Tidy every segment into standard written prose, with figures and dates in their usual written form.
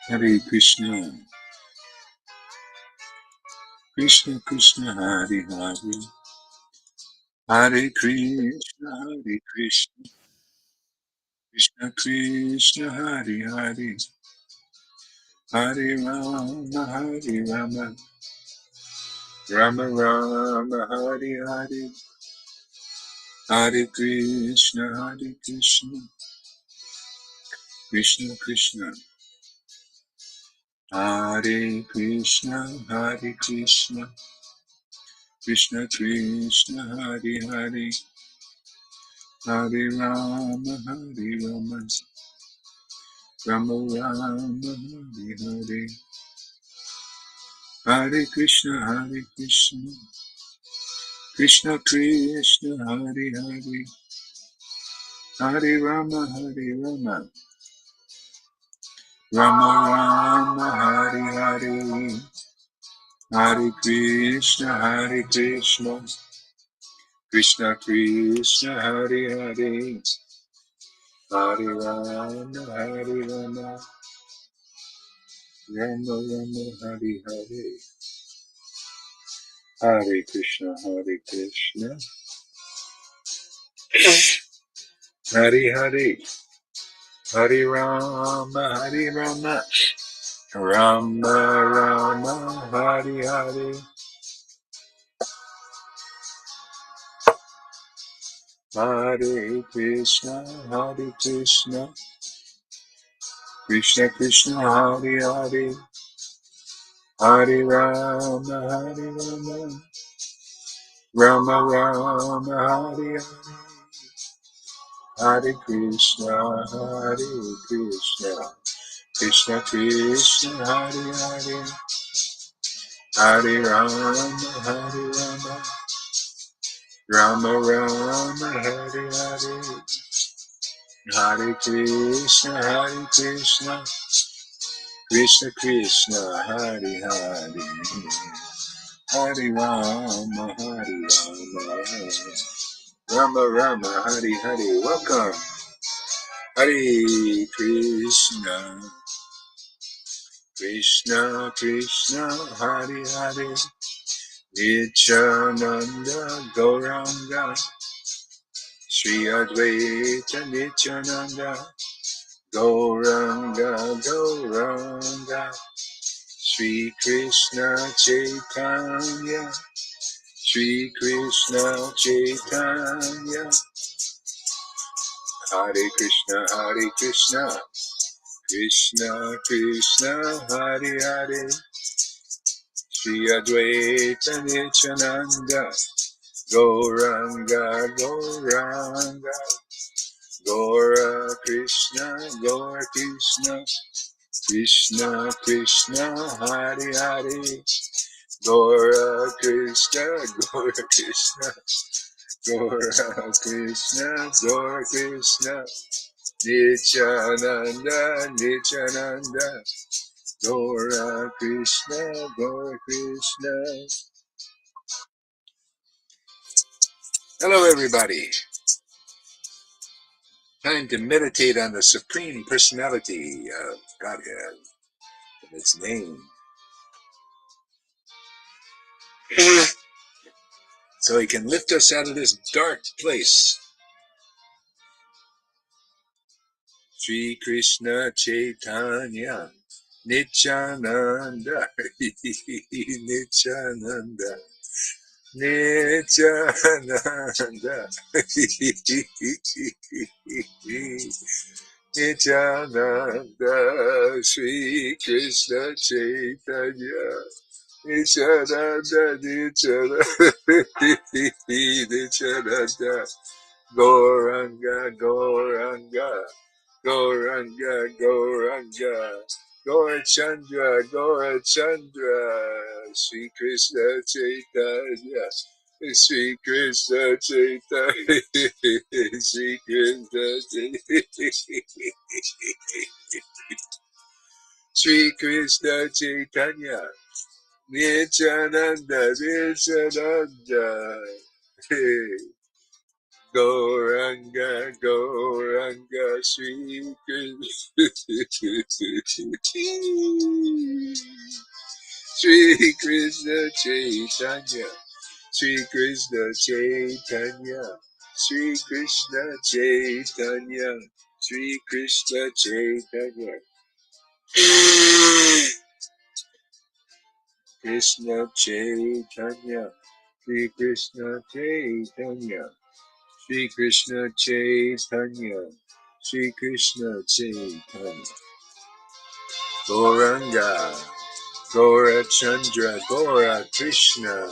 Hare Krishna, Krishna Krishna, Hare Hare, Hare Krishna, Hare Krishna, Krishna Krishna, Hare Hare, Hare Rama, Hare Rama, Rama Rama, Hare Hare, Hare Krishna, Krishna Krishna, Hare Krishna, Hare Krishna, Krishna Krishna, Hare Hare, Hare Rama, Hare Rama, Rama Rama, Hare Hare, Hare Krishna, Krishna Krishna, Hare Hare, Hare Rama, Rama Rama, Hare Hare, Hare Krishna, Krishna Krishna, Hare Hare, Hare Rama, Rama Rama, Hare Hare, Hare Krishna, Hare Hare, Hare Rama, Rama Rama, Hare Hare, Hare Krishna, Krishna Krishna, Hare Hare, Hare Rama, Rama Rama, Hare Hare, Hare Krishna, Krishna Krishna, Hare Hare, Hare Rama, Rama Rama, Hare Hare, Hare Krishna, Krishna Krishna, Hare Hare, Hare Rama, Rama Rama, Hare Hare. Welcome, Hare Krishna, Krishna Krishna, Hare Hare, Nityananda Gauranga, Sri Advaita Nityananda, Gauranga, Sri Krishna Chaitanya, Sri Krishna Chaitanya, Hare Krishna, Krishna Krishna, Hare Hare, Sri Advaita Nityananda, Gauranga, Gaura Krishna, Krishna Krishna, Hare Hare, Gaura Krishna, Gaura Krishna, Nityananda, Gaura Krishna, Hello everybody. Time to meditate on the Supreme Personality of Godhead and its name. So he can lift us out of this dark place. Sri Krishna Chaitanya, Nityananda, Nityananda, Nityananda, Nityananda, Sri Krishna Chaitanya, Nityananda, Nityananda, Gauranga, Gaurachandra, Sri Krishna Chaitanya, Sri Krishna Chaitanya, Sri Krishna Chaitanya, Sri Krishna Chaitanya, Nityananda, Gauranga, Gauranga, Sri Sri Krishna Chaitanya, Sri Krishna Chaitanya, Sri Krishna Chaitanya, Sri Krishna Chaitanya, Krishna Chaitanya, Sri Krishna Chaitanya, Sri Krishna Chaitanya, Sri Krishna Chaitanya, Gauranga, Gaura Chandra, Gaura Krishna,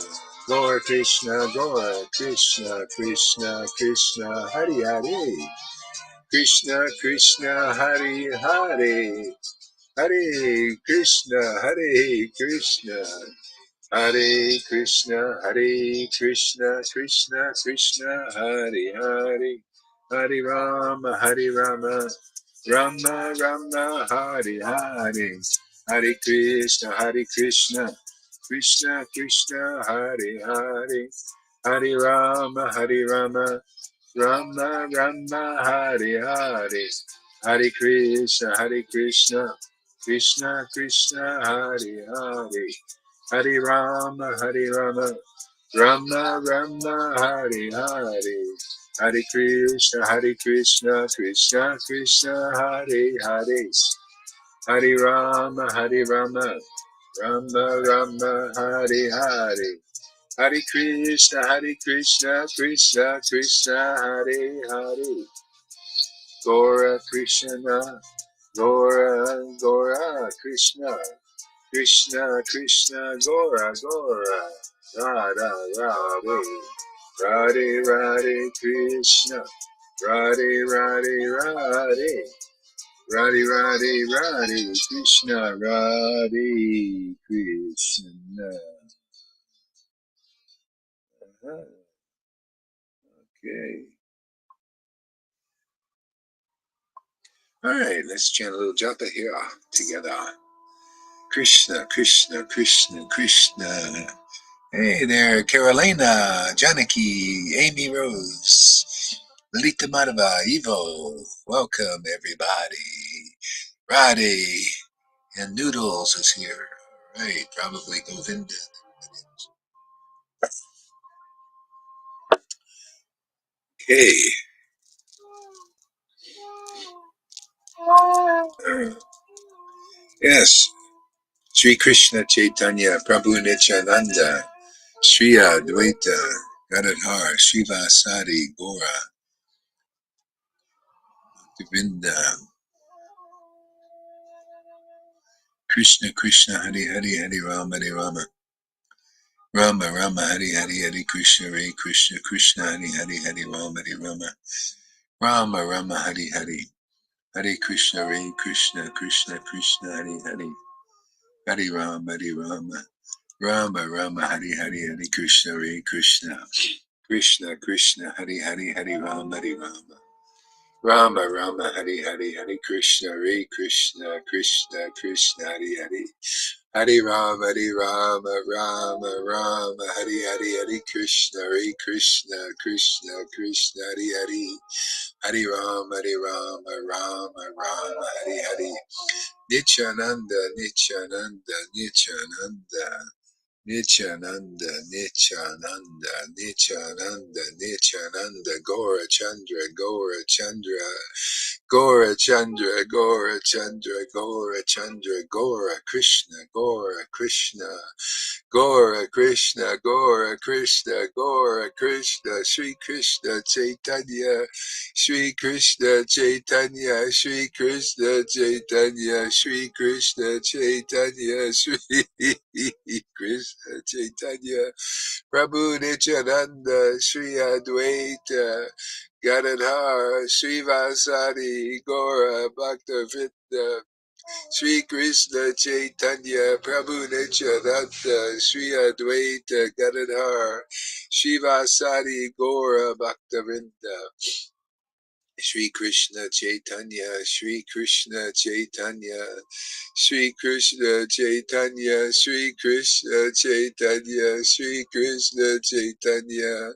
Gaura Krishna, Gaura Krishna, Krishna Krishna, Hari Hari, Krishna Krishna, Hari Hari, Hare Krishna, Hare Krishna, Hare Krishna, Hare Krishna, Krishna Krishna, Hare Hare, Hare Rama, Hare Rama, Rama Rama, Hare Hare, Hare Krishna, Hare Krishna, Krishna Krishna, Hare Hare, Hare Rama, Hare Rama, Rama Rama, Hare Hare, Hare Krishna, Hare Krishna, Krishna Krishna, Hare Hare, Hare Rama, Hare Rama, Rama Rama, Hare Hare, Hare Krishna, Hare Krishna, Krishna Krishna, Hare Hare, Hare Rama, Hare Rama, Rama Rama, Hare Hare, Hare Krishna, Hare Krishna, Krishna Krishna, Hare Hare, Gora Krishna, Gora Gora Krishna, Krishna Krishna, Gora Gora, Radha Radhe, Radhe Radhe Krishna, Radhe Radhe Radhe, Radhe Radhe Radhe Krishna, Radhe Krishna. Okay. All right, let's chant a little japa here together. Krishna, Krishna, Krishna, Krishna. Hey there, Carolina, Janaki, Amy Rose, Lalita Madhava, Evo. Welcome, everybody. Radhe and Noodles is here. All right, probably Govinda. Okay. Yes, Sri Krishna Chaitanya, Prabhu Nityananda, Sri Advaita, Gadadhar, Srivasadi, Gora, Govinda, Krishna Krishna, Hari Hari, Hari Rama, Hari Rama, Rama Rama, Hari Hari, Hari Krishna, Hare Krishna, Krishna Hari Hari, Hari Rama, Hari Rama, Rama Rama, Hari Hari, Hare Krishna, Hare Krishna, Krishna Krishna, Hari Hari, Hari Rama, Hari Rama, Rama Rama, Hari Hari, Hari Krishna, Hare Krishna, Krishna Krishna, Hari Hari, Hari Rama, Hari Rama, Rama Rama, Hari Hari, Hari Krishna, Hare Krishna, Krishna Krishna, Hari Hari, Hari Rama, Hari Rama, Rama Rama, Hari Hari, Hari Krishna, Hare Krishna, Krishna Krishna, Hari Hari, Hari Rama, Hari Rama, Rama Rama, Hari Hari, Nityananda, Nityananda, Nityananda, Nityananda, Nityananda, Nityananda, Nityananda, Gora Chandra, Gora Chandra, Gora Chandra, Gora Chandra, Gora Chandra, Gora Krishna, Gora Krishna, Gora Krishna, Gora Krishna, Gora Krishna, Sri Krishna Chaitanya, Sri Krishna Chaitanya, Sri Krishna Chaitanya, Sri Krishna Chaitanya, Sri Krishna Chaitanya, Prabhu Nityananda, Sri Advaita, Gadadhar, Srivasadi, Gora, Bhaktavinda, Sri Krishna Chaitanya, Prabhu Nityananda, Sri Advaita, Gadadhar, Srivasadi, Gora, Bhaktavinda, Sri Krishna Chaitanya, Sri Krishna Chaitanya, Sri Krishna Chaitanya, Sri Krishna Chaitanya, Sri Krishna Chaitanya,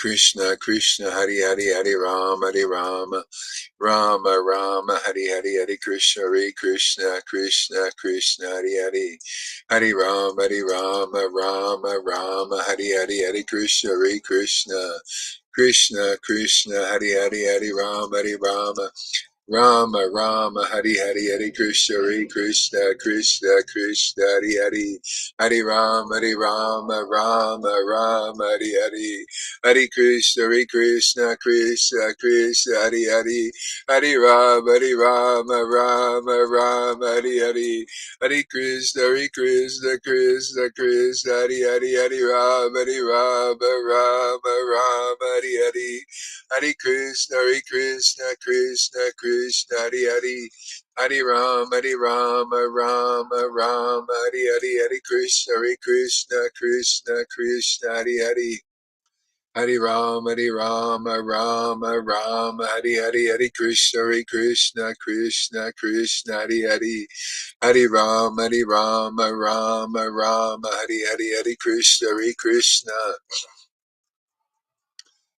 Krishna Krishna Hari Hari Hari Rama Rama Rama Hari Hari Hari Krishna Hare Krishna Krishna Krishna Hari Hari Hari Rama Rama Rama Hari Hari Hari Krishna Hare Krishna Krishna Krishna Hari Hari Hari Rama Rama Rama Hari Hari Hari Krishna Hare Krishna Krishna Krishna Hari Hari Hari Rama Rama Rama Hari Hari Hare Krishna Krishna Krishna Hari Hari Hari Rama Rama Rama Hari Hari Hare Krishna Krishna Krishna Hari Hari Rama Rama Rama Hari Hari Hare Krishna, Krishna, Krishna, Hare Rama, Rama, Rama, Hare Krishna, Krishna, Krishna, Hare Rama, Rama, Rama, Hare Krishna, Krishna, Krishna, Hare Rama, Rama, Rama, Hare Krishna,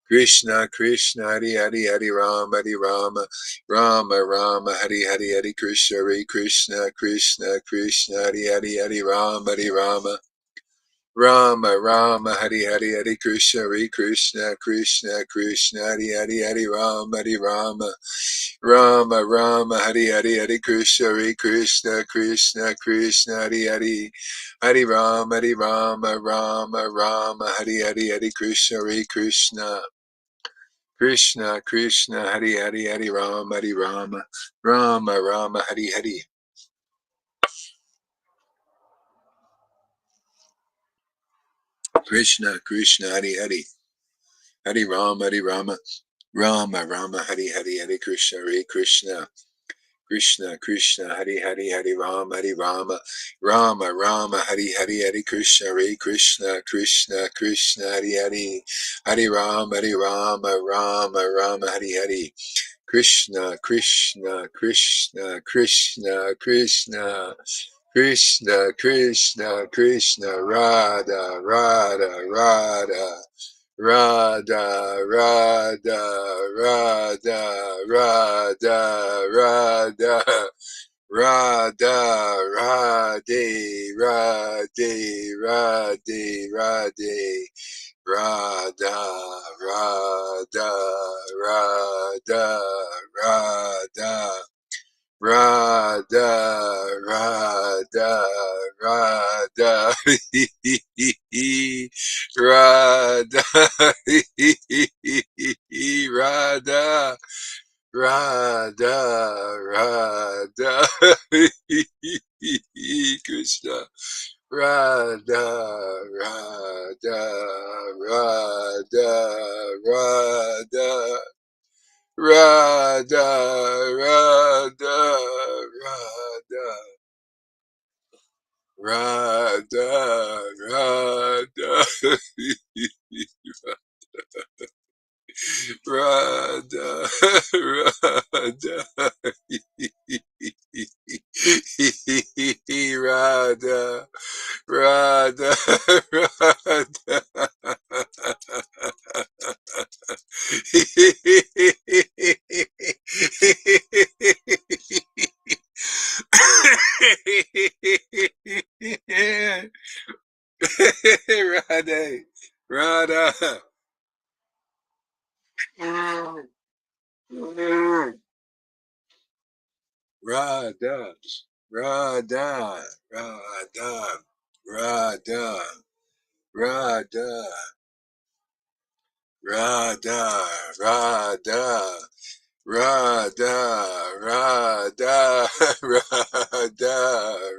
Krishna, Krishna, Hare Rama, Rama, Rama, Hare Krishna, Krishna, Krishna, Krishna, Hare Rama, Rama, Rama, Hare Krishna, Krishna, Krishna, Krishna, Hare Rama, Rama, Rama, Hare Krishna, Krishna, Krishna, Krishna, Hare Rama, Rama, Rama, Hare Krishna, Krishna. Krishna, Krishna, Hare Rama, Rama, Rama, Hare. Krishna, Krishna, Hare Rama, Rama, Rama, Hare Krishna, Krishna. Krishna, Krishna, Hare Rama, Rama, Rama, Hare Krishna, Krishna, Krishna, Krishna, Hare Rama, Rama, Rama, Hare. Krishna, Krishna, Krishna, Krishna, Krishna, Krishna, Krishna, Krishna, Radha, Radha, Radha, Radha, Radha, Radha, Radha, Radha, Radha, Radhe, Radhe, Radhe, Radhe. Radha, Radha, Radha, Radha, Radha, Radha, Radha, Radha, Radha, Radha, Radha, Krishna. Radha, Radha, Radha, Radha, Radha, Radha, Radha, Radha, Radha. Radha, Radha, Radha, Radha, Radha. Radha, Radha. Radha, Radha, Radha, Radha, Radha, Radha, Radha, Radha, Radha, Radha,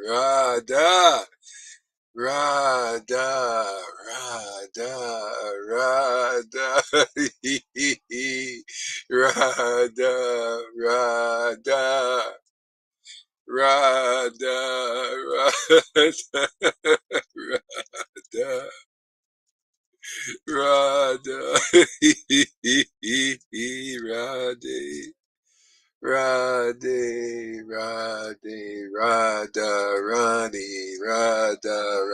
Radha. Radha, Radha, Radha, Radha, Radha, Radha, Radha, Radha, Radha, Radhe. Radhe, Radhe, Radha, Rani, Radha,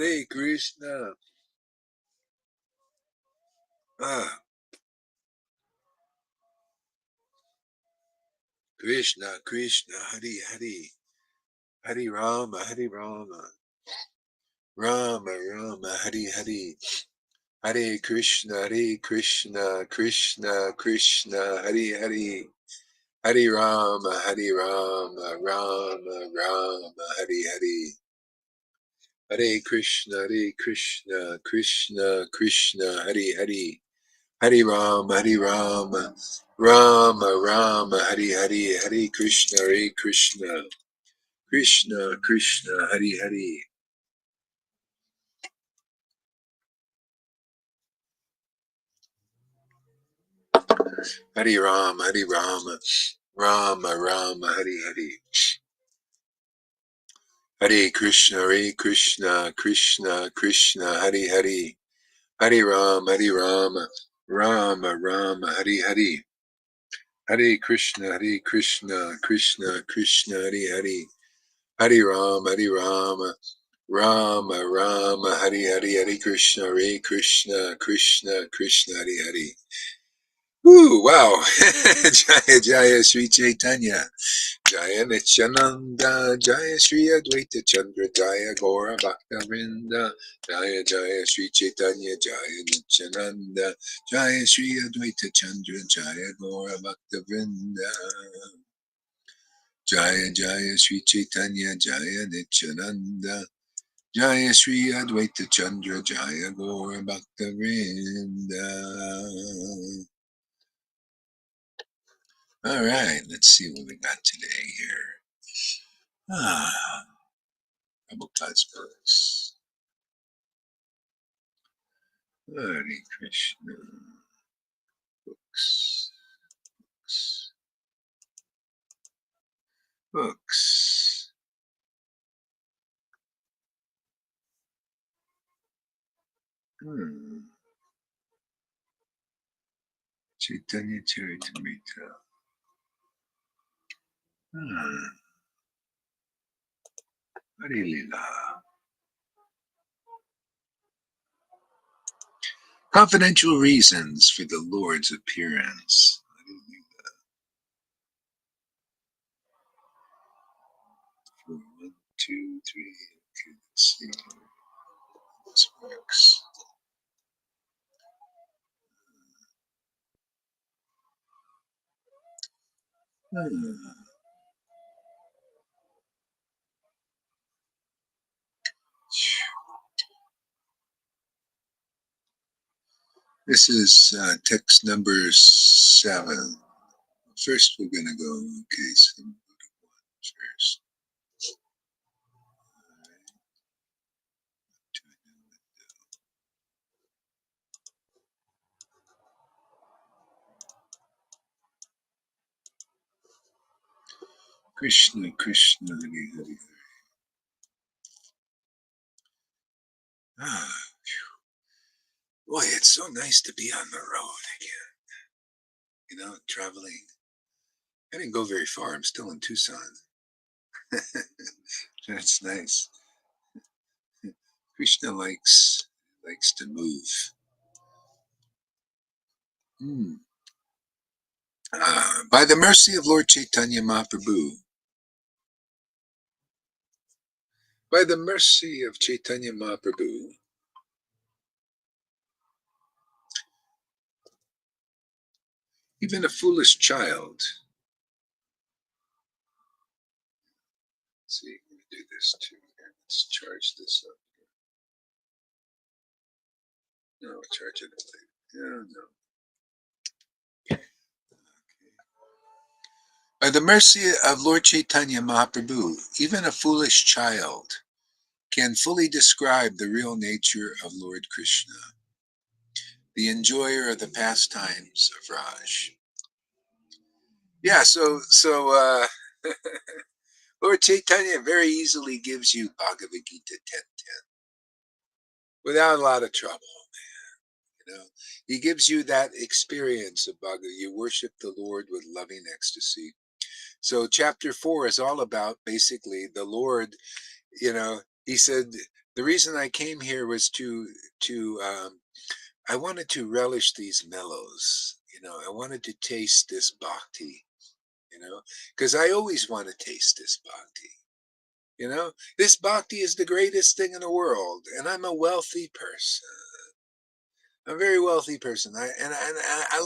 Hare Krishna. Ah, Krishna, Krishna, Hare Hare. Hare Rama, Hare Rama. Rama, Rama, Hare Hare. Hare Krishna, Hare Krishna, Krishna, Krishna, Hare Hare. Hare Rama, Hare Rama, Rama, Rama, Hare Hare. Hare Krishna, Hare Krishna, Krishna, Krishna, Hare Hare. Hare Rama, Hare Rama, Rama, Rama, Hare Hare. Hare Krishna, Hare Krishna, Krishna, Krishna, Hare Hare. Hare Rama, Hare Rama, Rama, Rama, Hare Hare. Hare Krishna, Hare Krishna, Krishna, Krishna, Hare Hare. Hare Rama, Hare Rama, Rama, Rama, Hare Hare. Hare Krishna, Hare Krishna, Krishna, Krishna, Hare Hare. Hare Rama, Hare Rama, Rama, Rama, Hare Hare. Hare Krishna, Hare Krishna, Krishna, Krishna, Hare Hare. Woo, wow. Jaya Jaya Sri Chaitanya. Jaya Nityananda, Jaya Sri Advaita Chandra, Jaya Gora Bhakta Vrinda, Jaya Jaya Sri Chaitanya, Jaya Nityananda, Jaya Sri Advaita Chandra, Jaya Gora Bhakta Vrinda, Jaya Jaya Sri Chaitanya, Jaya Nityananda, Jaya Sri Advaita Chandra, Jaya Gora Bhakta Vrinda. All right, let's see what we got today here. Prabhupada's verse. Hare Krishna. Books. Books. Books. Chaitanya Charitamrita. Hare Lila. Confidential reasons for the Lord's appearance. For 1, 2, 3. Okay, let's see how this works. This is text number 7. First, we're going to go, okay, so we'll go to 1 first. Krishna, Krishna, Hare Hare. Boy, it's so nice to be on the road again. You know, traveling. I didn't go very far. I'm still in Tucson. That's nice. Krishna likes to move. By the mercy of Lord Chaitanya Mahaprabhu, by the mercy of Chaitanya Mahaprabhu, even a foolish child. Let's see, let me do this too. Let's charge this up. No, charge it up later. Yeah, no. By the mercy of Lord Chaitanya Mahaprabhu, even a foolish child can fully describe the real nature of Lord Krishna, the enjoyer of the pastimes of Raj. Yeah, so Lord Chaitanya very easily gives you Bhagavad Gita 10:10 without a lot of trouble. You know, he gives you that experience of Bhagavad. You worship the Lord with loving ecstasy. So chapter 4 is all about basically the Lord. You know, he said The reason I came here was to I wanted to relish these mellows. I wanted to taste this bhakti. Because I always want to taste this bhakti. This bhakti is the greatest thing in the world, and I'm a wealthy person. I'm a very wealthy person. I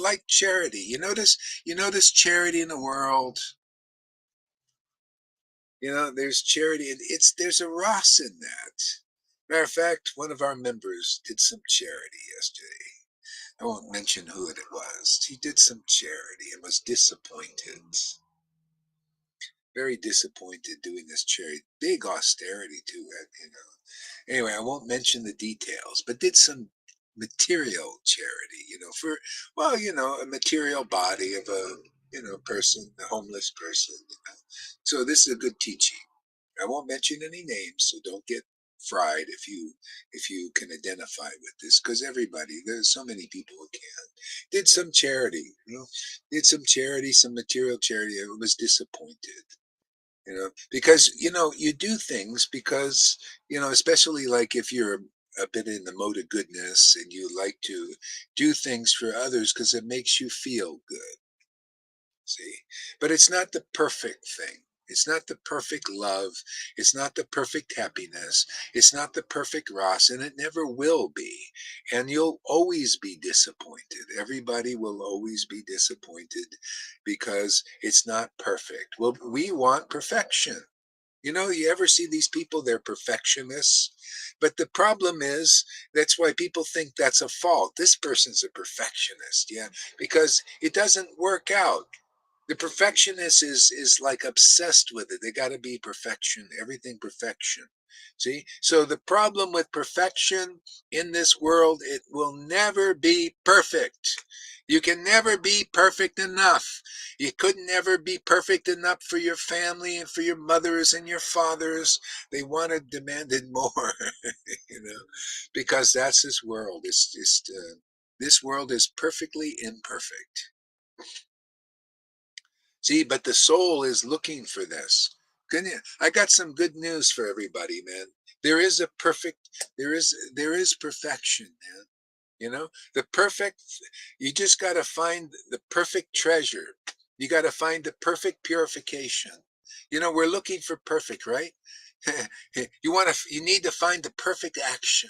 like charity. You notice charity in the world. There's charity, and there's a Ross in that. Matter of fact, one of our members did some charity yesterday. I won't mention who it was. He did some charity and was disappointed. Very disappointed doing this charity. Big austerity too. Anyway, I won't mention the details, but did some material charity, for, well, a material body of a person, a homeless person. So this is a good teaching. I won't mention any names, so don't get fried if you can identify with this, because there's so many people who can. Did some charity, did some charity, some material charity. I was disappointed, because you do things because especially like if you're a bit in the mode of goodness and you like to do things for others because it makes you feel good. See, but it's not the perfect thing. It's not the perfect love. It's not the perfect happiness. It's not the perfect Ross, and it never will be. And you'll always be disappointed. Everybody will always be disappointed because it's not perfect. Well, we want perfection. You ever see these people? They're perfectionists. But the problem is, that's why people think that's a fault. This person's a perfectionist, yeah, because it doesn't work out. The perfectionist is like obsessed with it. They got to be perfection, everything perfection. See? So the problem with perfection in this world, it will never be perfect. You can never be perfect enough. You could never be perfect enough for your family and for your mothers and your fathers. They wanted, demanded more, you know, because that's this world. It's just, this world is perfectly imperfect. See, but the soul is looking for this. I got some good news for everybody, man. There is a perfect, there is perfection, man. The perfect, you just got to find the perfect treasure. You got to find the perfect purification. We're looking for perfect, right? You need to find the perfect action.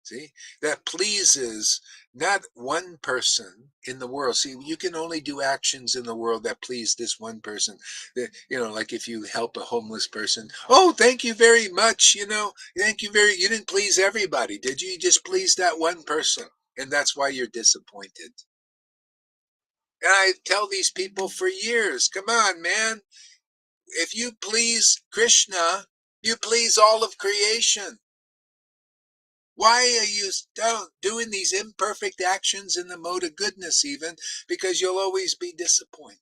See, that pleases not one person in the world. See, you can only do actions in the world that please this one person. Like if you help a homeless person, oh, thank you very much. You didn't please everybody, did you? You just pleased that one person. And that's why you're disappointed. And I tell these people for years, come on, man. If you please Krishna, you please all of creation. Why are you doing these imperfect actions in the mode of goodness even? Because you'll always be disappointed.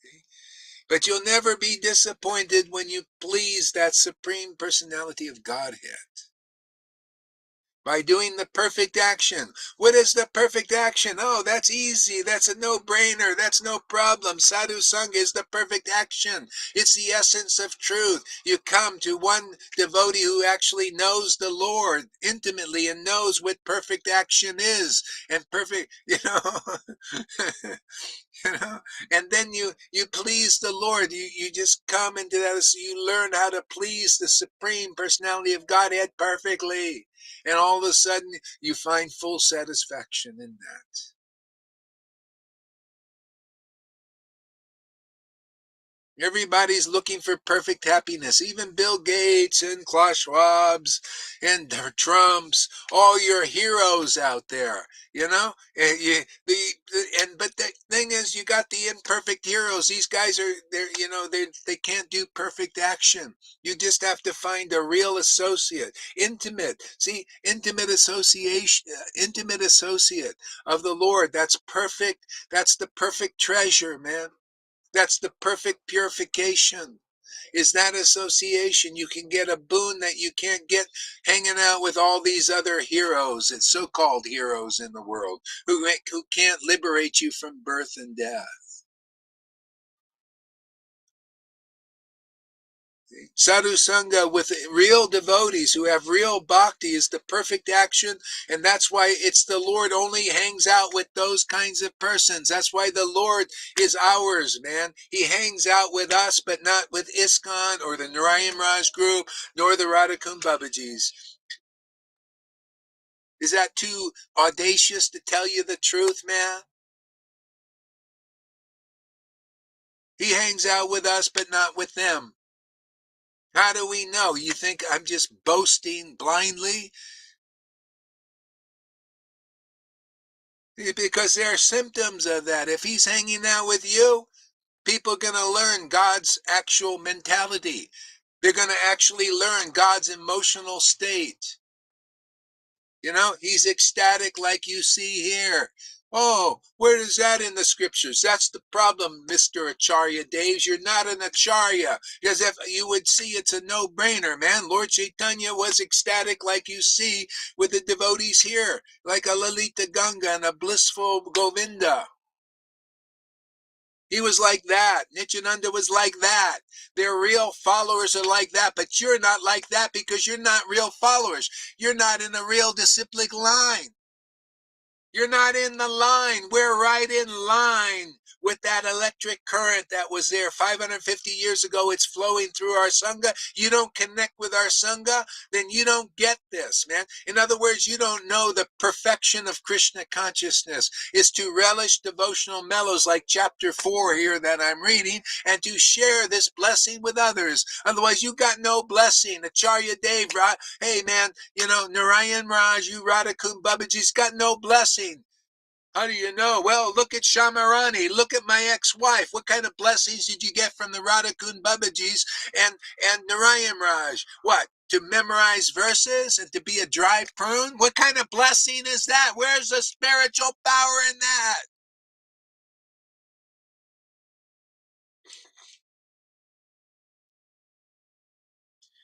Okay? But you'll never be disappointed when you please that Supreme Personality of Godhead. By doing the perfect action. What is the perfect action? Oh, that's easy. That's a no-brainer. That's no problem. Sadhu Sangha is the perfect action. It's the essence of truth. You come to one devotee who actually knows the Lord intimately and knows what perfect action is. And perfect, and then you please the Lord. You just come into that, so you learn how to please the Supreme Personality of Godhead perfectly, and all of a sudden you find full satisfaction in that. Everybody's looking for perfect happiness. Even Bill Gates and Klaus Schwab's and Trump's, all your heroes out there. And but the thing is, you got the imperfect heroes. These guys they can't do perfect action. You just have to find a real associate, intimate. See, intimate association, intimate associate of the Lord. That's perfect. That's the perfect treasure, man. That's the perfect purification. Is that association? You can get a boon that you can't get hanging out with all these other heroes and so-called heroes in the world who can't liberate you from birth and death. Sadhu Sangha with real devotees who have real bhakti is the perfect action, and that's why it's the Lord only hangs out with those kinds of persons. That's why the Lord is ours, man. He hangs out with us, but not with ISKCON or the Narayan Raj group, nor the Radhakund Babajis. Is that too audacious to tell you the truth, man? He hangs out with us, but not with them. How do we know? You think I'm just boasting blindly? Because there are symptoms of that. If he's hanging out with you, people are going to learn God's actual mentality. They're going to actually learn God's emotional state. You know, he's ecstatic like you see here. Oh, where is that in the scriptures? That's the problem, Mr. Acharya Dave. You're not an Acharya. Because if you would see, it's a no-brainer, man. Lord Chaitanya was ecstatic like you see with the devotees here, like a Lalita Ganga and a blissful Govinda. He was like that. Nityananda was like that. Their real followers are like that, but you're not like that because you're not real followers. You're not in a real disciplic line. You're not in the line. We're right in line with that electric current that was there 550 years ago. It's flowing through our Sangha. You don't connect with our Sangha, then you don't get this, man. In other words, you don't know the perfection of Krishna consciousness is to relish devotional mellows like chapter 4 here that I'm reading and to share this blessing with others. Otherwise, you got no blessing. Acharya Dev, right? Hey, man, you know, Narayan Raj, you Radhakund Babaji's got no blessing. How do you know? Well, look at Shamarani. Look at my ex-wife. What kind of blessings did you get from the Radhakund Babajis and Narayan Raj? What? To memorize verses and to be a dry prune? What kind of blessing is that? Where's the spiritual power in that?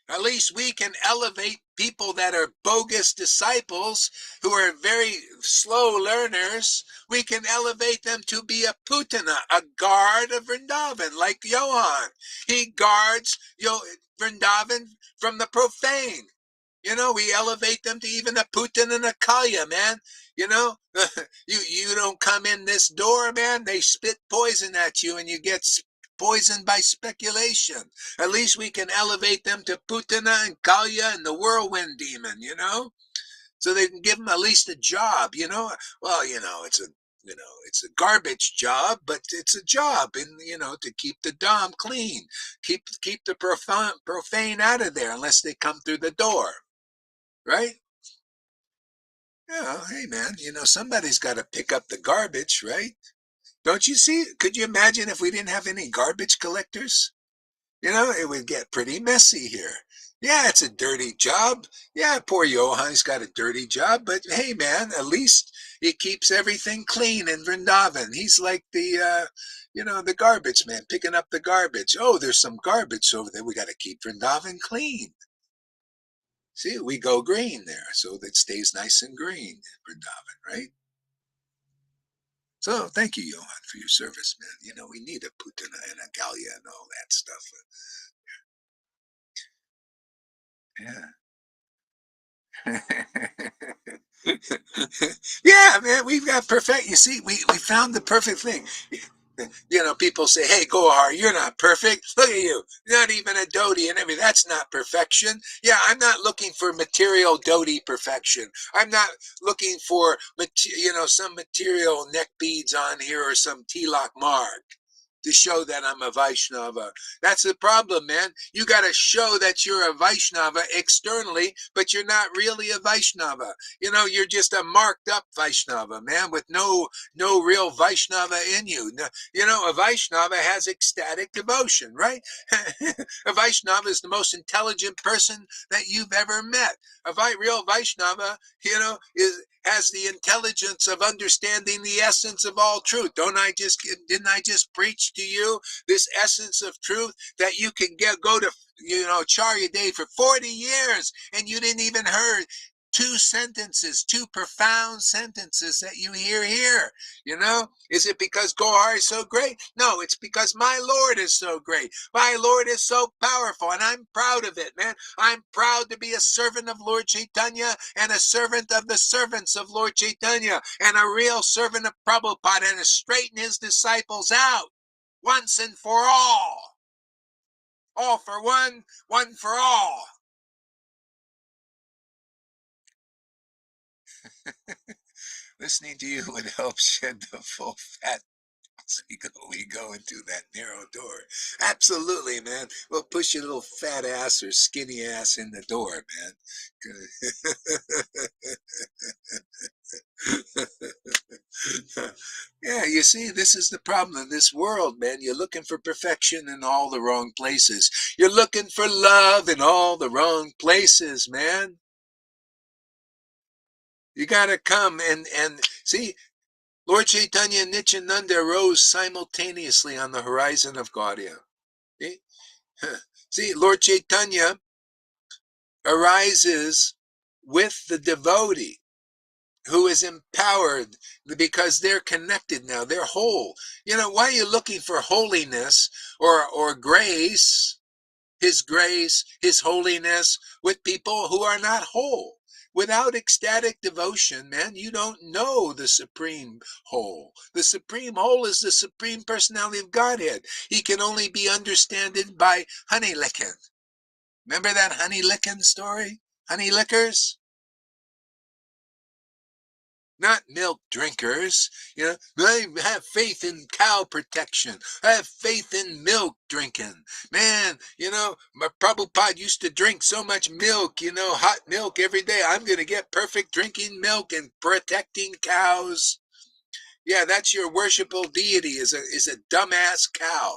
At least we can elevate people that are bogus disciples who are very slow learners. We can elevate them to be a putana, a guard of Vrindavan, like Johan. He guards Vrindavan from the profane. You know, we elevate them to even a Putin and a Kalya, man. You know, you don't come in this door, man. They spit poison at you and you get poisoned by speculation. At least we can elevate them to Putana and Kalya and the whirlwind demon, you know? So they can give them at least a job, you know? Well, it's a garbage job, but it's a job, and to keep the dom clean, keep the profane out of there unless they come through the door. Right? Yeah, hey man, somebody's got to pick up the garbage, right? Don't you see? Could you imagine if we didn't have any garbage collectors? It would get pretty messy here. Yeah, it's a dirty job. Yeah, poor Johan's got a dirty job, but hey man, at least he keeps everything clean in Vrindavan. He's like the garbage man, picking up the garbage. Oh, there's some garbage over there. We got to keep Vrindavan clean. See, we go green there, so that stays nice and green, Vrindavan, right? So thank you, Johan, for your service, man. We need a Putana and a Galia and all that stuff. Yeah. Yeah, man, we've got perfect. You see, we found the perfect thing. People say, "Hey, Gohar, you're not perfect. Look at you. You're not even a dhoti and everything. That's not perfection." Yeah, I'm not looking for material dhoti perfection. I'm not looking for some material neck beads on here or some tilak mark to show that I'm a Vaishnava. That's the problem, man. You got to show that you're a Vaishnava externally, but you're not really a Vaishnava. You're just a marked up Vaishnava, man, with no real Vaishnava in you. A Vaishnava has ecstatic devotion, right? A Vaishnava is the most intelligent person that you've ever met. A real Vaishnava, has the intelligence of understanding the essence of all truth. Didn't I just preach to you this essence of truth that you can go to Charya Day for 40 years and you didn't even heard two sentences, two profound sentences that you hear here. Is it because Gohar is so great? No, it's because my Lord is so great. My Lord is so powerful, and I'm proud of it, man. I'm proud to be a servant of Lord Chaitanya and a servant of the servants of Lord Chaitanya and a real servant of Prabhupada, and to straighten his disciples out once and for all. All for one, one for all. Listening to you would help shed the full fat. We go into that narrow door. Absolutely, man. We'll push your little fat ass or skinny ass in the door, man. Yeah, you see, this is the problem in this world, man. You're looking for perfection in all the wrong places. You're looking for love in all the wrong places, man. You gotta come and see, Lord Chaitanya and Nityananda arose simultaneously on the horizon of Gaudiya. See? See, Lord Chaitanya arises with the devotee who is empowered because they're connected now. They're whole. Why are you looking for holiness or grace, his holiness with people who are not whole? Without ecstatic devotion, man, you don't know the supreme whole. The supreme whole is the supreme personality of Godhead. He can only be understood by honey licking. Remember that honey licking story? Honey lickers? Not milk drinkers. I have faith in cow protection. I have faith in milk drinking. Man, my Prabhupada used to drink so much milk, hot milk every day. I'm going to get perfect drinking milk and protecting cows. Yeah, that's your worshipful deity, is a dumbass cow.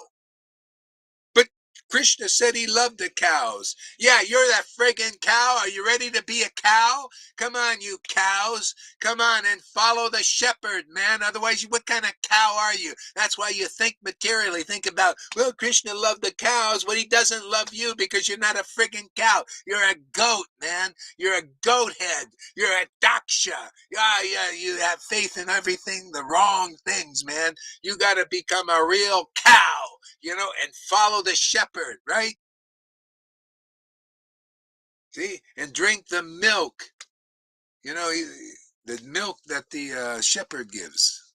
But Krishna said he loved the cows. Yeah, you're that friggin' cow. Are you ready to be a cow? Come on, you cows. Come on and follow the shepherd, man. Otherwise, what kind of cow are you? That's why you think materially. Think about, well, Krishna loved the cows, but he doesn't love you because you're not a friggin' cow. You're a goat, man. You're a goat head. You're a daksha. Yeah, you have faith in everything, the wrong things, man. You got to become a real cow. And follow the shepherd, right? See, and drink the milk, the milk that the shepherd gives.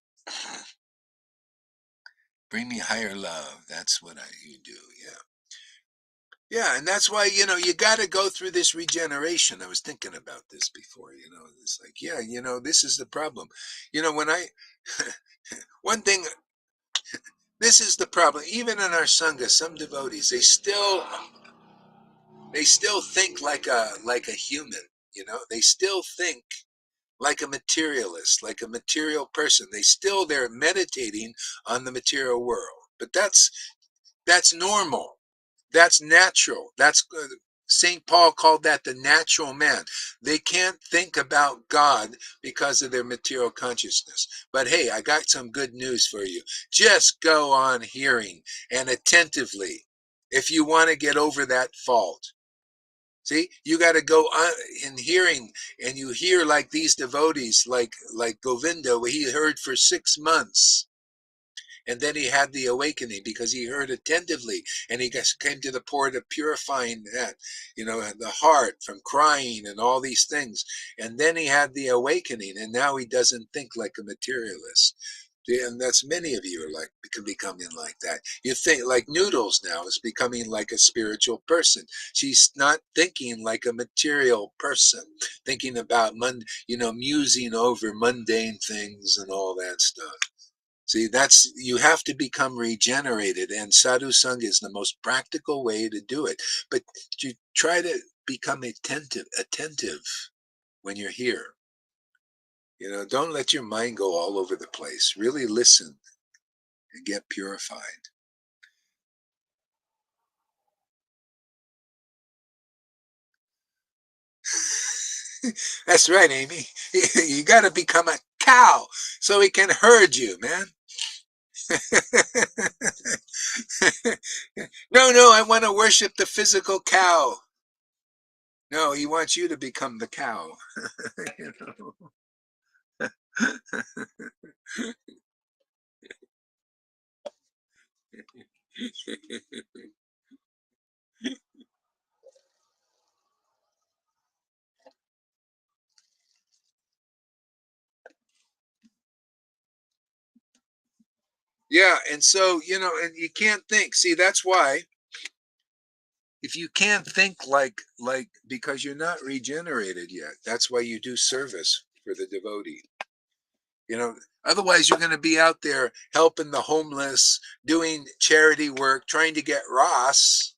Bring me higher love. That's what you do, yeah. Yeah, and that's why, you got to go through this regeneration. I was thinking about this before, it's like, yeah, this is the problem. When one thing, this is the problem. Even in our Sangha, some devotees, they still think like a human. They still think like a materialist, like a material person. They're meditating on the material world. But that's normal. That's natural. That's St. Paul called that the natural man. They can't think about God because of their material consciousness. But hey, I got some good news for you. Just go on hearing and attentively if you want to get over that fault. See, you got to go in hearing, and you hear like these devotees, like Govinda, where he heard for 6 months, and then he had the awakening because he heard attentively, and he came to the point of purifying that, the heart from crying and all these things, and then he had the awakening, and now he doesn't think like a materialist. And that's many of you are becoming like that. You think like Noodles now is becoming like a spiritual person. She's not thinking like a material person, thinking about musing over mundane things and all that stuff. See, you have to become regenerated, and sadhu sangha is the most practical way to do it. But you try to become attentive when you're here. Don't let your mind go all over the place. Really listen and get purified. That's right, Amy. You got to become a cow so he can herd you, man. No, I want to worship the physical cow. No, he wants you to become the cow. You know? Yeah, and so, and you can't think. See, that's why if you can't think like because you're not regenerated yet, that's why you do service for the devotee. You know, otherwise you're going to be out there helping the homeless, doing charity work, trying to get Ross.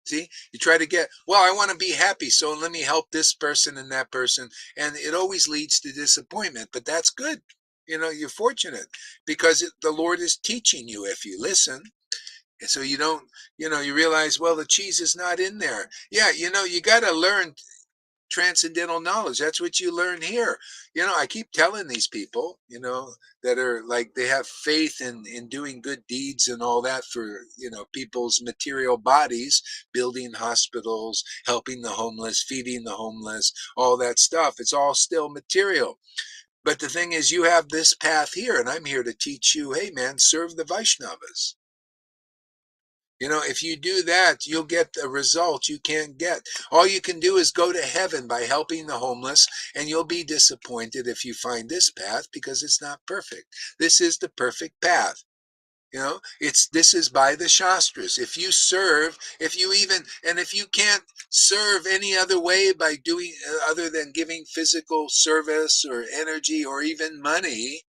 See, you try to get, well, I want to be happy, so let me help this person and that person. And it always leads to disappointment, but that's good. You're fortunate because the Lord is teaching you if you listen. And so you don't, you realize, well, the cheese is not in there. Yeah, you got to learn transcendental knowledge. That's what you learn here. I keep telling these people, that are like they have faith in doing good deeds and all that for, people's material bodies, building hospitals, helping the homeless, feeding the homeless, all that stuff. It's all still material. But the thing is, you have this path here, and I'm here to teach you, hey man, serve the Vaishnavas. If you do that, you'll get the result you can't get. All you can do is go to heaven by helping the homeless, and you'll be disappointed if you find this path because it's not perfect. This is the perfect path. This is by the Shastras. If you serve, if you can't serve any other way by doing other than giving physical service or energy or even money,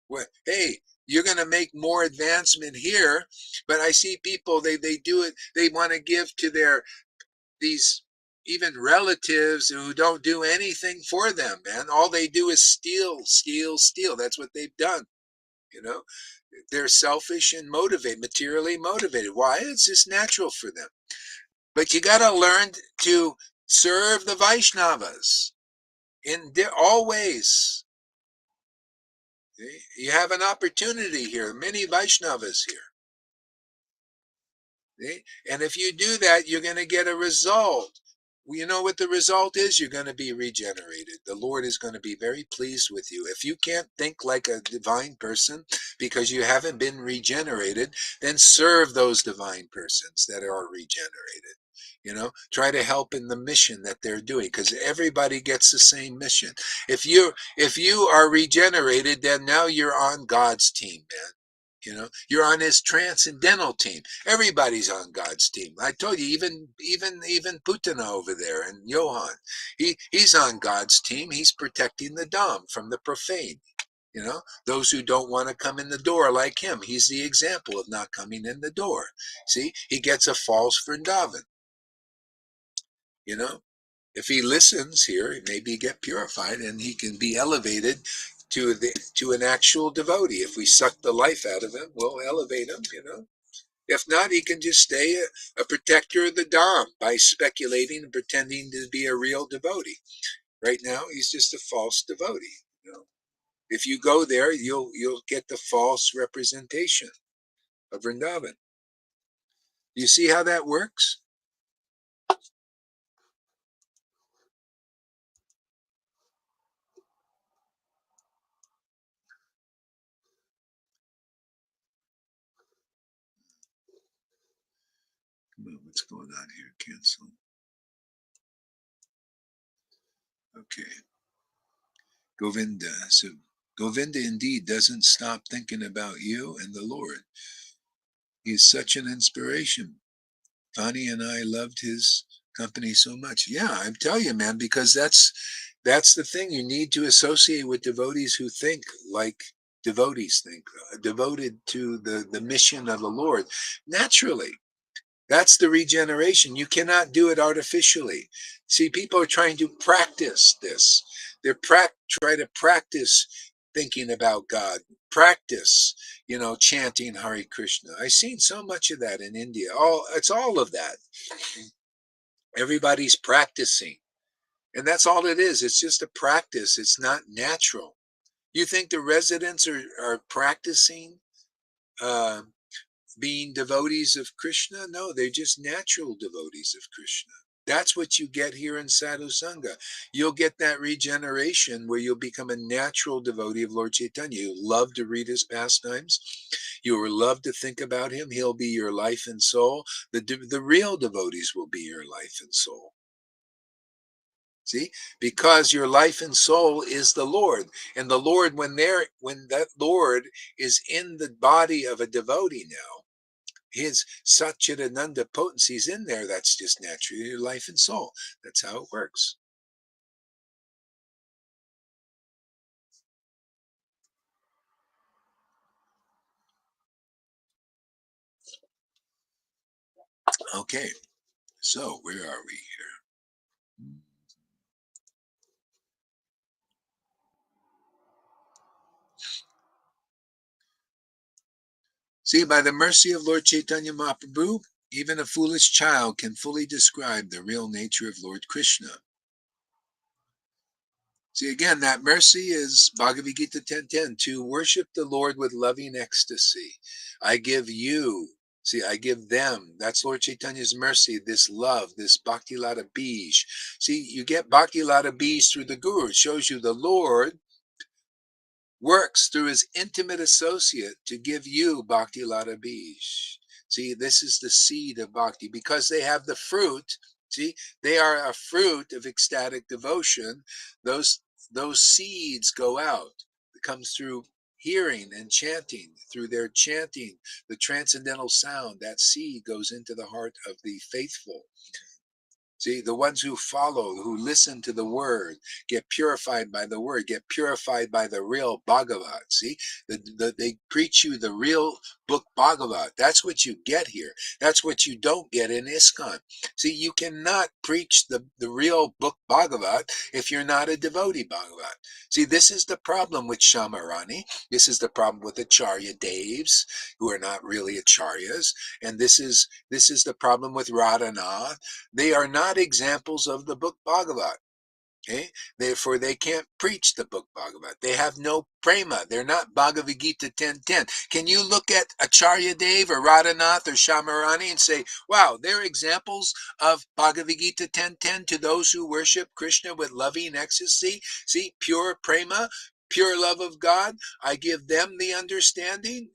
well, hey, you're going to make more advancement here. But I see people, they do it, they want to give to these even relatives who don't do anything for them, man. All they do is steal, steal, steal. That's what they've done. you know they're selfish and motivated, materially motivated. Why? It's just natural for them. But you got to learn to serve the Vaishnavas in all ways. You have an opportunity here, many Vaishnavas here. See? And if you do that, you're going to get a result. Well, you know what the result is? You're going to be regenerated. The Lord is going to be very pleased with you. If you can't think like a divine person because you haven't been regenerated, then serve those divine persons that are regenerated. Try to help in the mission that they're doing, because everybody gets the same mission. If you are regenerated, then now you're on God's team, man. You're on his transcendental team. Everybody's on God's team. I told you, even Putana over there and Johan, he's on God's team. He's protecting the Dham from the profane. Those who don't want to come in the door like him. He's the example of not coming in the door. See, he gets a false Vrindavan. You know, if he listens here, maybe he get purified and he can be elevated to an actual devotee. If we suck the life out of him, we'll elevate him. If not, he can just stay a protector of the Dham by speculating and pretending to be a real devotee. Right now, he's just a false devotee. If you go there, you'll get the false representation of Vrindavan. You see how that works? Come on, what's going on here? Cancel. Okay. Govinda. So Govinda indeed doesn't stop thinking about you and the Lord. He is such an inspiration. Fani and I loved his company so much. Yeah, I tell you, man, because that's the thing. You need to associate with devotees who think like devotees think, devoted to the mission of the Lord. Naturally, that's the regeneration. You cannot do it artificially. See, people are trying to practice this. They're try to practice thinking about God, practice, chanting Hare Krishna. I've seen so much of that in India. It's all of that. Everybody's practicing. And that's all it is. It's just a practice. It's not natural. You think the residents are practicing uh, being devotees of Krishna? No, they're just natural devotees of Krishna. That's what you get here in Sadhu Sangha. You'll get that regeneration where you'll become a natural devotee of Lord Chaitanya. You love to read his pastimes. You will love to think about him. He'll be your life and soul. The real devotees will be your life and soul. See, because your life and soul is the Lord, and the Lord, when that Lord is in the body of a devotee now, his Satchidananda potency is in there. That's just naturally your life and soul. That's how it works. Okay, so where are we here? See, by the mercy of Lord Chaitanya Mahaprabhu, even a foolish child can fully describe the real nature of Lord Krishna. See, again, that mercy is Bhagavad Gita 10:10, to worship the Lord with loving ecstasy. I give you, see, I give them. That's Lord Chaitanya's mercy, this love, this Bhakti Lata Bij. See, you get Bhakti Lata Bij through the Guru. It shows you the Lord works through his intimate associate to give you Bhakti Lata Bij. See, this is the seed of Bhakti because they have the fruit. See, they are a fruit of ecstatic devotion. Those those seeds go out. It comes through hearing and chanting. Through their chanting, the transcendental sound, that seed goes into the heart of the faithful. See, the ones who follow, who listen to the word, get purified by the word, get purified by the real Bhagavat. See, they preach you the real book Bhagavat. That's what you get here. That's what you don't get in ISKCON. See, you cannot preach the real book Bhagavat if you're not a devotee Bhagavat. See, this is the problem with Shamarani. This is the problem with Acharya Devs, who are not really Acharyas. And this is the problem with Radhanath. They are not examples of the book Bhagavat. Okay? Therefore, they can't preach the book Bhagavat. They have no prema. They're not Bhagavad Gita 10:10. Can you look at Acharya Dev or Radhanath or Shamarani and say, wow, they're examples of Bhagavad Gita 10:10 to those who worship Krishna with loving ecstasy? See, pure prema, pure love of God. I give them the understanding.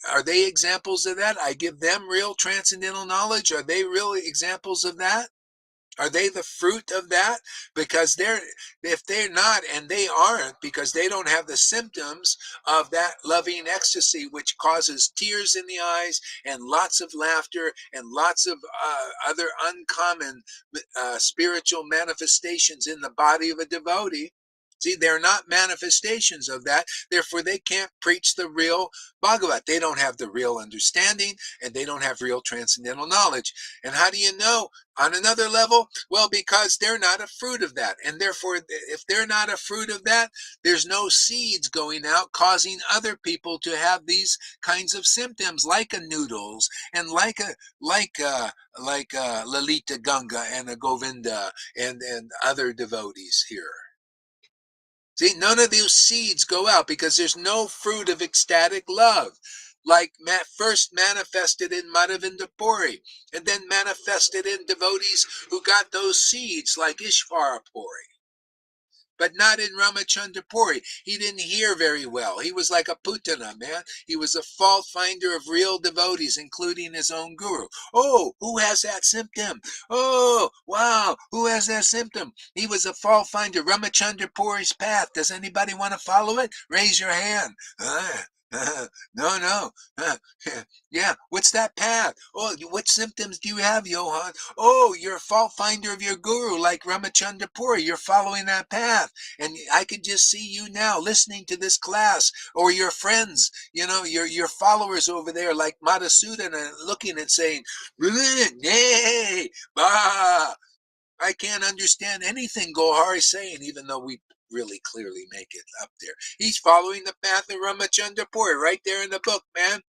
Are they examples of that? I give them real transcendental knowledge. Are they really examples of that? Are they the fruit of that? Because if they're not, and they aren't, because they don't have the symptoms of that loving ecstasy, which causes tears in the eyes and lots of laughter and lots of other uncommon spiritual manifestations in the body of a devotee. See, they're not manifestations of that. Therefore, they can't preach the real Bhagavat. They don't have the real understanding and they don't have real transcendental knowledge. And how do you know? On another level, well, because they're not a fruit of that. And therefore, if they're not a fruit of that, there's no seeds going out causing other people to have these kinds of symptoms like a noodles and like Lalita Ganga and a Govinda and other devotees here. See, none of those seeds go out because there's no fruit of ecstatic love, like first manifested in Madhavinda Puri, and then manifested in devotees who got those seeds, like Ishvara Puri. But not in Ramachandra Puri. He didn't hear very well. He was like a putana, man. He was a fault finder of real devotees, including his own guru. Oh, who has that symptom? Oh, wow, who has that symptom? He was a fault finder. Ramachandra Puri's path. Does anybody want to follow it? Raise your hand. No, no. Yeah, what's that path? Oh, what symptoms do you have, Johan? Oh, you're a fault finder of your guru, like Ramachandra Puri. You're following that path. And I could just see you now listening to this class, or your friends, your followers over there, like Madhusudan, looking and saying, "Nay, bah, I can't understand anything Gohar is saying," even though we really clearly make it up there. He's following the path of Ramachandra Puri right there in the book, man.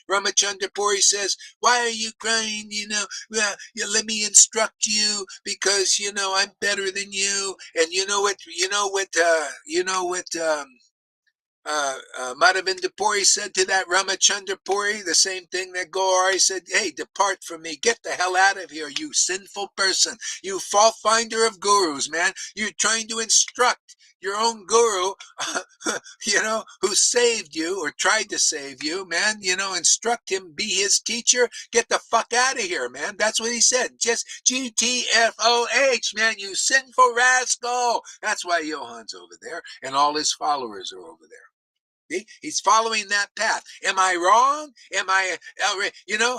Ramachandra Puri says, "Why are you crying? Let me instruct you because I'm better than you." And you know what? Madhavinda Puri said to that Ramachandra Puri the same thing that Gauri said, hey, depart from me, get the hell out of here, you sinful person, you fault finder of gurus, man. You're trying to instruct your own guru, who saved you or tried to save you, man, instruct him, be his teacher, get the fuck out of here, man. That's what he said. Just GTFOH, man, you sinful rascal. That's why Johan's over there and all his followers are over there. He's following that path. Am I wrong? Am I,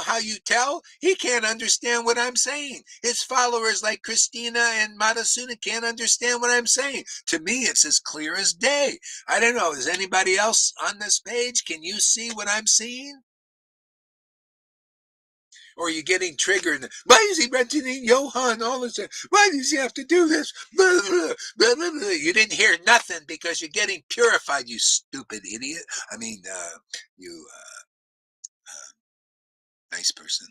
how you tell? He can't understand what I'm saying. His followers like Christina and Madhusudana can't understand what I'm saying. To me, it's as clear as day. I don't know. Is anybody else on this page? Can you see what I'm seeing? Or are you getting triggered? Why is he mentioning Johan all the time? Why does he have to do this? Blah, blah, blah, blah, blah. You didn't hear nothing because you're getting purified, you stupid idiot. I mean, you nice person.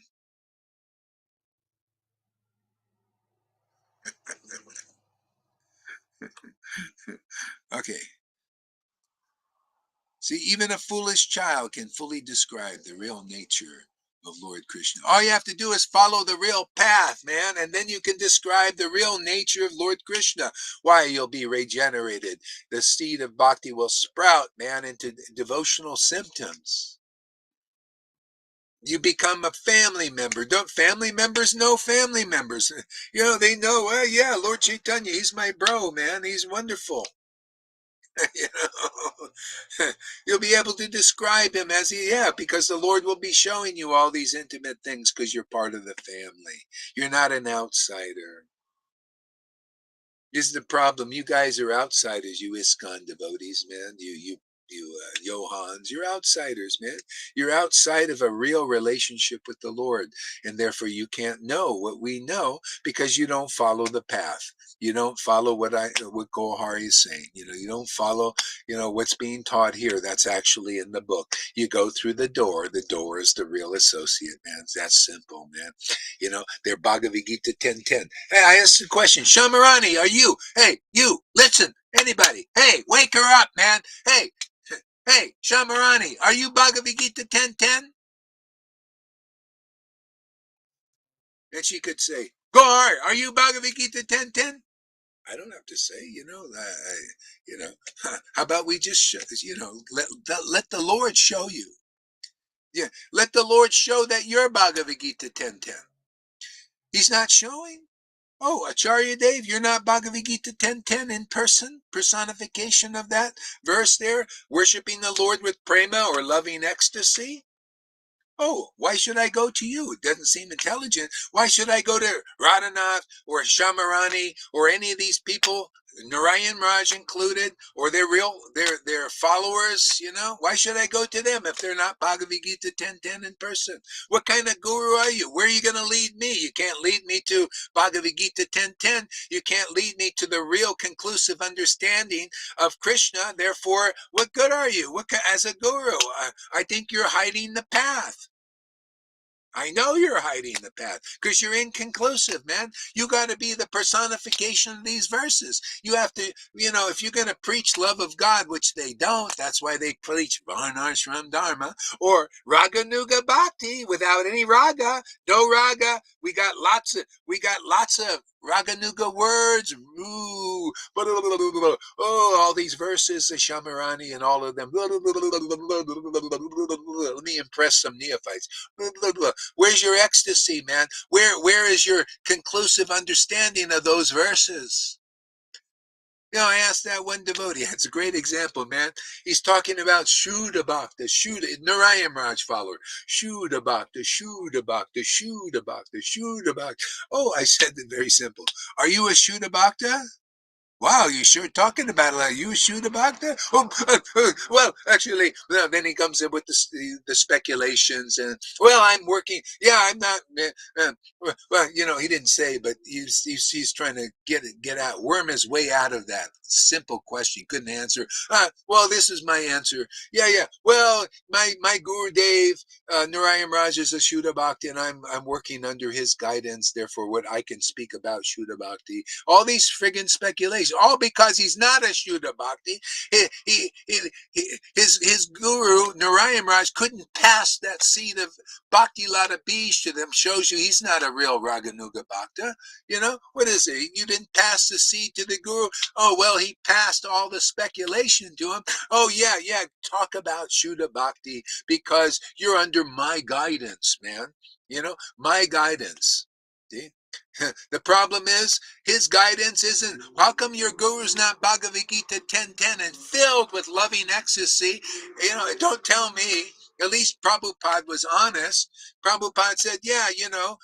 Okay. See, even a foolish child can fully describe the real nature of Lord Krishna. All you have to do is follow the real path, man, and then you can describe the real nature of Lord Krishna. Why, you'll be regenerated. The seed of bhakti will sprout, man, into devotional symptoms. You become a family member. Don't family members know family members? They know, well, yeah, Lord Chaitanya, he's my bro, man. He's wonderful. you You'll be able to describe him as because the Lord will be showing you all these intimate things because you're part of the family. You're not an outsider. This is the problem. You guys are outsiders, you ISKCON devotees, man. You Johans, you're outsiders, man. You're outside of a real relationship with the Lord, and therefore you can't know what we know because you don't follow the path. You don't follow what Gohari is saying. You don't follow, what's being taught here. That's actually in the book. You go through the door. The door is the real associate, man. It's that simple, man. They're Bhagavad Gita 10:10. Hey, I asked the question. Shamarani, are you? Hey, you, listen, anybody. Hey, wake her up, man. Hey, Shamarani, are you Bhagavad Gita 10:10? And she could say, Gaur, are you Bhagavad Gita 10:10? I don't have to say, how about we just, let the Lord show you. Yeah, let the Lord show that you're Bhagavad Gita 10:10. He's not showing. Oh, Acharya Dev, you're not Bhagavad Gita 10:10 in person? Personification of that verse there? Worshipping the Lord with prema or loving ecstasy? Oh, why should I go to you? It doesn't seem intelligent. Why should I go to Radhanath or Shamarani or any of these people, Narayan Raj included, or their followers, Why should I go to them if they're not Bhagavad Gita 10:10 in person? What kind of guru are you? Where are you going to lead me? You can't lead me to Bhagavad Gita 10:10. You can't lead me to the real conclusive understanding of Krishna. Therefore, what good are you? As a guru? I think you're hiding the path. I know you're hiding the path because you're inconclusive, man. You got to be the personification of these verses. You have to, if you're going to preach love of God, which they don't, that's why they preach Varnashram Dharma or Raganuga Bhakti without any raga, no raga. We got lots of Raganuga words. Ooh, all these verses, the Shamarani and all of them. Let me impress some neophytes. Where's your ecstasy, man? Where is your conclusive understanding of those verses? I asked that one devotee. That's a great example, man. He's talking about Shuddha Bhakta, Narayan Raj follower. Shuddha Bhakta, Shuddha Bhakta, Shuddha Bhakta, Shuddha Bhakta. Oh, I said it very simple. Are you a Shuddha Bhakta? Wow, you sure talking about it like you shoot about that? Well, actually, then he comes in with the speculations and, well, I'm working. Yeah, I'm not. Well, he didn't say, but he's trying to worm his way out of that simple question. He couldn't answer. Well, this is my answer. Yeah. Well, my Guru Dev, Narayan Raj is a Shuddha Bhakti, and I'm working under his guidance. Therefore, what I can speak about Shuddha Bhakti, all these friggin' speculations. all because he's not a Shuddha Bhakti. His guru, Narayan Raj, couldn't pass that seed of Bhakti Lata Bij to them. Shows you he's not a real Raganuga Bhakta. You know, what is it? You didn't pass the seed to the guru. Oh, well, he passed all the speculation to him. Oh, yeah, talk about Shuddha Bhakti because you're under my guidance, man. You know, my guidance. See? The problem is his guidance isn't. How come your guru's not Bhagavad Gita 10:10 and filled with loving ecstasy? You know, don't tell me. At least Prabhupada was honest. Prabhupada said, yeah, you know,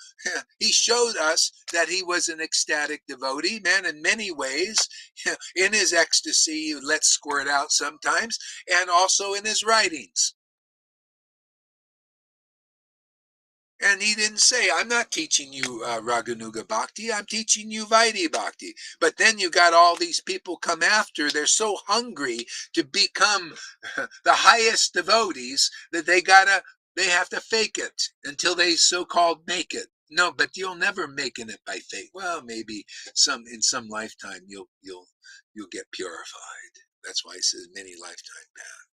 he showed us that he was an ecstatic devotee, man, in many ways. In his ecstasy, he lets squirt out sometimes, and also in his writings. And he didn't say, I'm not teaching you Raganuga Bhakti, I'm teaching you Vaidhi Bhakti. But then you got all these people come after, they're so hungry to become the highest devotees that they have to fake it until they so-called make it. No, but you'll never make it by fake. Well, maybe in some lifetime you'll get purified. That's why he says many lifetime paths.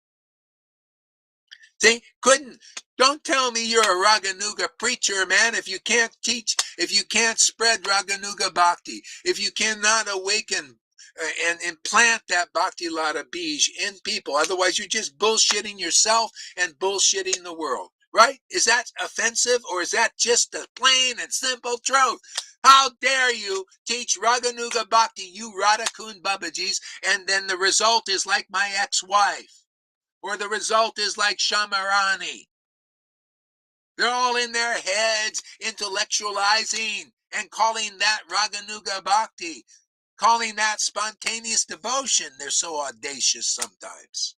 See, don't tell me you're a Raganuga preacher, man, if you can't teach, if you can't spread Raganuga Bhakti, if you cannot awaken and implant that Bhakti Lata Bij in people. Otherwise, you're just bullshitting yourself and bullshitting the world, right? Is that offensive or is that just the plain and simple truth? How dare you teach Raganuga Bhakti, you Radhakund Babajis, and then the result is like my ex-wife? Or the result is like Shamarani. They're all in their heads intellectualizing and calling that Raganuga Bhakti, calling that spontaneous devotion. They're so audacious sometimes.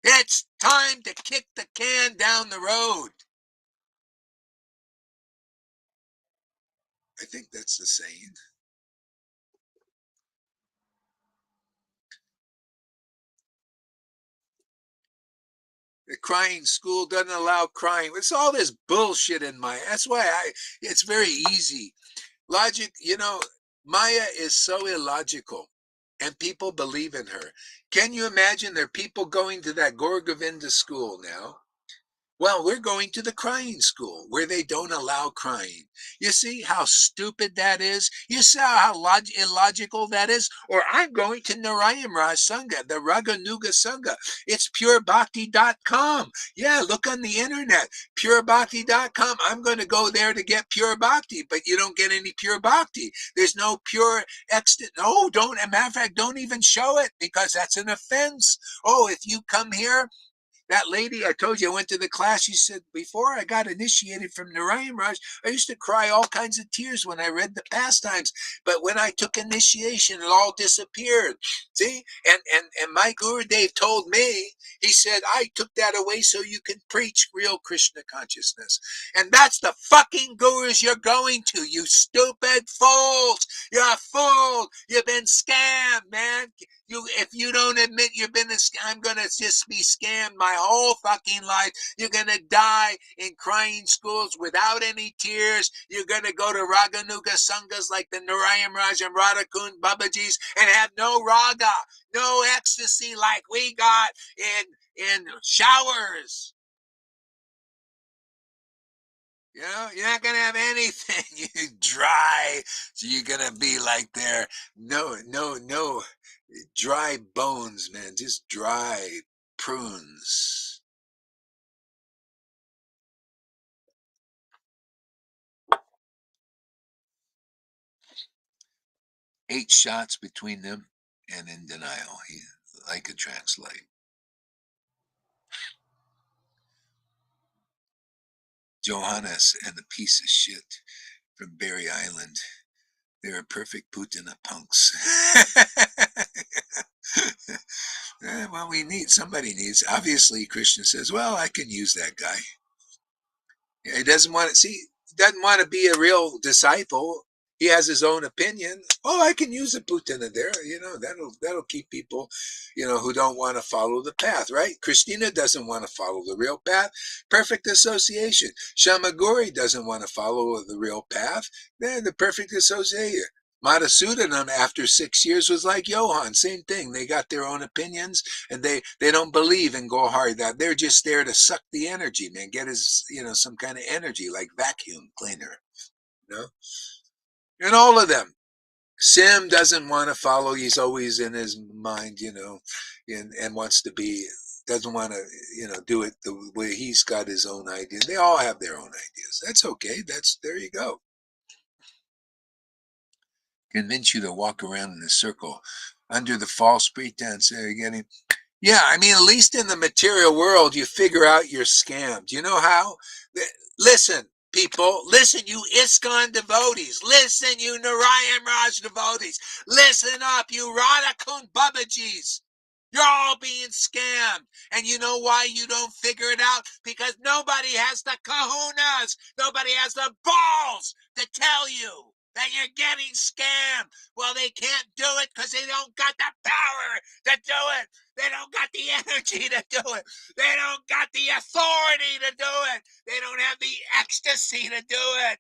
It's time to kick the can down the road. I think that's the saying. The crying school doesn't allow crying. It's all this bullshit in my. That's why it's very easy. Logic, you know, Maya is so illogical and people believe in her. Can you imagine there are people going to that Gaur Govinda school now? Well, we're going to the crying school where they don't allow crying. You see how stupid that is? You see how illogical that is? Or I'm going to Narayan Raj Sangha, the Raganuga Sangha. It's purebhakti.com. Yeah, look on the internet, purebhakti.com. I'm going to go there to get pure bhakti, but you don't get any pure bhakti. There's no pure ecstasy. No, don't. As a matter of fact, don't even show it because that's an offense. Oh, if you come here, that lady, I told you, I went to the class. She said, before I got initiated from Narayan Raj, I used to cry all kinds of tears when I read the pastimes. But when I took initiation, it all disappeared. See? And my Gurudev told me, he said, I took that away so you can preach real Krishna consciousness. And that's the fucking gurus you're going to, you stupid fools. You're a fool. You've been scammed, man. If you don't admit you've been I'm gonna just be scammed my whole fucking life. You're gonna die in crying schools without any tears. You're gonna go to Raganuga Sanghas like the Narayan Raj and Radhakund Babajis and have no raga, no ecstasy like we got in showers. You know, you're not gonna have anything. You dry. So you're gonna be like there. No. Dry bones, man. Just dry prunes. 8 shots between them and in denial. I could translate. Johannes and the piece of shit from Berry Island. They're a perfect Putin of punks. Well, somebody needs. Obviously, Krishna says, well, I can use that guy. He doesn't want to see. He doesn't want to be a real disciple. He has his own opinion. Oh, I can use a Putana there. You know, that'll keep people, who don't want to follow the path, right? Christina doesn't want to follow the real path. Perfect association. Shamaguri doesn't want to follow the real path. They're the perfect association. Madhusudanam, after 6 years, was like Johann, same thing. They got their own opinions, and they don't believe in Gohari. That they're just there to suck the energy, man. Get his, some kind of energy like vacuum cleaner, you know. And all of them. Sim doesn't want to follow. He's always in his mind, and wants to be. Doesn't want to, do it the way he's got his own idea. They all have their own ideas. That's okay. There you go. Convince you to walk around in a circle under the false pretense that you're getting. Yeah, I mean, at least in the material world, you figure out you're scammed. You know how? Listen, people, listen, you ISKCON devotees, listen, you Narayan Raj devotees, listen up, you Radha Babajis. You're all being scammed. And you know why you don't figure it out? Because nobody has the kahunas. Nobody has the balls to tell you that you're getting scammed. Well, they can't do it because they don't got the power to do it. They don't got the energy to do it. They don't got the authority to do it. They don't have the ecstasy to do it.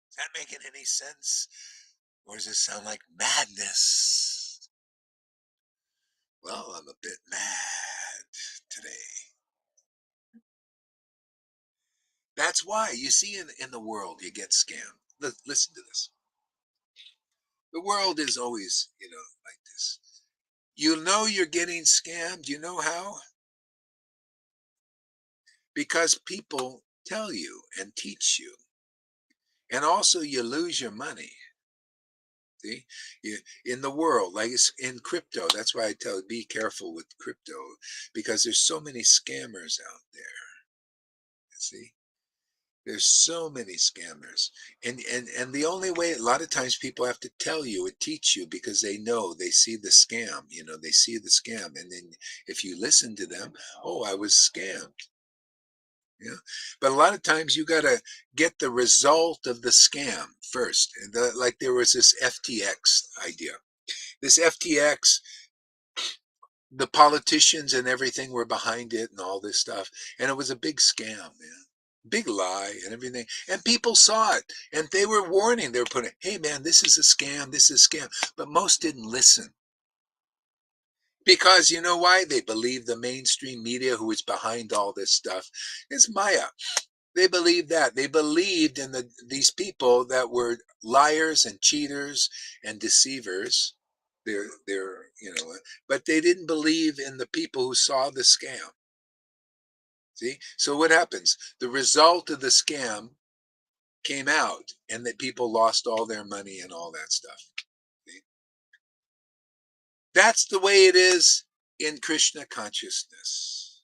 Is that making any sense? Or does it sound like madness? Well, I'm a bit mad today. That's why you see in the world you get scammed. Listen to this. The world is always, like this. You know you're getting scammed. You know how? Because people tell you and teach you. And also you lose your money. See, in the world, like it's in crypto. That's why I tell you, be careful with crypto because there's so many scammers out there. You see, there's so many scammers, and the only way, a lot of times people have to tell you and teach you because they know they see the scam. They see the scam, and then if you listen to them, oh, I was scammed. Yeah, but a lot of times you got to get the result of the scam first. And like there was this FTX idea. This FTX, the politicians and everything were behind it and all this stuff, and it was a big scam, man. Big lie and everything. And people saw it and they were warning. They were putting, hey man, this is a scam, this is a scam. But most didn't listen. Because you know why? They believe the mainstream media who is behind all this stuff is Maya. They believed that. They believed in these people that were liars and cheaters and deceivers. But they didn't believe in the people who saw the scam. See? So what happens? The result of the scam came out and that people lost all their money and all that stuff. See? That's the way it is in Krishna consciousness.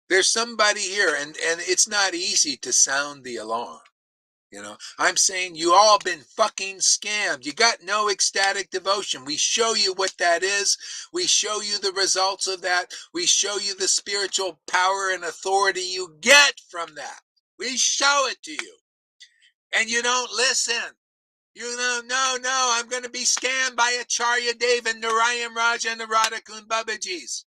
There's somebody here and it's not easy to sound the alarm. I'm saying you all been fucking scammed. You got no ecstatic devotion. We show you what that is. We show you the results of that. We show you the spiritual power and authority you get from that. We show it to you. And you don't listen. You know, no, I'm going to be scammed by Acharya Dev and Narayan Raj and the Radhakund Babajis.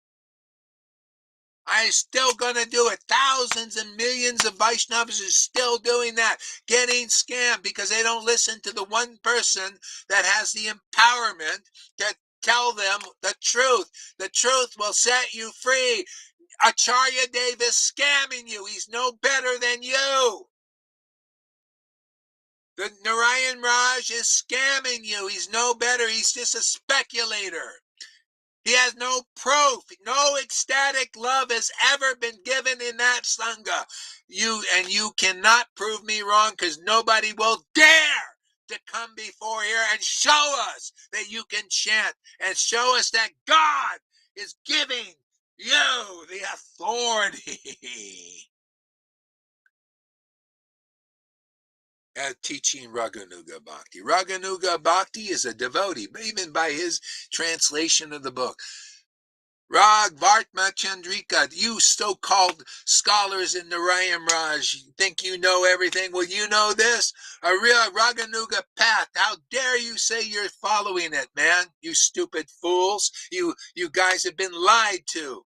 I'm still going to do it. Thousands and millions of Vaishnavas are still doing that, getting scammed because they don't listen to the one person that has the empowerment to tell them the truth. The truth will set you free. Acharya Dev is scamming you. He's no better than you. The Narayan Raj is scamming you. He's no better. He's just a speculator. He has no proof. No ecstatic love has ever been given in that Sangha. You cannot prove me wrong because nobody will dare to come before here and show us that you can chant and show us that God is giving you the authority. Teaching Raganuga Bhakti. Raganuga Bhakti is a devotee, even by his translation of the book. Rag Vartma Chandrika, you so-called scholars in Narayan Raj think you know everything. Well, you know this? A real Raganuga path. How dare you say you're following it, man? You stupid fools. You guys have been lied to.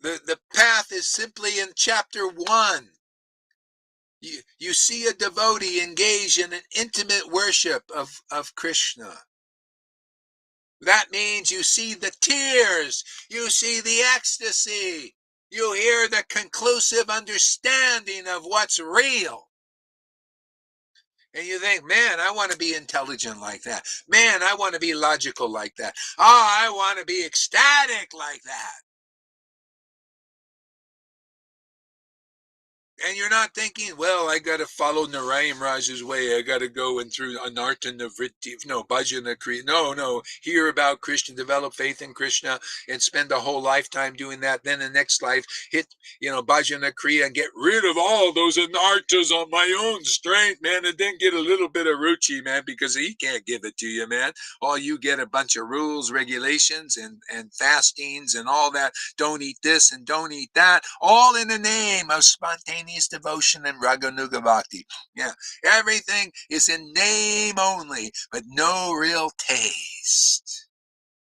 The path is simply in chapter 1. You see a devotee engage in an intimate worship of Krishna. That means you see the tears, you see the ecstasy, you hear the conclusive understanding of what's real. And you think, man, I want to be intelligent like that. Man, I want to be logical like that. Oh, I want to be ecstatic like that. And you're not thinking, well, I got to follow Narayan Raj's way. I got to go and through Anartha Nivritti, no, Bhajana Kriya. No, hear about Krishna, develop faith in Krishna, and spend a whole lifetime doing that. Then the next life, hit, Bhajana Kriya and get rid of all those Anarthas on my own strength, man. And then get a little bit of Ruchi, man, because he can't give it to you, man. All you get a bunch of rules, regulations, and fastings and all that. Don't eat this and don't eat that, all in the name of spontaneous devotion and Raganuga Bhakti. Yeah, everything is in name only, but no real taste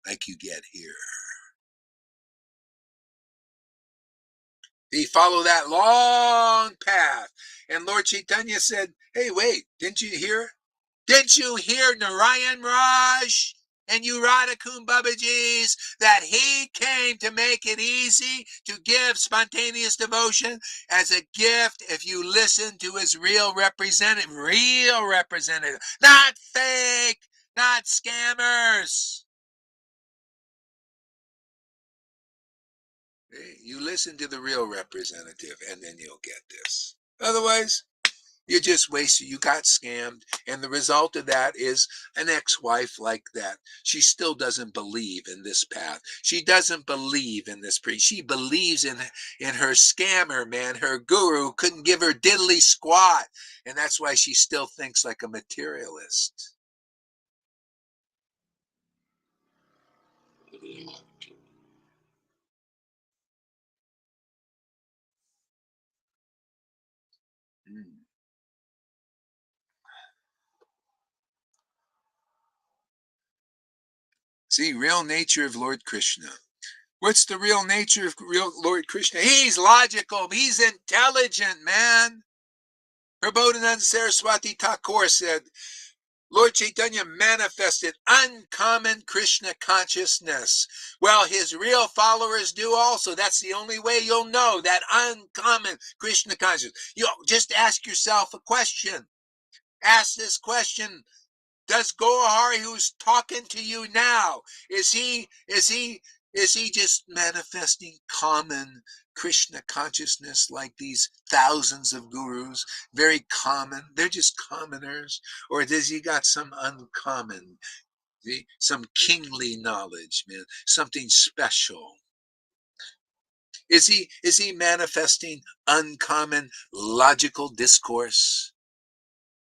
like you get here. He followed that long path. And Lord Chaitanya said, hey, wait, didn't you hear? Didn't you hear Narayan Raj and you Radha Kumbhabajis that he came to make it easy to give spontaneous devotion as a gift if you listen to his real representative, not fake, not scammers. You listen to the real representative and then you'll get this. Otherwise, you just wasted, you got scammed. And the result of that is an ex-wife like that. She still doesn't believe in this path. She doesn't believe in this priest. She believes in her scammer, man. Her guru couldn't give her diddly squat. And that's why she still thinks like a materialist. Mm. See, real nature of Lord Krishna. What's the real nature of real Lord Krishna? He's logical. He's intelligent, man. Prabodhananda Saraswati Thakur said, Lord Chaitanya manifested uncommon Krishna consciousness. Well, his real followers do also. That's the only way you'll know that uncommon Krishna consciousness. You just ask yourself a question. Ask this question. Does Gohari, who's talking to you now, is he just manifesting common Krishna consciousness like these thousands of gurus? Very common. They're just commoners. Or does he got some uncommon, some kingly knowledge, man, something special? Is he manifesting uncommon logical discourse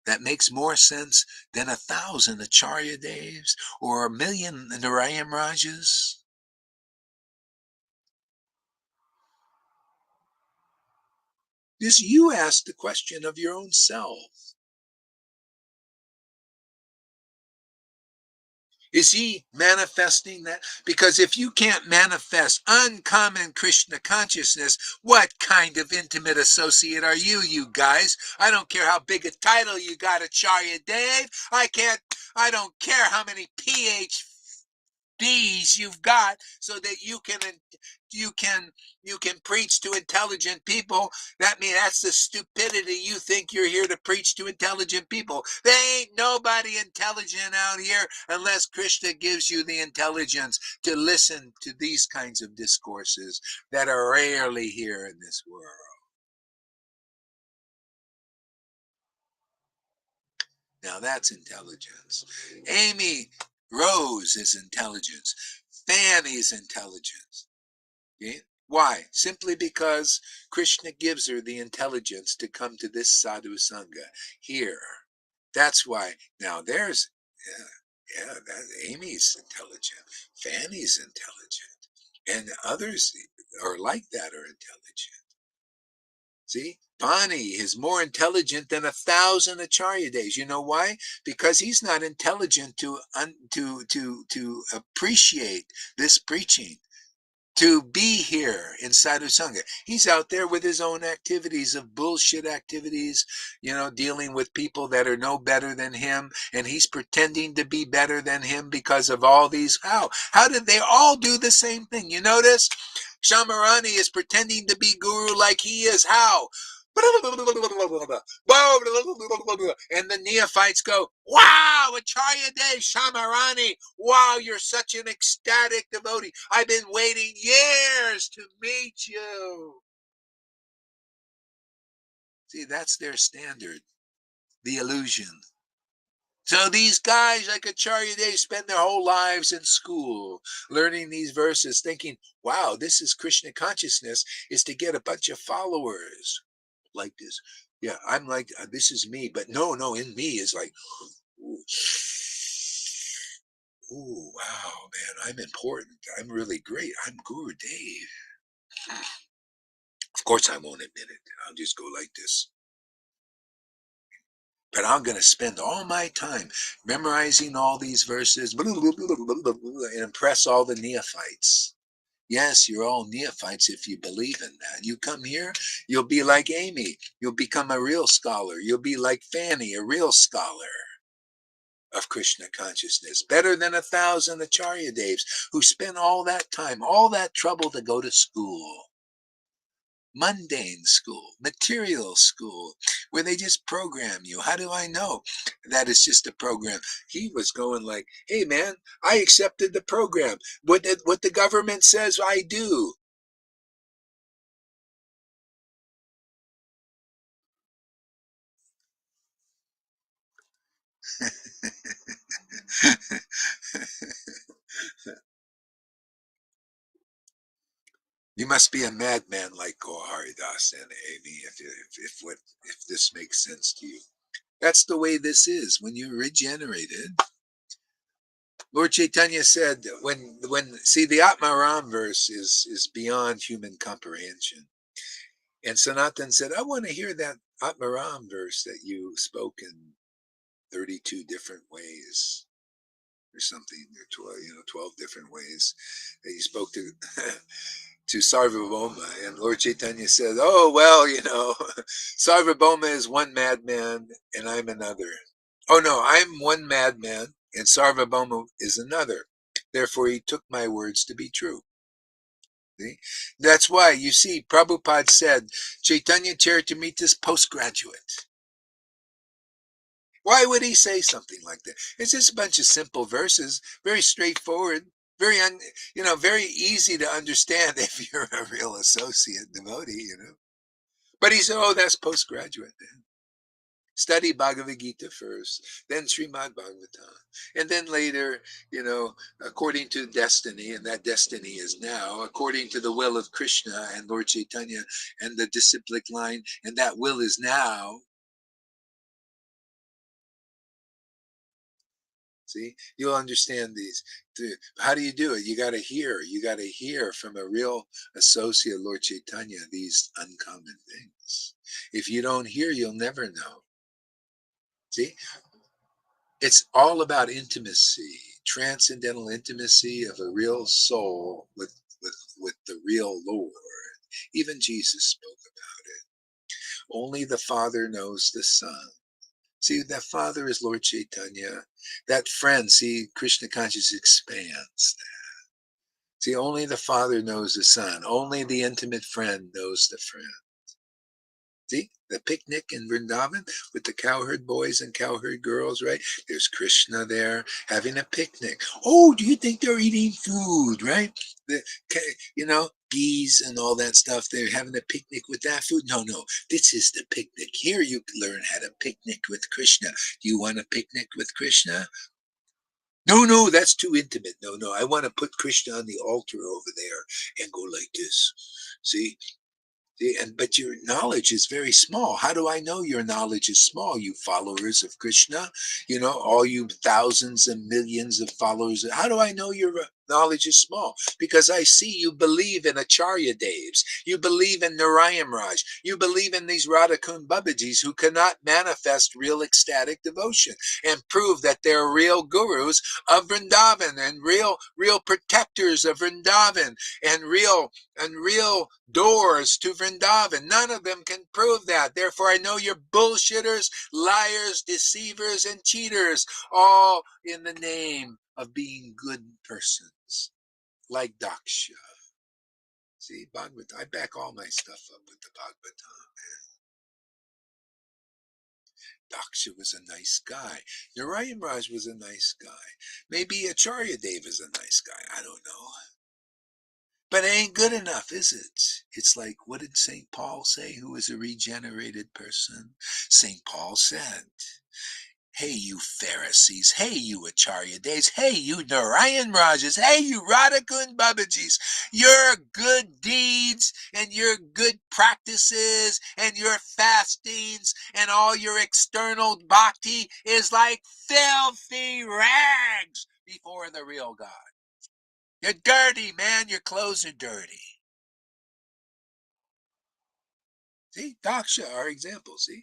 that makes more sense than 1,000 Acharya Devs or 1,000,000 Narayan Rajas? Just you ask the question of your own self. Is he manifesting that? Because if you can't manifest uncommon Krishna consciousness, what kind of intimate associate are you, you guys? I don't care how big a title you got, Acharya Dev. I don't care how many PhDs you've got so that you can preach to intelligent people. That means that's the stupidity. You think you're here to preach to intelligent people. There ain't nobody intelligent out here unless Krishna gives you the intelligence to listen to these kinds of discourses that are rarely here in this world. Now that's intelligence. Amy Rose is intelligence. Fanny's intelligence. Okay? Why? Simply because Krishna gives her the intelligence to come to this sadhu sangha here. That's why. Now there's, Amy's intelligent, Fanny's intelligent, and others are like that are intelligent. See, Pani is more intelligent than 1,000 Acharya days. You know why? Because he's not intelligent to appreciate this preaching. to be here in Sadhu Sangha. He's out there with his own activities of bullshit activities, dealing with people that are no better than him, and he's pretending to be better than him because of all these. How did they all do the same thing? You notice? Shamarani is pretending to be guru like he is. How? And the neophytes go, wow, Acharya Dev Shamarani, wow, you're such an ecstatic devotee. I've been waiting years to meet you. See, that's their standard, the illusion. So these guys like Acharya Dev spend their whole lives in school learning these verses, thinking, wow, this is Krishna consciousness, is to get a bunch of followers like this. Yeah, I'm like, this is me. But no, in me is like, ooh, ooh, wow, man, I'm important. I'm really great. I'm Guru Dave. Of course, I won't admit it. I'll just go like this. But I'm going to spend all my time memorizing all these verses and impress all the neophytes. Yes, you're all neophytes if you believe in that. You come here, you'll be like Amy. You'll become a real scholar. You'll be like Fanny, a real scholar of Krishna consciousness. Better than 1,000 Acharya Devs who spent all that time, all that trouble to go to school. Mundane school, material school, where they just program you. How do I know that it's just a program? He was going like, hey man, I accepted the program. What the government says I do. You must be a madman like Haridas and Amy if this makes sense to you. That's the way this is when you're regenerated. Lord Chaitanya said when see the Atmaram verse is beyond human comprehension. And Sanatan said, I want to hear that Atmaram verse that you spoke in 32 different ways or something, or 12 different ways that you spoke to Sarvabhauma. And Lord Chaitanya said, oh, well, Sarvabhauma is one madman and I'm another. Oh, no, I'm one madman and Sarvabhauma is another. Therefore, he took my words to be true. See? That's why, you see, Prabhupada said, Chaitanya Charitamrita is postgraduate. Why would he say something like that? It's just a bunch of simple verses, very straightforward, very easy to understand if you're a real associate devotee. But he said, oh, that's postgraduate then. Study Bhagavad Gita first, then Srimad Bhagavatam. And then later, according to destiny, and that destiny is now, according to the will of Krishna and Lord Chaitanya and the disciplic line, and that will is now. See, you'll understand these. How do you do it? You got to hear. You got to hear from a real associate, Lord Chaitanya, these uncommon things. If you don't hear, you'll never know. See, it's all about intimacy, transcendental intimacy of a real soul with the real Lord. Even Jesus spoke about it. Only the Father knows the Son. See, that Father is Lord Chaitanya. That friend, see, Krishna consciousness expands that. See, only the Father knows the Son. Only the intimate friend knows the friend. See, the picnic in Vrindavan with the cowherd boys and cowherd girls, right? There's Krishna there having a picnic. Oh, do you think they're eating food, right? Bees and all that stuff. They're having a picnic with that food. No, this is the picnic. Here you learn how to picnic with Krishna. Do you want a picnic with Krishna? No, that's too intimate. No, I want to put Krishna on the altar over there and go like this. See? But your knowledge is very small. How do I know your knowledge is small, you followers of Krishna? All you thousands and millions of followers. How do I know you're knowledge is small, because I see you believe in Acharya Devs, you believe in Narayan Raj, you believe in these Radhakund Babajis who cannot manifest real ecstatic devotion and prove that they're real gurus of Vrindavan and real protectors of Vrindavan and real doors to Vrindavan. None of them can prove that. Therefore, I know you're bullshitters, liars, deceivers, and cheaters, all in the name of being good persons, like Daksha. See, Bhagavad, I back all my stuff up with the Bhagavatam. Daksha was a nice guy. Narayan Raj was a nice guy. Maybe Acharya Dev is a nice guy. I don't know. But it ain't good enough, is it? It's like, what did St. Paul say, who is a regenerated person? St. Paul said, hey, you Pharisees. Hey, you Acharya Devs. Hey, you Narayan Rajas. Hey, you Radhakund Babajis. Your good deeds and your good practices and your fastings and all your external bhakti is like filthy rags before the real God. You're dirty, man. Your clothes are dirty. See, Daksha are examples. See,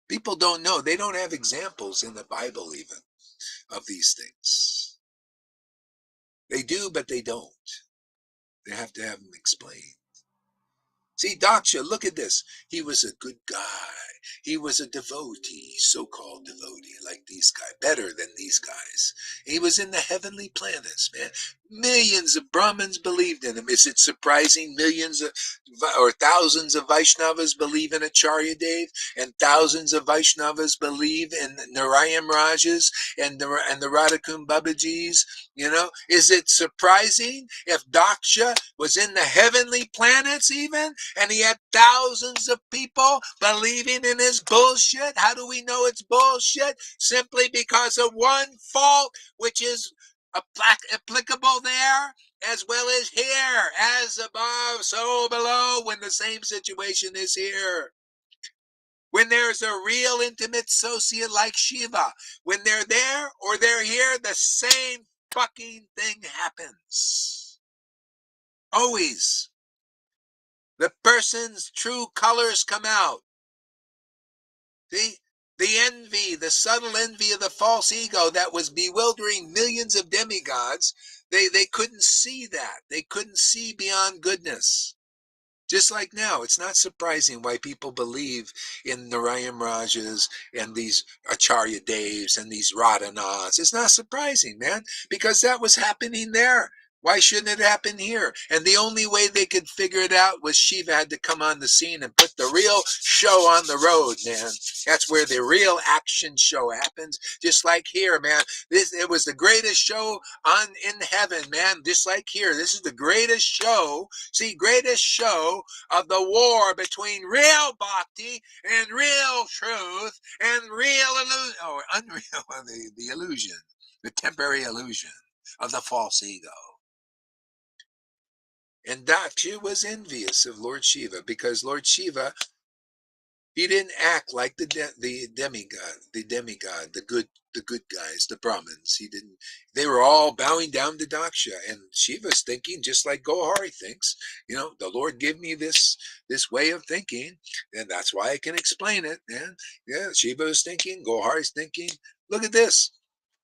people don't know. They don't have examples in the Bible even of these things. They do, but they don't. They have to have them explained. See, Daksha, look at this. He was a good guy. He was a devotee, so-called devotee, like these guys, better than these guys. He was in the heavenly planets, man. Millions of Brahmins believed in him. Is it surprising millions of, or thousands of Vaishnavas believe in Acharya Dev, and thousands of Vaishnavas believe in Narayan Rajas and the Radhakund Babajis? You know, is it surprising if Daksha was in the heavenly planets even, and he had thousands of people believing in his bullshit? How do we know it's bullshit? Simply because of one fault, which is applicable there as well as here. As above, so below, when the same situation is here. When there's a real intimate associate like Shiva, when they're there or they're here, the same fucking thing happens. Always. The person's true colors come out. See? The envy, the subtle envy of the false ego that was bewildering millions of demigods, they couldn't see that. They couldn't see beyond goodness. Just like now, it's not surprising why people believe in Narayan Rajas and these Acharya Devs and these Radhanas. It's not surprising, man, because that was happening there. Why shouldn't it happen here? And the only way they could figure it out was Shiva had to come on the scene and put the real show on the road, man. That's where the real action show happens. Just like here, man. It was the greatest show in heaven, man. Just like here. This is the greatest show. See, greatest show of the war between real bhakti and real truth and real illusion, or unreal, the illusion, the temporary illusion of the false ego. And Daksha was envious of Lord Shiva because Lord Shiva, he didn't act like the demigod, the good guys, the Brahmins. He didn't. They were all bowing down to Daksha, and Shiva's thinking just like Gohari thinks. You know, the Lord gave me this way of thinking, and that's why I can explain it. And yeah, Shiva is thinking, Gohari's thinking. Look at this.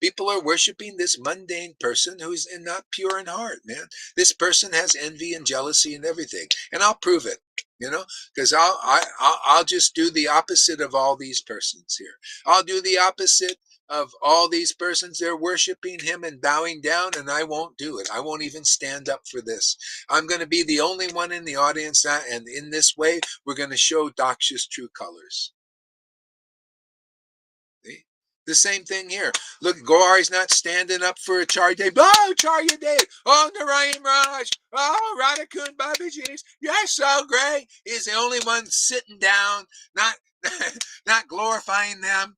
People are worshiping this mundane person who's not pure in heart, man. This person has envy and jealousy and everything, and I'll prove it. You know, because I'll just do the opposite of all these persons here. I'll do the opposite of all these persons. They're worshiping him and bowing down, and I won't do it. I won't even stand up for this. I'm going to be the only one in the audience, and in this way, we're going to show Daksha's true colors. See? The same thing here. Look, Gohari's not standing up for Acharya Dev. Oh, Acharya Dev. Oh, Narayan Raj. Oh, Radhakund Babajis. You're so great. He's the only one sitting down, not, not glorifying them.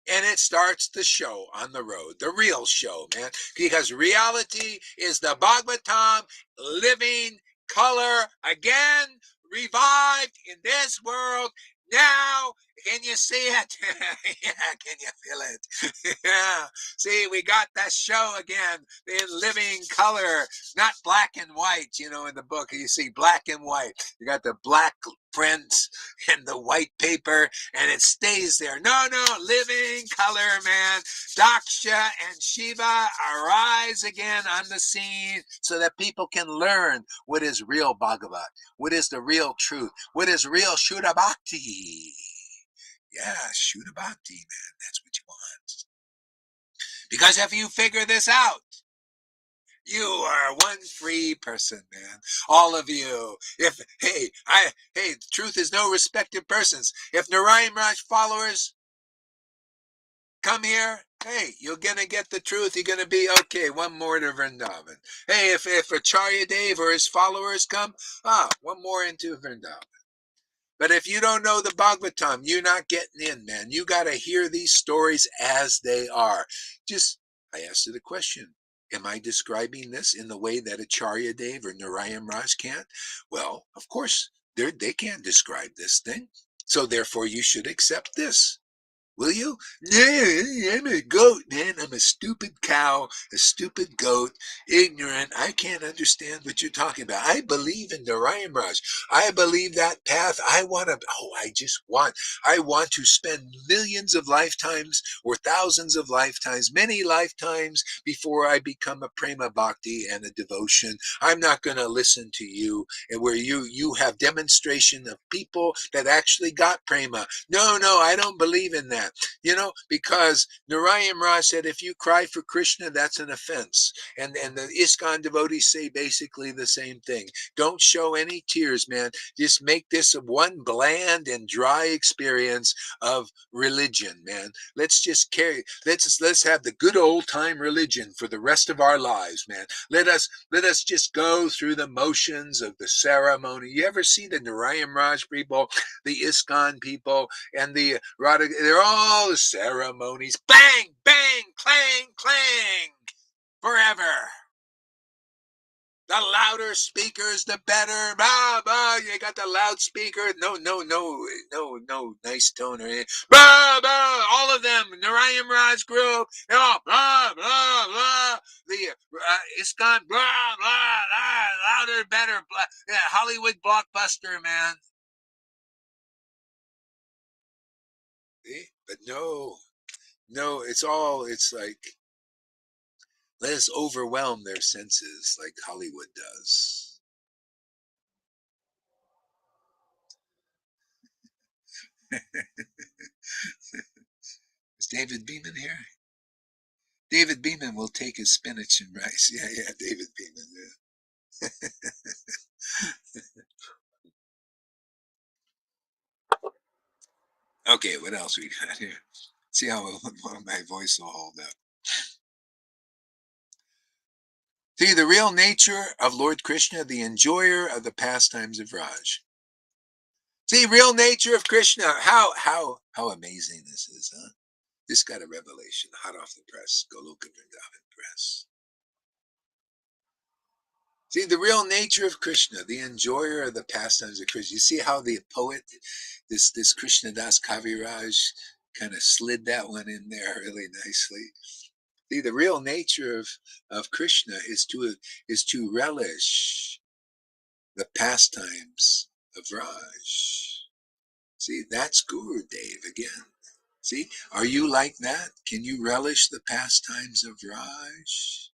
And it starts the show on the road, the real show, man. Because reality is the Bhagavatam, living color again, revived in this world now, Can you see it? Yeah, can you feel it? Yeah. See, we got that show again in living color, not black and white. In the book, you see black and white. You got the black print and the white paper, and it stays there. No, no, living color, man. Daksha and Shiva arise again on the scene so that people can learn what is real Bhagavat, what is the real truth, what is real Shuddha Bhakti. Yeah, Shuddha Bhakti, man. That's what you want. Because if you figure this out, you are one free person, man. All of you. Hey, truth is no respect of persons. If Narayan Raj followers come here, hey, you're gonna get the truth. You're gonna be okay. One more to Vrindavan. Hey, if Acharya Dev or his followers come, one more into Vrindavan. But if you don't know the Bhagavatam, you're not getting in, man. You got to hear these stories as they are. I asked you the question, am I describing this in the way that Acharya Dev or Narayan Raj can't? Well, of course, they can't describe this thing. So therefore, you should accept this. Will you? Yeah, I'm a goat, man. I'm a stupid cow, a stupid goat, ignorant. I can't understand what you're talking about. I believe in Narayan Raj. I believe that path. I want to spend millions of lifetimes or thousands of lifetimes, many lifetimes before I become a prema bhakti and a devotion. I'm not going to listen to you and where you have demonstration of people that actually got prema. No, I don't believe in that. Because Narayan Raj said if you cry for Krishna, that's an offense. And the ISKCON devotees say basically the same thing. Don't show any tears, man. Just make this one bland and dry experience of religion, man. Let's have the good old time religion for the rest of our lives, man. Let us just go through the motions of the ceremony. You ever see the Narayan Raj people, the ISKCON people, and the Radha? They're all the ceremonies. Bang, bang, clang, clang, forever. The louder speakers, the better. Bah, bah, you got the loudspeaker. No, nice tone or anything. Bah, bah, all of them. Narayan Raj group. Blah, blah, blah. The ISKCON, blah, blah, blah, louder, better. Blah. Yeah, Hollywood blockbuster, man. See? But no, it's like, let us overwhelm their senses like Hollywood does. Is David Beeman here? David Beeman will take his spinach and rice. Yeah, David Beeman. Yeah. Okay, what else we got here? See how my voice will hold up. See, the real nature of Lord Krishna, the enjoyer of the pastimes of Raj. See, real nature of Krishna. How amazing this is, huh? This got a revelation, hot off the press, Goloka Vrindavan Press. See, the real nature of Krishna, the enjoyer of the pastimes of Krishna. You see how the poet, this Krishna Das Kaviraj, kind of slid that one in there really nicely. See, the real nature of Krishna is to relish the pastimes of Raj. See, that's Guru Dev again. See, are you like that? Can you relish the pastimes of Raj?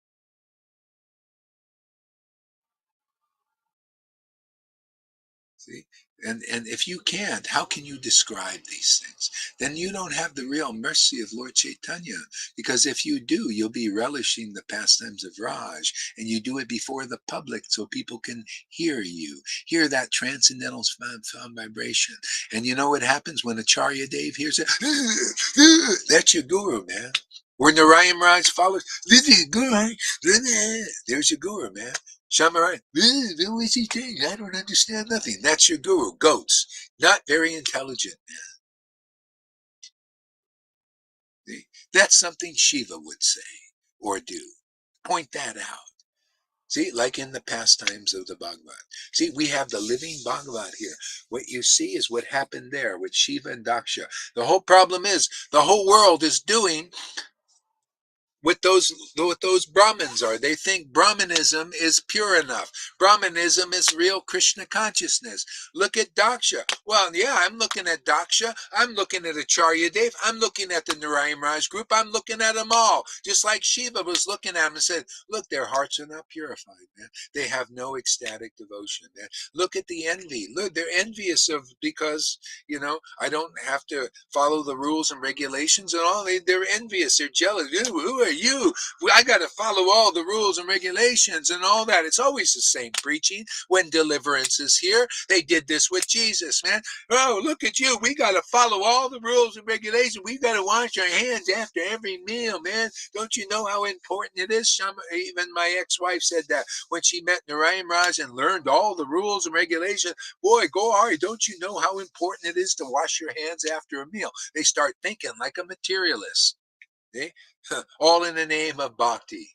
See, and if you can't, how can you describe these things? Then you don't have the real mercy of Lord Chaitanya. Because if you do, you'll be relishing the pastimes of Raj, and you do it before the public so people can hear you, hear that transcendental sound vibration. And you know what happens when Acharya Dev hears it? That's your guru, man. Where Narayan Raj follows, this is guru. There's your guru, man. Shamaran, what is he saying? I don't understand nothing. That's your guru. Goats. Not very intelligent. See? That's something Shiva would say or do. Point that out. See, like in the pastimes of the Bhagavad. See, we have the living Bhagavad here. What you see is what happened there with Shiva and Daksha. The whole problem is the whole world is doing what those Brahmins are. They think Brahmanism is pure enough. Brahmanism is real Krishna consciousness. Look at Daksha. Well, yeah, I'm looking at Daksha. I'm looking at Acharya Dev. I'm looking at the Narayan Raj group. I'm looking at them all. Just like Shiva was looking at them and said, look, their hearts are not purified, man. They have no ecstatic devotion, man. Look at the envy. Look, they're envious of because, I don't have to follow the rules and regulations and all. They're envious. They're jealous. Who are you? I got to follow all the rules and regulations and all that. It's always the same preaching when deliverance is here. They did this with Jesus, man. Oh, look at you. We got to follow all the rules and regulations. We got to wash our hands after every meal, man. Don't you know how important it is? Even my ex-wife said that when she met Narayan Raj and learned all the rules and regulations. Boy, Gohari, don't you know how important it is to wash your hands after a meal? They start thinking like a materialist. Eh? All in the name of bhakti.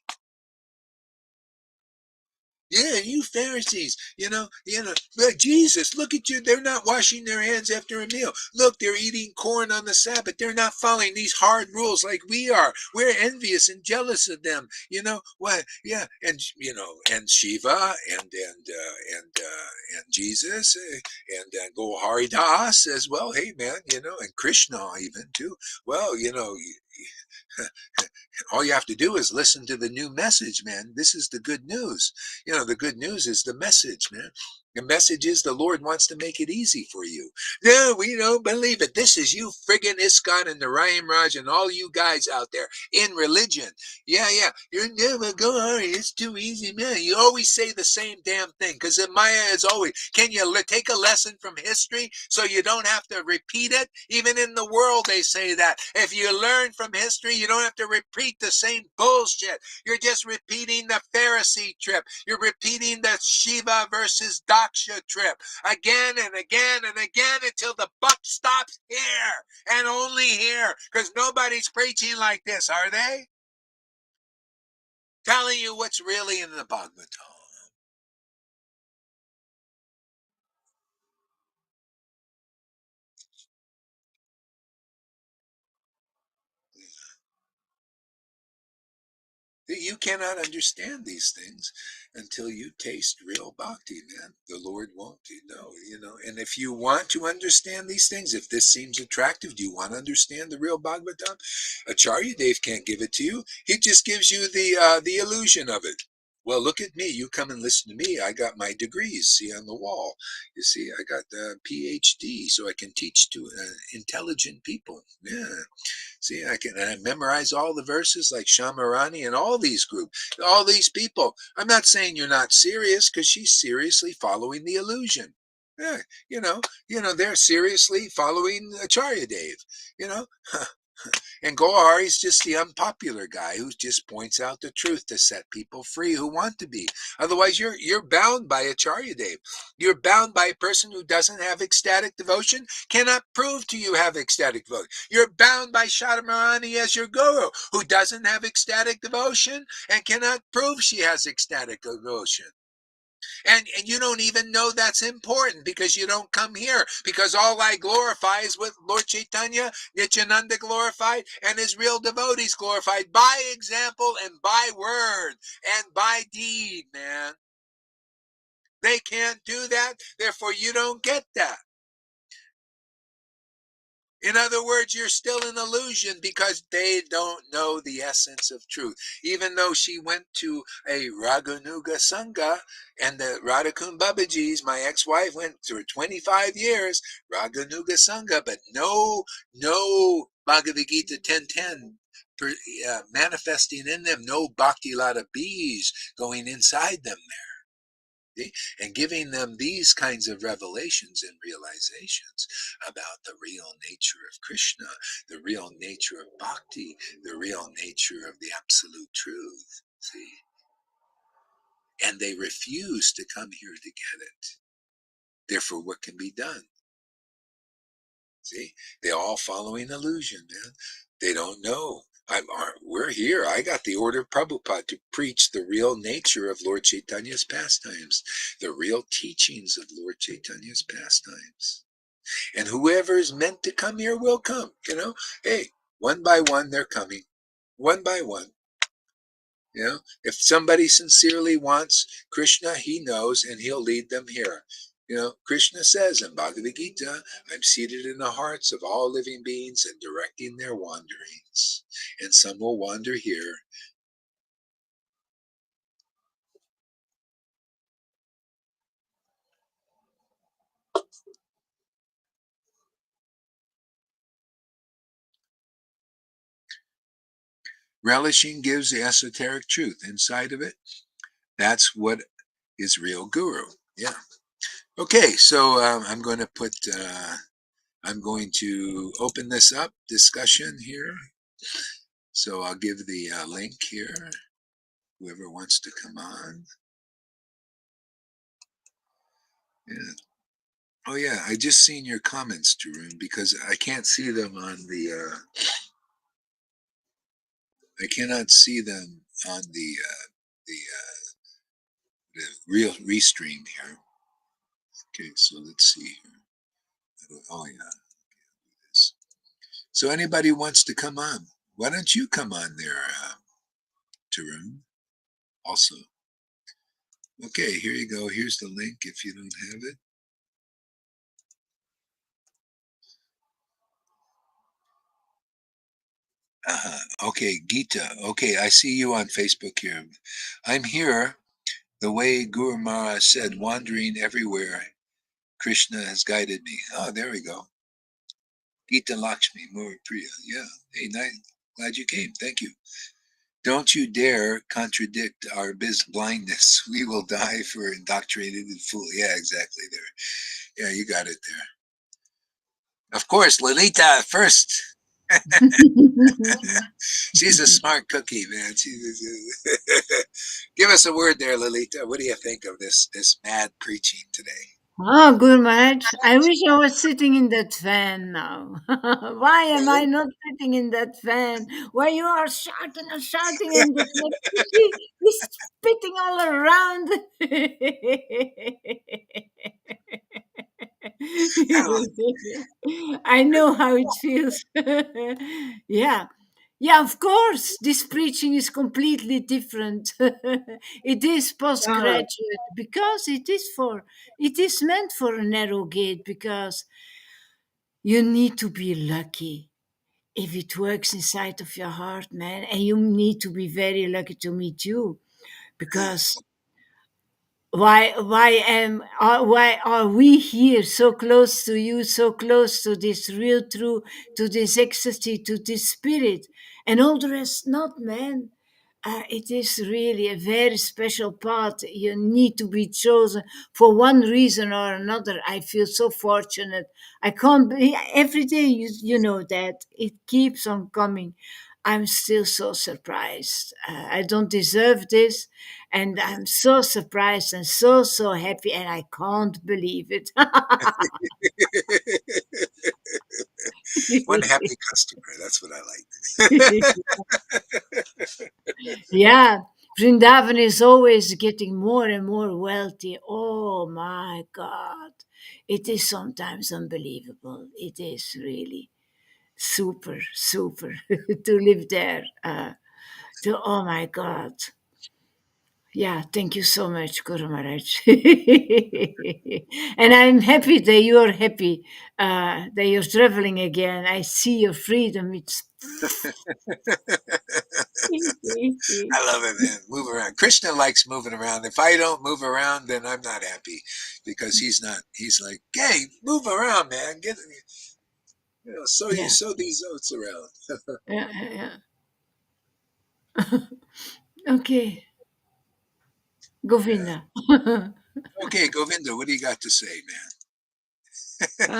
Yeah, you Pharisees, look, Jesus, look at you. They're not washing their hands after a meal. Look, they're eating corn on the Sabbath. They're not following these hard rules like we are. We're envious and jealous of them. You know what? Yeah, and Shiva and Jesus and Gohari Das as well. Hey, man, and Krishna even too. Well, all you have to do is listen to the new message, man. This is the good news. The good news is the message, man. The message is the Lord wants to make it easy for you. No, we don't believe it. This is you friggin' ISKCON and Narayan Raj and all you guys out there in religion. Yeah, yeah. You're never going. It's too easy, man. You always say the same damn thing because Maya is always, can you take a lesson from history so you don't have to repeat it? Even in the world, they say that. If you learn from history, you don't have to repeat the same bullshit. You're just repeating the Pharisee trip. You're repeating the Shiva versus Daksha trip again and again and again until the buck stops here and only here, because nobody's preaching like this, are they? Telling you what's really in the Bhagavatam. You cannot understand these things until you taste real bhakti, man. The Lord won't, And if you want to understand these things, if this seems attractive, do you want to understand the real Bhagavatam? Acharya Dev can't give it to you. He just gives you the illusion of it. Well, look at me. You come and listen to me. I got my degrees, see, on the wall. You see, I got the PhD, so I can teach to intelligent people. Yeah. See, I memorize all the verses like Shamarani and all these groups, all these people. I'm not saying you're not serious because she's seriously following the illusion. Yeah, they're seriously following Acharya Dev, you know. And Gohar is just the unpopular guy who just points out the truth to set people free who want to be. Otherwise, you're bound by Acharya Dev. You're bound by a person who doesn't have ecstatic devotion, cannot prove to you have ecstatic devotion. You're bound by Shadamarani as your guru, who doesn't have ecstatic devotion and cannot prove she has ecstatic devotion. And you don't even know that's important because you don't come here, because all I glorify is what Lord Chaitanya, Nityananda glorified, and his real devotees glorified by example and by word and by deed, man. They can't do that, therefore you don't get that. In other words, you're still an illusion because they don't know the essence of truth. Even though she went to a Raghunuga Sangha and the Radhakund Babajis, my ex-wife, went through 25 years, Raghunuga Sangha, but no Bhagavad Gita 10:10 manifesting in them, no Bhakti Lata Bees going inside them there. And giving them these kinds of revelations and realizations about the real nature of Krishna, the real nature of bhakti, the real nature of the absolute truth. See? And they refuse to come here to get it. Therefore, what can be done? See? They're all following illusion, man. They don't know We're here. I got the order of Prabhupada to preach the real nature of Lord Chaitanya's pastimes, the real teachings of Lord Chaitanya's pastimes. And whoever is meant to come here will come. Hey, one by one, they're coming. One by one. If somebody sincerely wants Krishna, he knows and he'll lead them here. Krishna says in Bhagavad Gita, I'm seated in the hearts of all living beings and directing their wanderings. And some will wander here. Relishing gives the esoteric truth inside of it. That's what is real guru. Yeah. Okay, so I'm going to open this up discussion here. So I'll give the link here. Whoever wants to come on. Yeah. Oh yeah, I just seen your comments, Tarun, because I can't see them on the. I cannot see them on the real restream here. Okay, so let's see here. Oh yeah. So anybody wants to come on? Why don't you come on there, Tarun? Also. Okay, here you go. Here's the link if you don't have it. Okay, Gita. Okay, I see you on Facebook here. I'm here the way Guru Maharaj said, wandering everywhere. Krishna has guided me. Oh, there we go. Gita Lakshmi, Mura Priya. Yeah. Hey, nice. Glad you came. Thank you. Don't you dare contradict our blindness. We will die for indoctrinated and fool. Yeah, exactly there. Yeah, you got it there. Of course, Lolita first. She's a smart cookie, man. Give us a word there, Lolita. What do you think of this mad preaching today? Oh, good match. I wish I was sitting in that fan now. Why am I Really? not sitting in that fan? Where you are shouting and shouting and the electricity is spitting all around. I know how it feels. Yeah. Yeah, of course, this preaching is completely different. It is Ah, postgraduate because it is meant for a narrow gate because you need to be lucky if it works inside of your heart, man. And you need to be very lucky to meet you because why are we here so close to you, so close to this real truth, to this ecstasy, to this spirit, and all the rest not, man. It is really a very special path. You need to be chosen for one reason or another. I feel so fortunate. I can't be every day. You know that it keeps on coming. I'm still so surprised. I don't deserve this, and I'm so surprised and so happy, and I can't believe it. One happy customer. That's what I like. Yeah, Vrindavan is always getting more and more wealthy. Oh my God. It is sometimes unbelievable. It is really super to live there. Oh my God. Yeah, thank you so much, Guru Maharaj. And I'm happy that you're happy, that you're traveling again. I see your freedom. It's. I love it, man. Move around. Krishna likes moving around. If I don't move around, then I'm not happy because he's not. He's like, hey, move around, man. Yeah. sow these oats around. Yeah. Okay, Yeah. Govinda. Okay, Govinda, what do you got to say,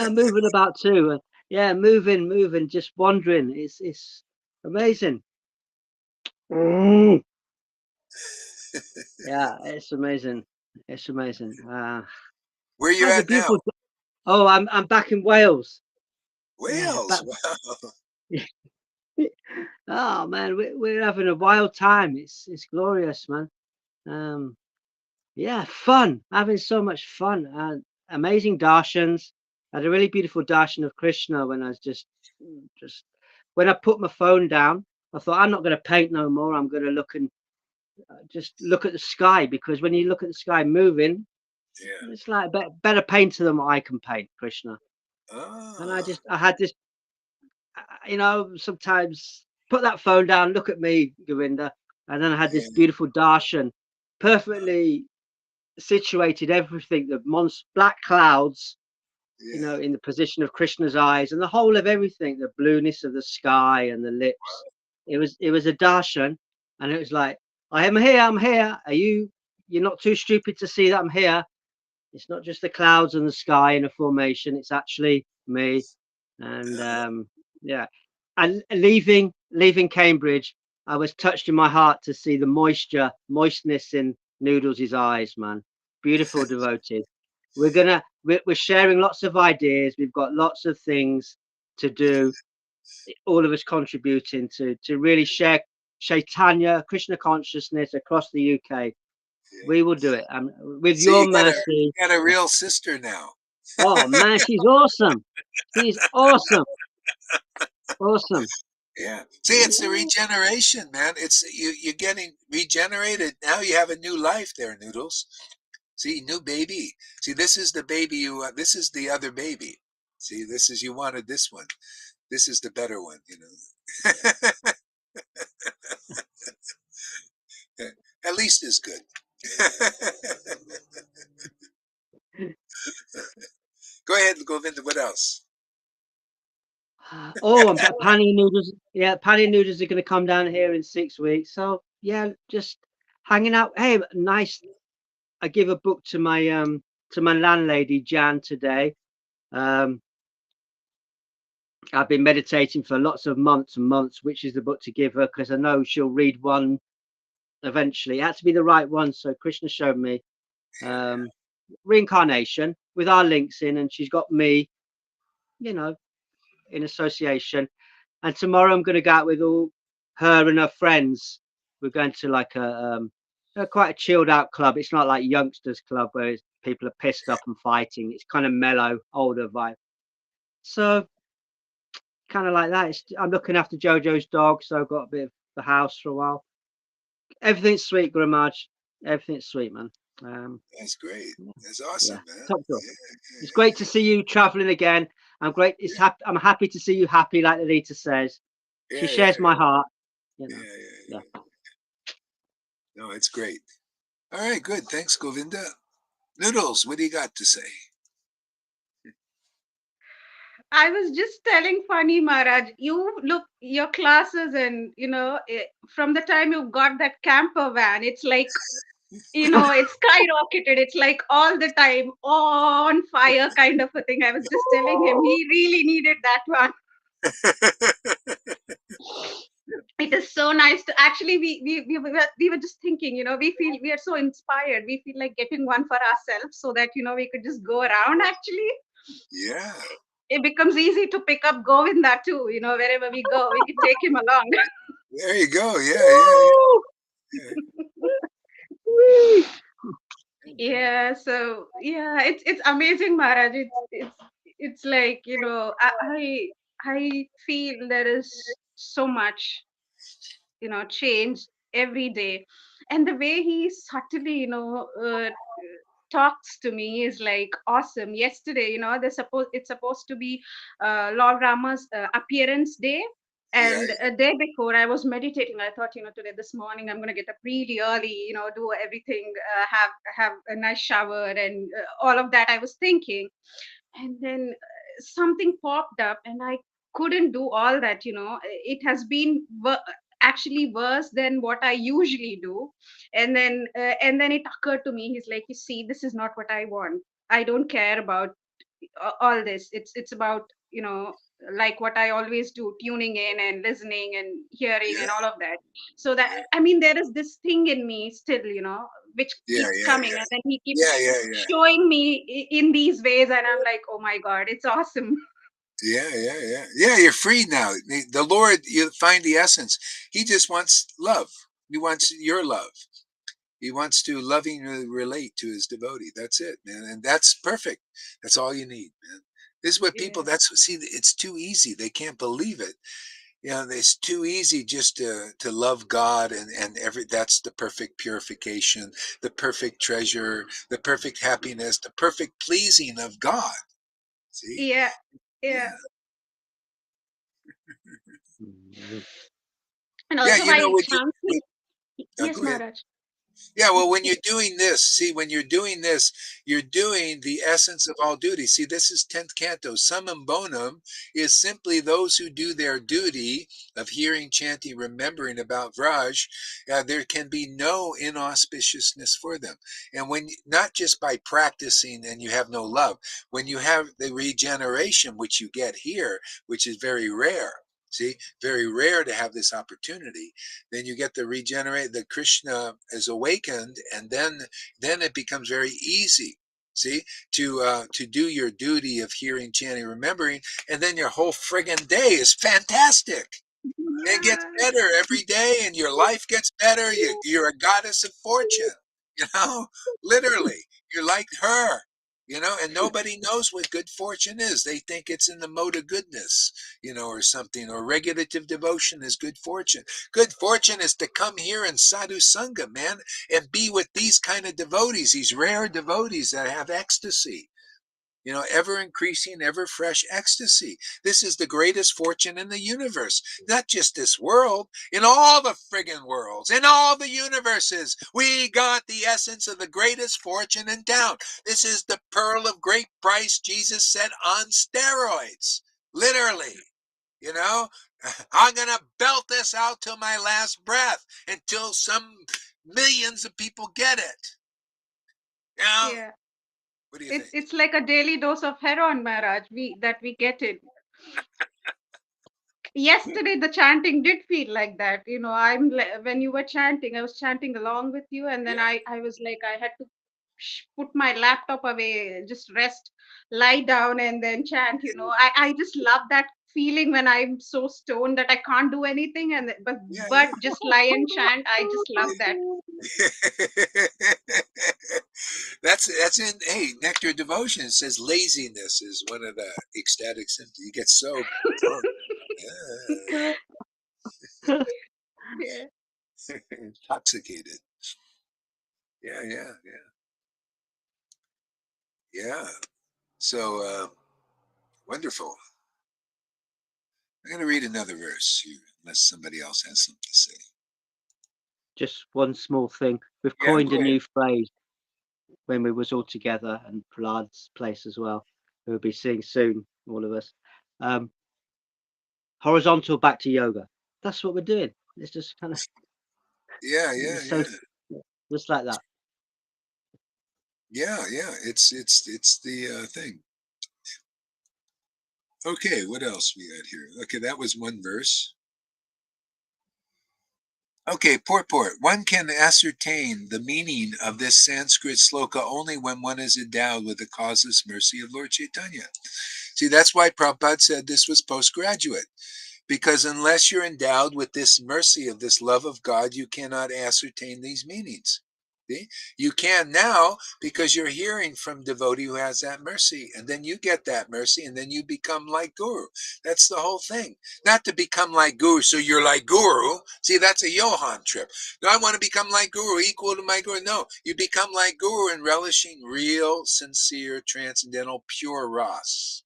moving about too. Yeah, moving, just wandering. It's amazing. Mm. man? Yeah, it's amazing. It's amazing. Where you Has a at now? beautiful. Oh, I'm back in Wales. Yeah, Wales. back. Wow. Oh man, we're having a wild time. It's glorious, man. Um, yeah, fun. Having so much fun. Amazing darshans. I had a really beautiful darshan of Krishna when I was just when I put my phone down. I thought I'm not going to paint no more. I'm going to look and just look at the sky, because when you look at the sky moving, Yeah. it's like a better painter than what I can paint, Krishna. And Ah, I had this, sometimes put that phone down, look at me, Govinda, and then I had this yeah, beautiful darshan, perfectly situated everything, the black clouds, yeah. in the position of Krishna's eyes, and the whole of everything, the blueness of the sky and the lips. It was a darshan, and it was like, I am here, I'm here. You're not too stupid to see that I'm here. It's not just the clouds and the sky in a formation. It's actually me. And Ah, yeah, and leaving Cambridge, I was touched in my heart to see the moistness in Noodles' eyes, man. Beautiful devotee. We're sharing lots of ideas. We've got lots of things to do. All of us contributing to really share Chaitanya, Krishna consciousness across the UK. We will yeah. do it, and with See, your you mercy. got a real sister now. Oh man, she's awesome. She's awesome. Awesome. Yeah. See, it's the Yeah. regeneration, man. It's you're getting regenerated. Now you have a new life there, Noodles. See, new baby. See, this is the baby this is the other baby. See, this is you wanted this one. This is the better one, you know. At least as good. Go ahead, Govinda. What else? Oh, and Pani noodles. Yeah, Pani noodles are going to come down here in 6 weeks. So yeah, just hanging out. Hey, nice. I give a book to my landlady Jan today. Um, I've been meditating for lots of months and months, which is the book to give her, because I know she'll read one eventually. It had to be the right one. So Krishna showed me Yeah, um, reincarnation with our links in, and she's got me, you know, in association. And tomorrow I'm going to go out with all her and her friends. We're going to like quite a chilled out club. It's not like youngsters club where people are pissed up and fighting. It's kind of mellow, older vibe. So kind of like that. I'm looking after Jojo's dog, so I've got a bit of the house for a while. Everything's sweet, Gramaj. Everything's sweet, man. Um, that's great. yeah, That's yeah, awesome, man. top job. Yeah, It's great to see you traveling again. I'm great. I'm happy to see you happy, like Lolita says. She yeah, yeah, shares my yeah, heart. yeah, yeah, yeah. Yeah. No, it's great. All right, good. Thanks, Govinda. Noodles, what do you got to say? I was just telling Funny Maharaj, you look your classes, and from the time you got that camper van, it's like it's skyrocketed. It's like all the time on fire kind of a thing. I was just telling him he really needed that one. It is so nice to actually we were just thinking, we are so inspired. We feel like getting one for ourselves so that we could just go around. Actually, Yeah, it becomes easy to pick up Govinda too. Wherever we go, we can take him along. there you go. Yeah, yeah, Woo! yeah. Whee! Yeah, so yeah, it's amazing, Maharaj. It's like I feel there is so much change every day, and the way he subtly talks to me is like awesome. Yesterday, it's supposed to be Lord Rama's appearance day. Yeah, And a day before, I was meditating. I thought, today, this morning, I'm going to get up really early, do everything, have a nice shower, and all of that. I was thinking, and then something popped up, and I couldn't do all that. It has been actually worse than what I usually do. And then it occurred to me. He's like, you see, this is not what I want. I don't care about all this. It's about like what I always do, tuning in and listening and hearing and yeah, all of that. So that, I mean, there is this thing in me still, which yeah, keeps yeah, coming, and then he yeah, keeps yeah, yeah, showing me in these ways, and I'm like, oh my god, it's awesome. Yeah, you're free now. The Lord, you find the essence. He just wants love. He wants your love. He wants to lovingly relate to his devotee. That's it, man. And that's perfect. That's all you need, man. This is what people, Yeah, see, it's too easy. They can't believe it. It's too easy just to love God, and that's the perfect purification, the perfect treasure, the perfect happiness, the perfect pleasing of God. See? yeah, yeah. Yeah. Mhm. And Yeah, also while chanting, yes, go ahead. Maharaj. Yeah, well, when you're doing this, see, when you're doing this, you're doing the essence of all duty. See, this is 10th canto. Summum bonum is simply those who do their duty of hearing, chanting, remembering about Vraj. There can be no inauspiciousness for them. And when, not just by practicing and you have no love, when you have the regeneration, which you get here, which is very rare. See, very rare to have this opportunity. Then you get the regenerate, the Krishna is awakened, and then it becomes very easy, see, to do your duty of hearing, chanting, remembering, and then your whole friggin' day is fantastic. It gets Yeah, better every day, and your life gets better. You're a goddess of fortune, you know, literally. You're like her, and nobody knows what good fortune is. They think it's in the mode of goodness, or something, or regulative devotion is good fortune. Good fortune is to come here in sadhu sangha, man, and be with these kind of devotees, these rare devotees that have ecstasy. Ever increasing, ever fresh ecstasy. This is the greatest fortune in the universe. Not just this world, in all the friggin' worlds, in all the universes. We got the essence of the greatest fortune in town. This is the pearl of great price, Jesus said, on steroids. Literally. You know, I'm going to belt this out till my last breath until some millions of people get it. yeah. What do you It's think? it's like a daily dose of heroin, Maharaj. We get it. Yesterday the chanting did feel like that. When you were chanting, I was chanting along with you, and then Yeah, I was like, I had to put my laptop away, just rest, lie down, and then chant. I just love that feeling when I'm so stoned that I can't do anything, and but yeah. just lie and chant. I just love that. That's in, hey, nectar devotion. It says laziness is one of the ecstatic symptoms. You get so drunk. Yeah. Intoxicated. Yeah. So wonderful. I'm going to read another verse here, unless somebody else has something to say. Just one small thing. We've Yeah, coined go a ahead. new phrase when we was all together, and Prahlad's place as well. We'll be seeing soon, all of us. Horizontal back to yoga. That's what we're doing. It's just kind of it's so just like that. Yeah. It's the thing. Okay, what else we got here? Okay, that was one verse. Okay, purport. One can ascertain the meaning of this Sanskrit sloka only when one is endowed with the causeless mercy of Lord Chaitanya. See, that's why Prabhupada said this was postgraduate. Because unless you're endowed with this mercy of this love of God, you cannot ascertain these meanings. See? You can now because you're hearing from devotee who has that mercy, and then you get that mercy, and then you become like Guru. That's the whole thing. Not to become like Guru, so you're like Guru. See, that's a Johan trip. Do I want to become like Guru, equal to my Guru? No, you become like Guru in relishing real, sincere, transcendental, pure ras.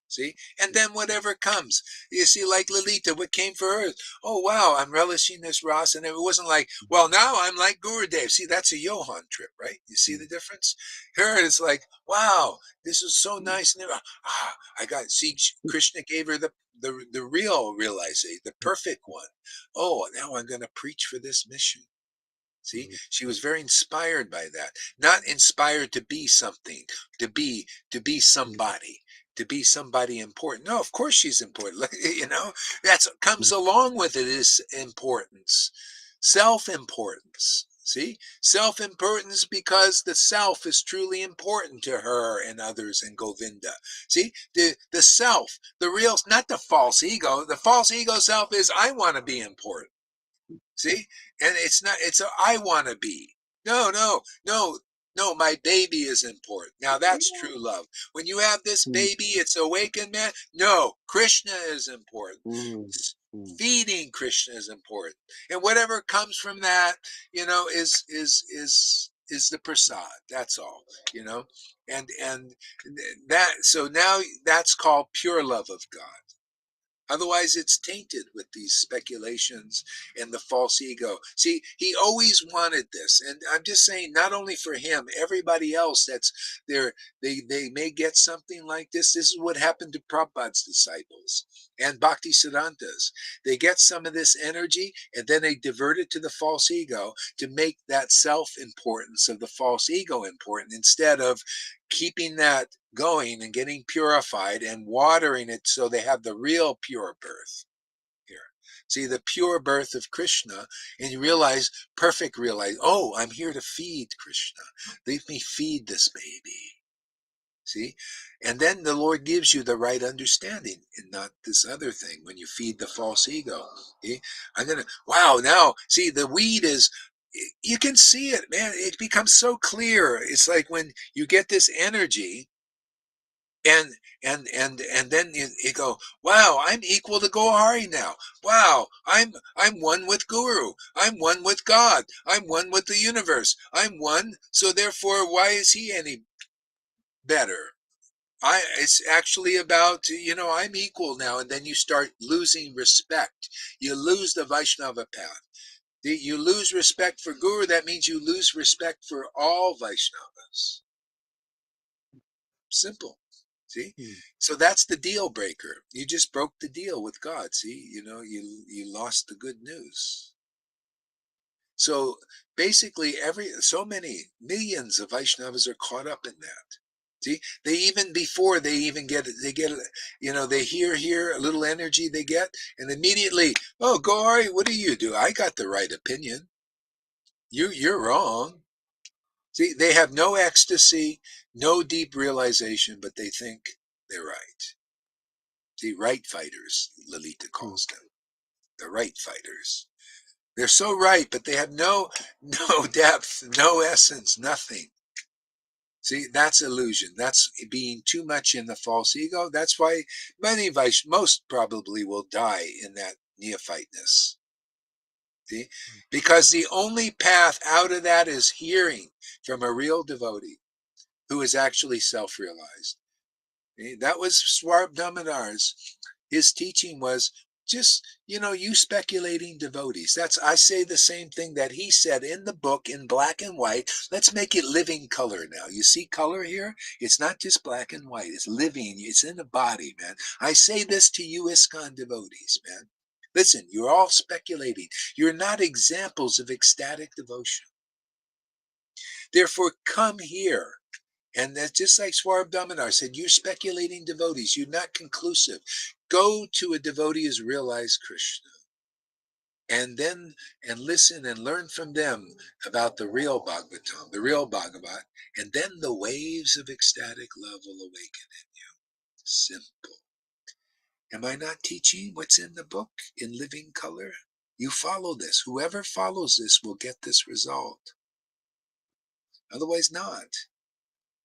See, and then whatever comes, you see, like Lalita, what came for her? Oh wow, I'm relishing this Ras, and it wasn't like, well, now I'm like Gurudev. See, that's a Johan trip, right? You see the difference? Her, it's like, wow, this is so nice, and I got. See, Krishna gave her the real realization, the perfect one. Oh, now I'm going to preach for this mission. See, she was very inspired by that. Not inspired to be something, to be somebody, to be somebody important. No, of course she's important. That's comes along with it is importance, self-importance. See, self-importance because the self is truly important to her and others and Govinda. See, the self, the real, not the false ego. The false ego self is I want to be important. See, and it's not. It's a I want to be. No, no, no, no. My baby is important. Now that's true love. When you have this baby, it's awakened man. No, Krishna is important. Feeding Krishna is important, and whatever comes from that, is the prasad. That's all, and that. So now that's called pure love of God. Otherwise, it's tainted with these speculations and the false ego. See, he always wanted this. And I'm just saying, not only for him, everybody else that's there, they may get something like this. This is what happened to Prabhupada's disciples and Bhakti Siddhantas. They get some of this energy and then they divert it to the false ego to make that self-importance of the false ego important instead of keeping that going and getting purified and watering it so they have the real pure birth here. See, the pure birth of Krishna, and you realize, oh, I'm here to feed Krishna. Leave me feed this baby. See? And then the Lord gives you the right understanding and not this other thing when you feed the false ego. See? Now, see, the weed is, you can see it, man. It becomes so clear. It's like when you get this energy, and then you go, wow, I'm equal to Gohari now. Wow, I'm one with Guru. I'm one with God. I'm one with the universe. I'm one. So therefore, why is he any better? It's actually about, I'm equal now. And then you start losing respect. You lose the Vaishnava path. You lose respect for Guru. That means you lose respect for all Vaishnavas. Simple. See? So that's the deal breaker. You just broke the deal with God. See, you lost the good news. So basically so many millions of Vaishnavas are caught up in that. See, before they even get it, they hear a little energy they get, and immediately, oh, Gauri, what do? I got the right opinion. You're wrong. See, they have no ecstasy, no deep realization, but they think they're right. See, right fighters, Lalita calls them. The right fighters. They're so right, but they have no depth, no essence, nothing. See, that's illusion. That's being too much in the false ego. That's why most probably will die in that neophyteness. See? Because the only path out of that is hearing from a real devotee who is actually self-realized. That was Swarb Damodar's. His teaching was just, you speculating devotees. I say the same thing that he said in the book in black and white. Let's make it living color now. You see color here? It's not just black and white. It's living. It's in the body, man. I say this to you ISKCON devotees, man. Listen, you're all speculating. You're not examples of ecstatic devotion. Therefore, come here. And that's just like Swarb Damodar said, you're speculating devotees. You're not conclusive. Go to a devotee who's realized Krishna. And listen and learn from them about the real Bhagavatam, the real Bhagavat. And then the waves of ecstatic love will awaken in you. Simple. Am I not teaching what's in the book in living color? You follow this. Whoever follows this will get this result. Otherwise not.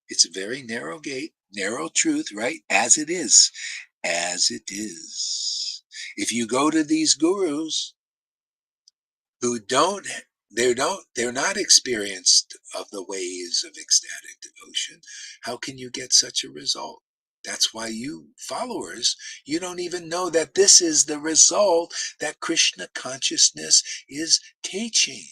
It's a very narrow gate, narrow truth, right? As it is. As it is. If you go to these gurus who they're not experienced of the ways of ecstatic devotion, how can you get such a result? That's why you followers, you don't even know that this is the result that Krishna consciousness is teaching.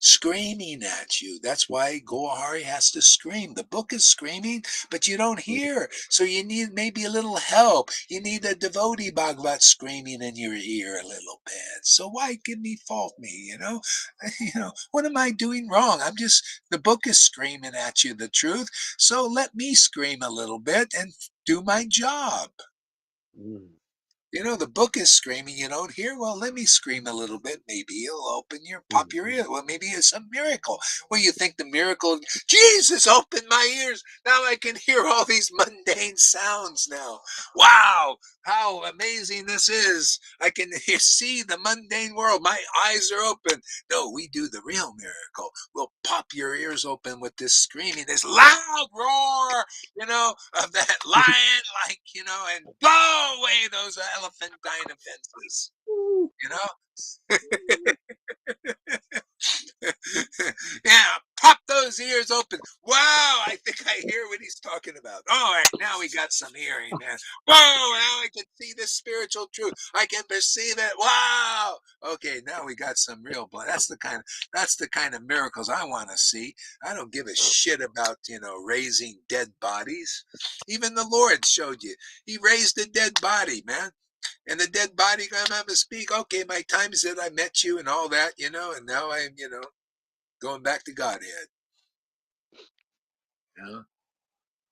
Screaming at you. That's why Gohari has to scream. The book is screaming, but you don't hear. So you need maybe a little help. You need a devotee Bhagavat screaming in your ear a little bit. So why fault me? What am I doing wrong? The book is screaming at you the truth. So let me scream a little bit and do my job. The book is screaming, you don't hear? Well, let me scream a little bit. Maybe it'll pop your ear. Well, maybe it's a miracle. Well, you think the miracle, Jesus opened my ears. Now I can hear all these mundane sounds now. Wow, how amazing this is. I can see the mundane world. My eyes are open. No, we do the real miracle. We'll pop your ears open with this screaming, this loud roar, of that lion, and blow away those elephantine offenses, you know? Yeah, pop those ears open. Wow, I think I hear what he's talking about. All right, now we got some hearing, man. Whoa, now I can see this spiritual truth. I can perceive it. Wow. Okay, now we got some real blood. That's the kind of miracles I want to see. I don't give a shit about, raising dead bodies. Even the Lord showed you. He raised a dead body, man. And the dead body come up and speak. Okay, my time is that I met you and all that, and now I'm, going back to Godhead.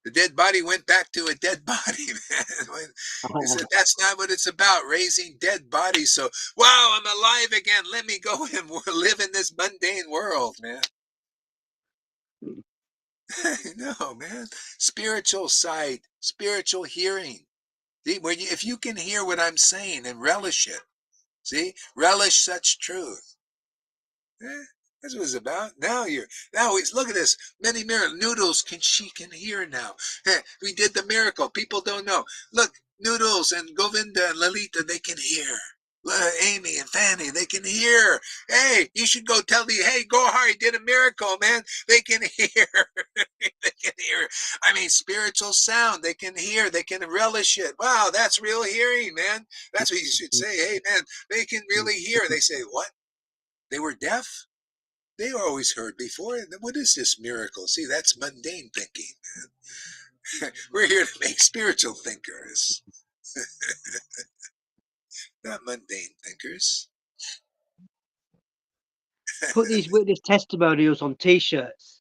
The dead body went back to a dead body, man. He said, that's not what it's about, raising dead bodies. So, wow, I'm alive again. Let me go and live in this mundane world, man. No, man. Spiritual sight, spiritual hearing. See, if you can hear what I'm saying and relish it, relish such truth. That's what it's about. Now look at this. Many miracles. Noodles she can hear now. We did the miracle. People don't know. Look, Noodles and Govinda and Lalita, they can hear. Amy and Fanny, they can hear. Hey, you should go tell hey, Gohari did a miracle, man. They can hear. They can hear. I mean, spiritual sound. They can hear. They can relish it. Wow, that's real hearing, man. That's what you should say. Hey, man, they can really hear. They say, what? They were deaf? They always heard before. What is this miracle? See, that's mundane thinking, man. We're here to make spiritual thinkers, not mundane thinkers. Put these witness testimonials on T-shirts.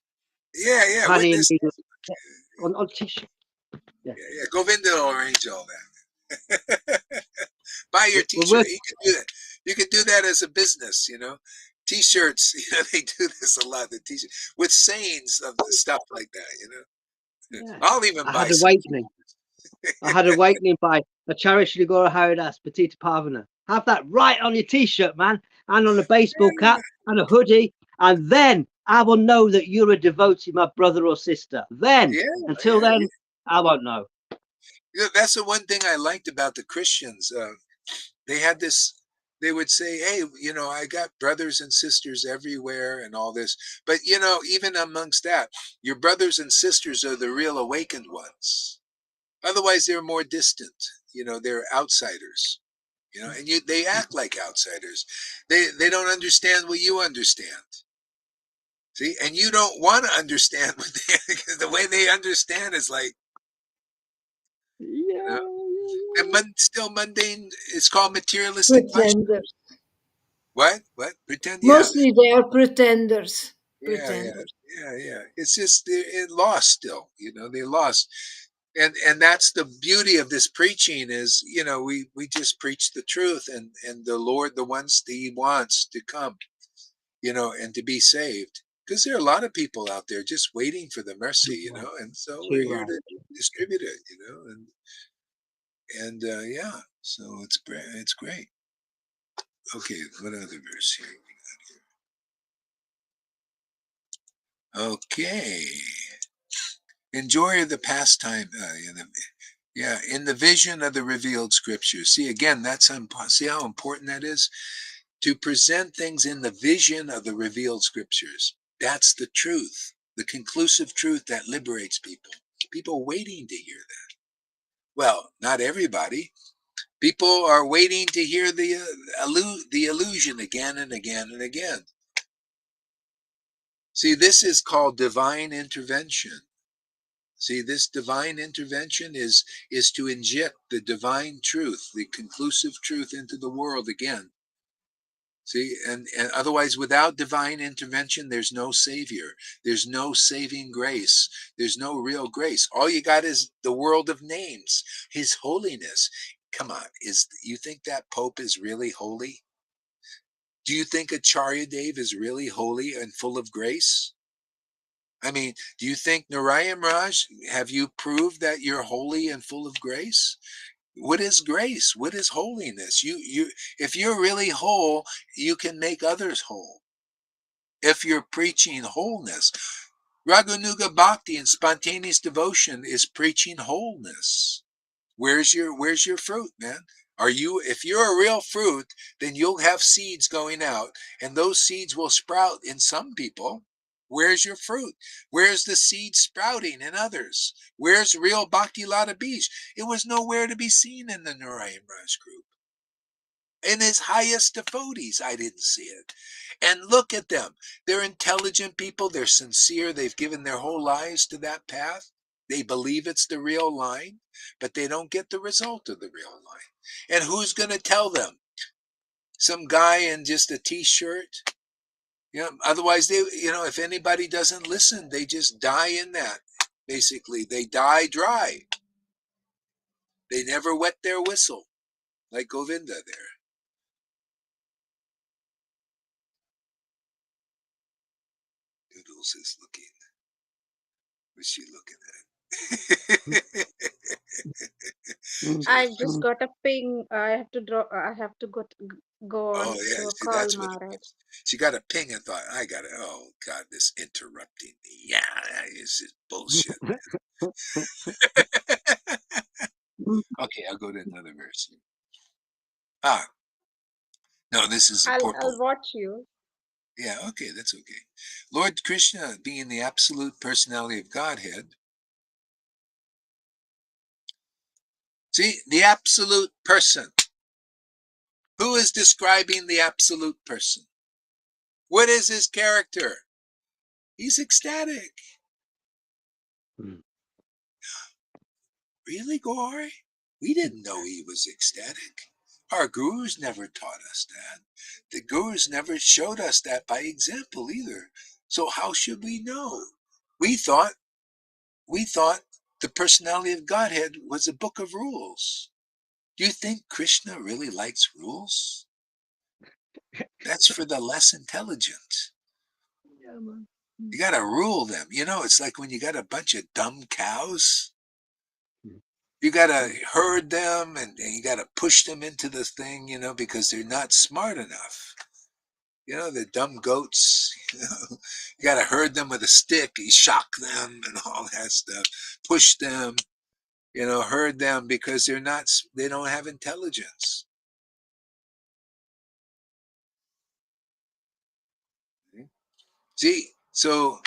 Yeah, Honey witness. and on T-shirts. Yeah. Govinda will arrange all that. Buy your We're T-shirt. You can do that. You can do that as a business, T-shirts. They do this a lot. The T-shirt with sayings of the stuff like that. Yeah. I'll even I buy had some. awakening. I had awakening by Acharya Gora Haridas Petita Pavana. Have that right on your T-shirt, man, and on a baseball cap and a hoodie, and then I will know that you're a devotee, my brother or sister. Then, until then, I won't know. That's the one thing I liked about the Christians. They had this. They would say, "Hey, I got brothers and sisters everywhere, and all this." But even amongst that, your brothers and sisters are the real awakened ones. Otherwise, they're more distant. They're outsiders. And they act like outsiders. They don't understand what you understand. See, and you don't want to understand what because the way they understand is like, Yeah. and still mundane. It's called materialistic Vaishnava. Pretenders. What? Pretend? Yeah. Mostly they are pretenders. Yeah. Pretenders. It's just they're lost still. They lost. And that's the beauty of this preaching is, we just preach the truth and the Lord, the ones that He wants to come, and to be saved. Because there are a lot of people out there just waiting for the mercy, and so we're here to distribute it, and yeah, so it's great. Okay, what other verse here? Okay. Enjoy the pastime. In the vision of the revealed scriptures. See, again, see how important that is? To present things in the vision of the revealed scriptures. That's the truth, the conclusive truth that liberates people. People waiting to hear that. Well, not everybody. People are waiting to hear the illusion again and again and again. See, this is called divine intervention. See, this divine intervention is to inject the divine truth, the conclusive truth into the world again. See, and otherwise, without divine intervention, there's no savior. There's no saving grace. There's no real grace. All you got is the world of names, His holiness. Come on, you think that Pope is really holy? Do you think Acharya Dev is really holy and full of grace? I mean, do you think Narayan Raj, have you proved that you're holy and full of grace? What is grace? What is holiness? If you're really whole, you can make others whole. If you're preaching wholeness, Raganuga Bhakti and spontaneous devotion is preaching wholeness. Where's your fruit, man? If you're a real fruit, then you'll have seeds going out, and those seeds will sprout in some people. Where's your fruit? Where's the seed sprouting in others? Where's real Bhakti Lata Beach? It was nowhere to be seen in the Narayan Raj group. In his highest devotees, I didn't see it. And look at them. They're intelligent people. They're sincere. They've given their whole lives to that path. They believe it's the real line, but they don't get the result of the real line. And who's going to tell them? Some guy in just a t-shirt? Otherwise, if anybody doesn't listen, they just die in that. Basically, they die dry. They never wet their whistle, like Govinda there. Noodles is looking. What's she looking at? I just got a ping. I have to go Oh on yeah, to a see call, that's what it Maharaj. was. She got a ping and thought, I got it. Oh God, this interrupting me. Yeah, it's just bullshit. Okay, I'll go to another verse. No, this is a purple. I'll watch you. Yeah, okay, that's okay. Lord Krishna, being the absolute personality of Godhead. See, the absolute person. Who is describing the absolute person? What is his character? He's ecstatic. Really, Gauri? We didn't know he was ecstatic. Our gurus never taught us that. The gurus never showed us that by example either. So how should we know? We thought the personality of Godhead was a book of rules. Do you think Krishna really likes rules? That's for the less intelligent. You got to rule them. It's like when you got a bunch of dumb cows. You got to herd them and you got to push them into the thing, because they're not smart enough. The dumb goats, you got to herd them with a stick, you shock them and all that stuff, push them, herd them because they don't have intelligence. See, so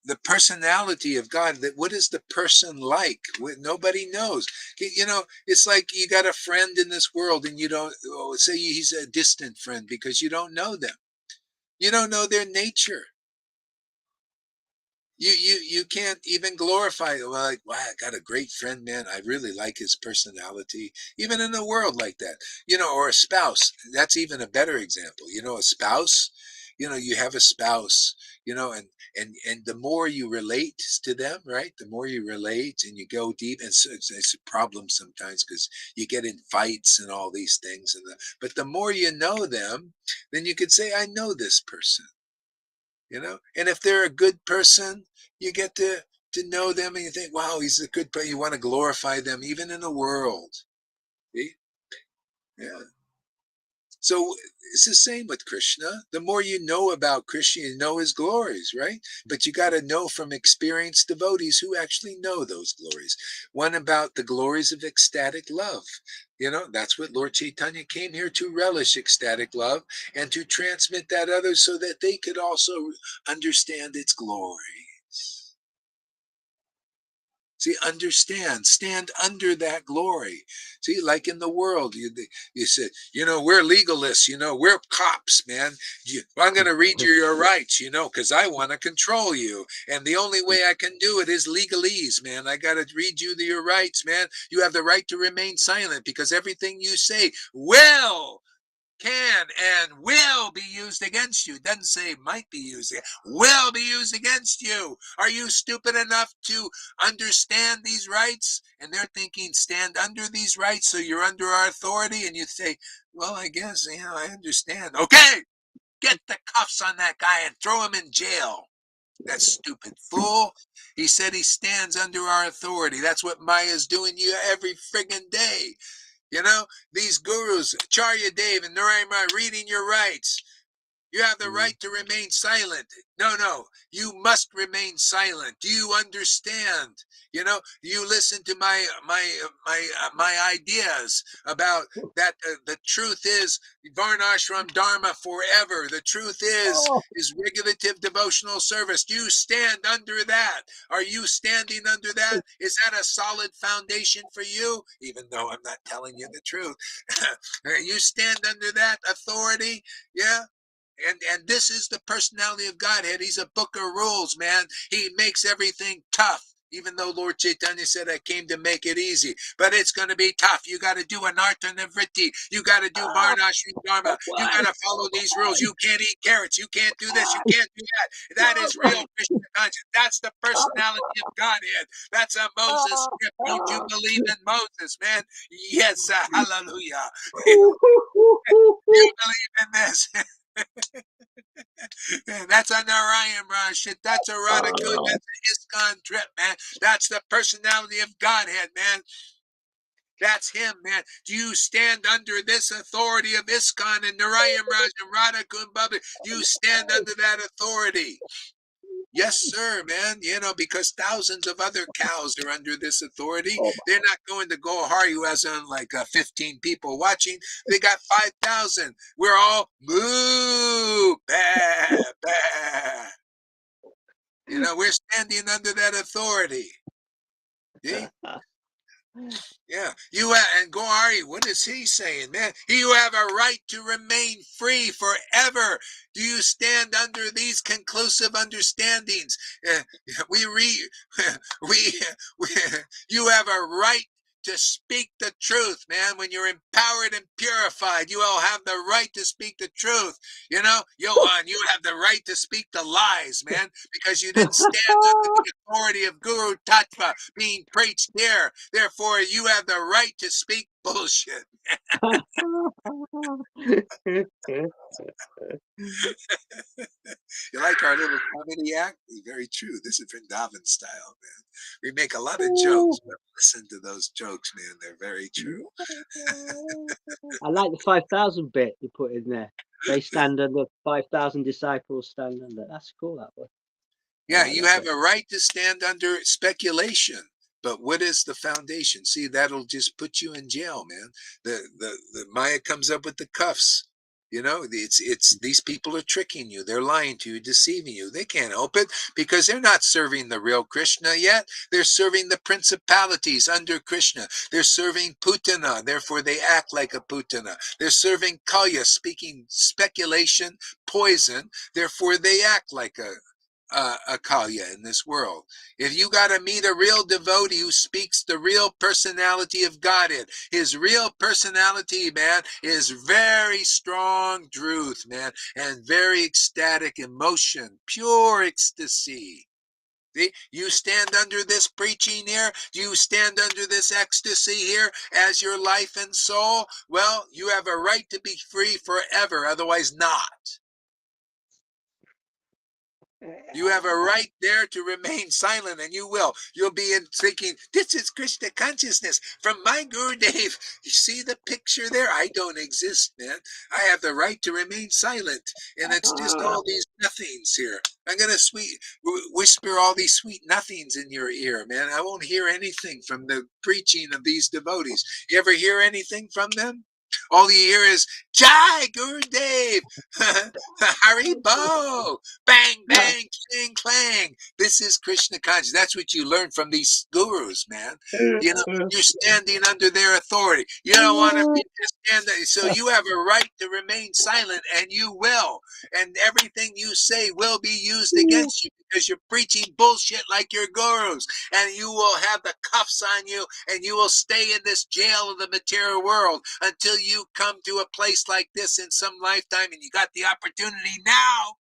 the personality of God, that what is the person like? Nobody knows. It's like you got a friend in this world and you don't say he's a distant friend because you don't know them. You don't know their nature. You can't even glorify it. Well, like, wow, I got a great friend, man. I really like his personality. Even in a world like that, or a spouse. That's even a better example. A spouse. You have a spouse. And the more you relate to them, right? The more you relate and you go deep, and so it's a problem sometimes because you get in fights and all these things. But the more you know them, then you could say, I know this person. And if they're a good person, you get to know them and you think, wow, he's a good person. You want to glorify them even in the world. See? Yeah. So it's the same with Krishna. The more you know about Krishna, you know his glories, right? But you got to know from experienced devotees who actually know those glories. One about the glories of ecstatic love. That's what Lord Chaitanya came here to relish, ecstatic love, and to transmit that others so that they could also understand its glories. See, stand under that glory. See, like in the world, you said, we're legalists, we're cops, man. I'm going to read you your rights, because I want to control you. And the only way I can do it is legalese, man. I got to read you your rights, man. You have the right to remain silent because everything you say will can and will be used against you. It doesn't say might be used, will be used against you. Are you stupid enough to understand these rights? And they're thinking, stand under these rights, so you're under our authority. And you say, well, I guess, I understand. Okay, get the cuffs on that guy and throw him in jail. That stupid fool. He said he stands under our authority. That's what Maya's doing to you every friggin' day. These gurus, Acharya Dev and Narayana, reading your rights. You have the right to remain silent. No, you must remain silent. Do you understand? You listen to my ideas about that. The truth is Varnashram Dharma forever. The truth is regulative devotional service. Do you stand under that? Are you standing under that? Is that a solid foundation for you? Even though I'm not telling you the truth, you stand under that authority. Yeah. And this is the personality of Godhead. He's a book of rules, man. He makes everything tough. Even though Lord Chaitanya said, I came to make it easy. But it's going to be tough. You got to do anartha nivritti. You got to do varnashram dharma. You got to follow these rules. You can't eat carrots. You can't do this. You can't do that. That is real Krishna consciousness. That's the personality of Godhead. That's a Moses script. Don't you believe in Moses, man? Yes, hallelujah. You believe in this. That's a Narayan Raj shit. That's a Radhakud. That's an ISKCON trip, man. That's the personality of Godhead, man. That's him, man. Do you stand under this authority of ISKCON and Narayan Raj and Radhakud Baba? You stand under that authority. Yes, sir, man. Because thousands of other cows are under this authority. They're not going to go Hari, who has 15 people watching. They got 5,000. We're all moo, bah, bah. We're standing under that authority. See? Yeah, and Gohari, what is he saying, man? You have a right to remain free forever. Do you stand under these conclusive understandings? You have a right to speak the truth, man. When you're empowered and purified, you all have the right to speak the truth. Johan, you have the right to speak the lies, man, because you didn't stand under the authority of Guru Tattva being preached here. Therefore, you have the right to speak bullshit. You like our little comedy act? Very true. This is Vrindavan style, man. We make a lot of jokes, but listen to those jokes, man. They're very true. I like the 5,000 bit you put in there. They stand under, 5,000 disciples stand under. That's cool, that one. Yeah, you have a right to stand under speculation. But what is the foundation? See, that'll just put you in jail, man. The Maya comes up with the cuffs. It's these people are tricking you. They're lying to you, deceiving you. They can't help it because they're not serving the real Krishna yet. They're serving the principalities under Krishna. They're serving Putana, therefore they act like a Putana. They're serving Kalya, speaking speculation, poison, therefore they act like a Kalya in this world. If you got to meet a real devotee who speaks the real personality of Godhead, his real personality, man, is very strong truth, man, and very ecstatic emotion, pure ecstasy. See? You stand under this preaching here? Do you stand under this ecstasy here as your life and soul? Well, you have a right to be free forever, otherwise not. You have a right there to remain silent, and you will. You'll be thinking, this is Krishna consciousness from my Gurudev. You see the picture there? I don't exist, man. I have the right to remain silent, and it's just all these nothings here. I'm going to whisper all these sweet nothings in your ear, man. I won't hear anything from the preaching of these devotees. You ever hear anything from them? All you hear is Jai Gurudev, Haribo, bang, bang, clang, clang. This is Krishna consciousness. That's what you learn from these gurus, man. You're standing under their authority. You don't want to stand there. So you have a right to remain silent, and you will. And everything you say will be used against you because you're preaching bullshit like your gurus. And you will have the cuffs on you, and you will stay in this jail of the material world until you come to a place like this in some lifetime, and you got the opportunity now,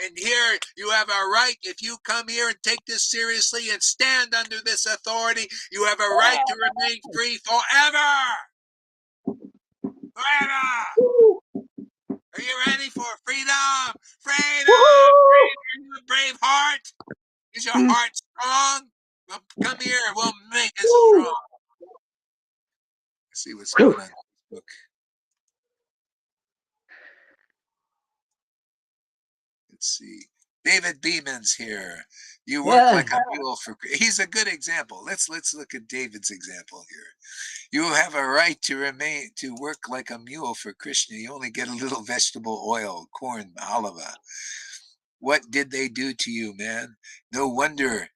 and here you have a right. If you come here and take this seriously and stand under this authority, you have a right to remain free forever. Forever. Are you ready for freedom? Freedom! Freedom, brave heart. Is your heart strong? Well, come here and we'll make it strong. Let's see what's going on in this book. Let's see. David Beeman's here. You work like a mule for. He's a good example. Let's look at David's example here. You have a right to work like a mule for Krishna. You only get a little vegetable oil, corn, halava. What did they do to you, man? No wonder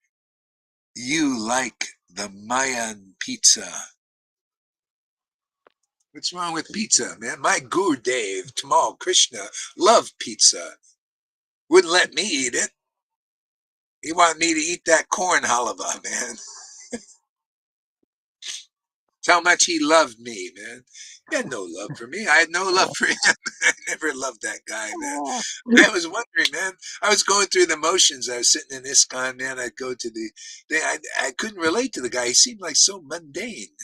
you like the Mayan pizza. What's wrong with pizza, man? My Guru Dev, Tamal Krishna, loved pizza. Wouldn't let me eat it. He wanted me to eat that corn halava, man. That's how much he loved me, man. He had no love for me. I had no love for him. I never loved that guy, man. I was wondering, man. I was going through the motions. I was sitting in ISKCON, man. I'd go to I couldn't relate to the guy. He seemed like so mundane.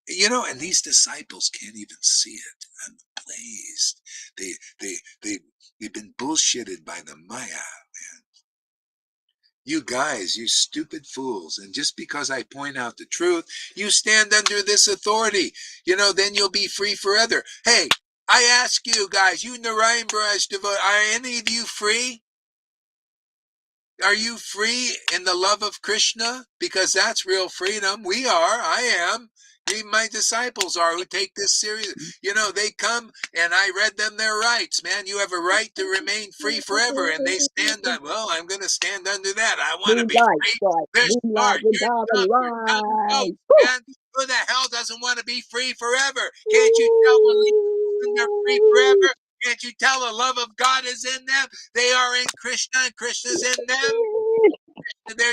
And these disciples can't even see it. I'm amazed. They've been bullshitted by the Maya, man. You guys, you stupid fools. And just because I point out the truth, you stand under this authority. Then you'll be free forever. Hey, I ask you guys, you Narayan Baraj devote, are any of you free? Are you free in the love of Krishna? Because that's real freedom. We are. I am. Even my disciples are, who take this serious. They come and I read them their rights, man. You have a right to remain free forever. And they stand on, well, I'm going to stand under that. I want to be free. They're smart. You're dumb goats, man. Who the hell doesn't want to be free forever? Can't you tell when they're free forever? Can't you tell the love of God is in them? They are in Krishna and Krishna's in them.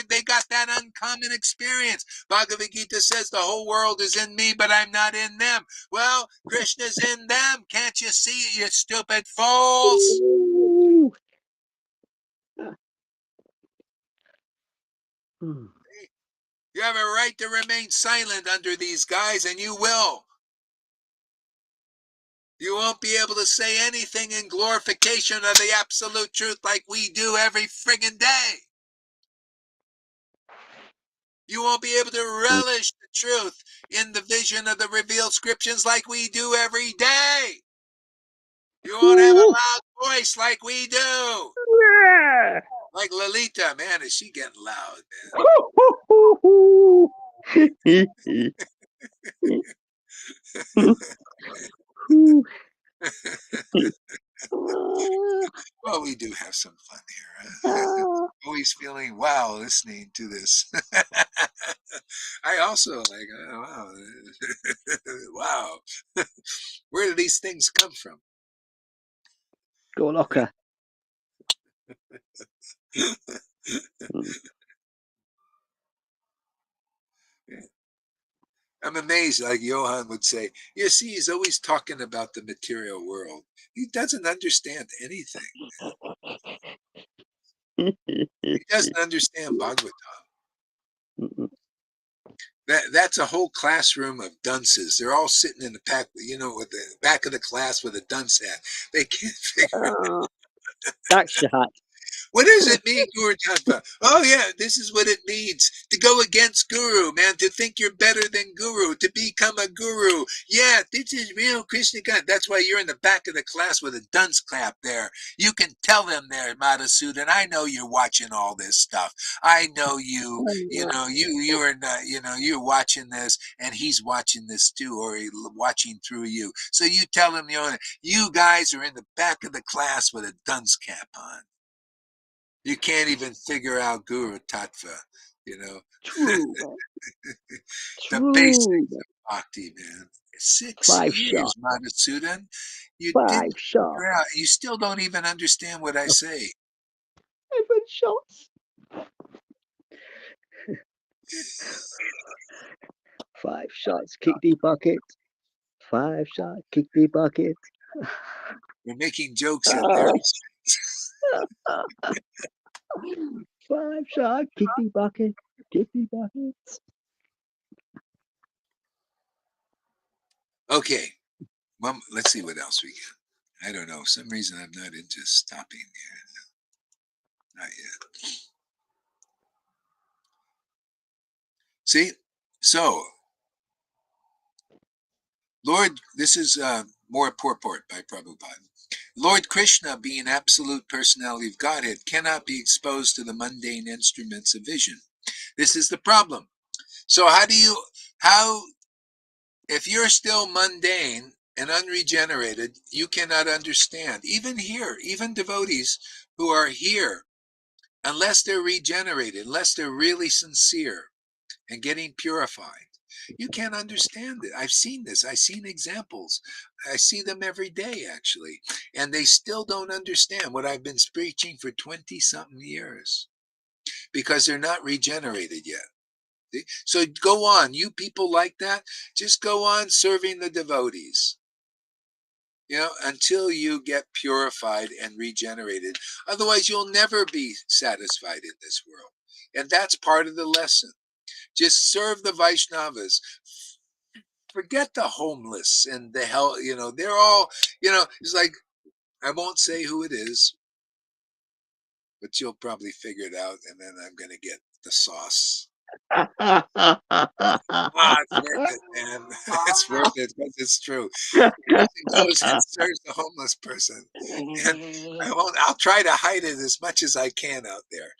They got that uncommon experience. Bhagavad Gita says the whole world is in me, but I'm not in them. Well, Krishna's in them. Can't you see it, you stupid fools? You have a right to remain silent under these guys, and you will. You won't be able to say anything in glorification of the absolute truth like we do every friggin' day. You won't be able to relish the truth in the vision of the revealed scriptures like we do every day. You won't have a loud voice like we do. Like Lalita, man, is she getting loud, man? Well, we do have some fun here. Always feeling wow listening to this. I also like, wow. Wow. Where do these things come from? Go locker. I'm amazed, like Johan would say, you see, he's always talking about the material world. He doesn't understand anything. He doesn't understand Bhagavatam. That's a whole classroom of dunces. They're all sitting in the back, with the back of the class with a dunce hat. They can't figure it out. That's shot. What does it mean, Guru Tattva? Oh, yeah, this is what it means. To go against Guru, man, to think you're better than Guru, to become a Guru. Yeah, this is real Krishna God. That's why you're in the back of the class with a dunce clap there. You can tell them there, Madhusudan. I know you're watching all this stuff. I know you're not, you're watching this, and he's watching this too, or watching through you. So you tell him, you guys are in the back of the class with a dunce cap on. You can't even figure out Guru Tattva, True. The basics of bhakti, man. 6 5 years, shots. Madhusudan. You 5 didn't shots. figure out. You still don't even understand what I say. 7 shots. 5 shots. Kick the bucket. 5 shot, kick the bucket. We're making jokes in there. 5 shot, kick the bucket, kick the bucket. Okay. Well, let's see what else we get. I don't know. For some reason I'm not into stopping here. Not yet. See? So, Lord, this is more purport by Prabhupada. Lord Krishna, being absolute personality of Godhead, cannot be exposed to the mundane instruments of vision. This is the problem. So if you're still mundane and unregenerated, you cannot understand. Even here, even devotees who are here, unless they're regenerated, unless they're really sincere and getting purified, you can't understand it. I've seen this. I've seen examples. I see them every day, actually. And they still don't understand what I've been preaching for 20-something years because they're not regenerated yet. See? So go on. You people like that, just go on serving the devotees, until you get purified and regenerated. Otherwise, you'll never be satisfied in this world. And that's part of the lesson. Just serve the Vaishnavas. Forget the homeless and the hell, they're all, it's like, I won't say who it is, but you'll probably figure it out, and then I'm going to get the sauce. It's worth it, man. It's worth it because it's true. The person goes and serves the homeless person, and I'll try to hide it as much as I can out there.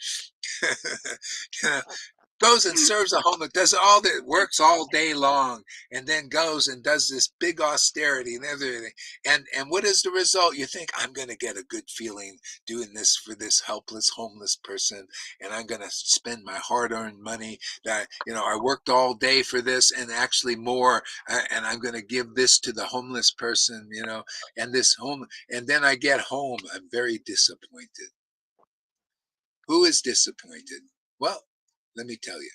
Goes and serves a homeless, does all that, works all day long, and then goes and does this big austerity and everything. And what is the result? You think, I'm going to get a good feeling doing this for this helpless homeless person, and I'm going to spend my hard-earned money that I worked all day for this, and actually more, and I'm going to give this to the homeless person, and then I get home, I'm very disappointed. Who is disappointed? Well, let me tell you,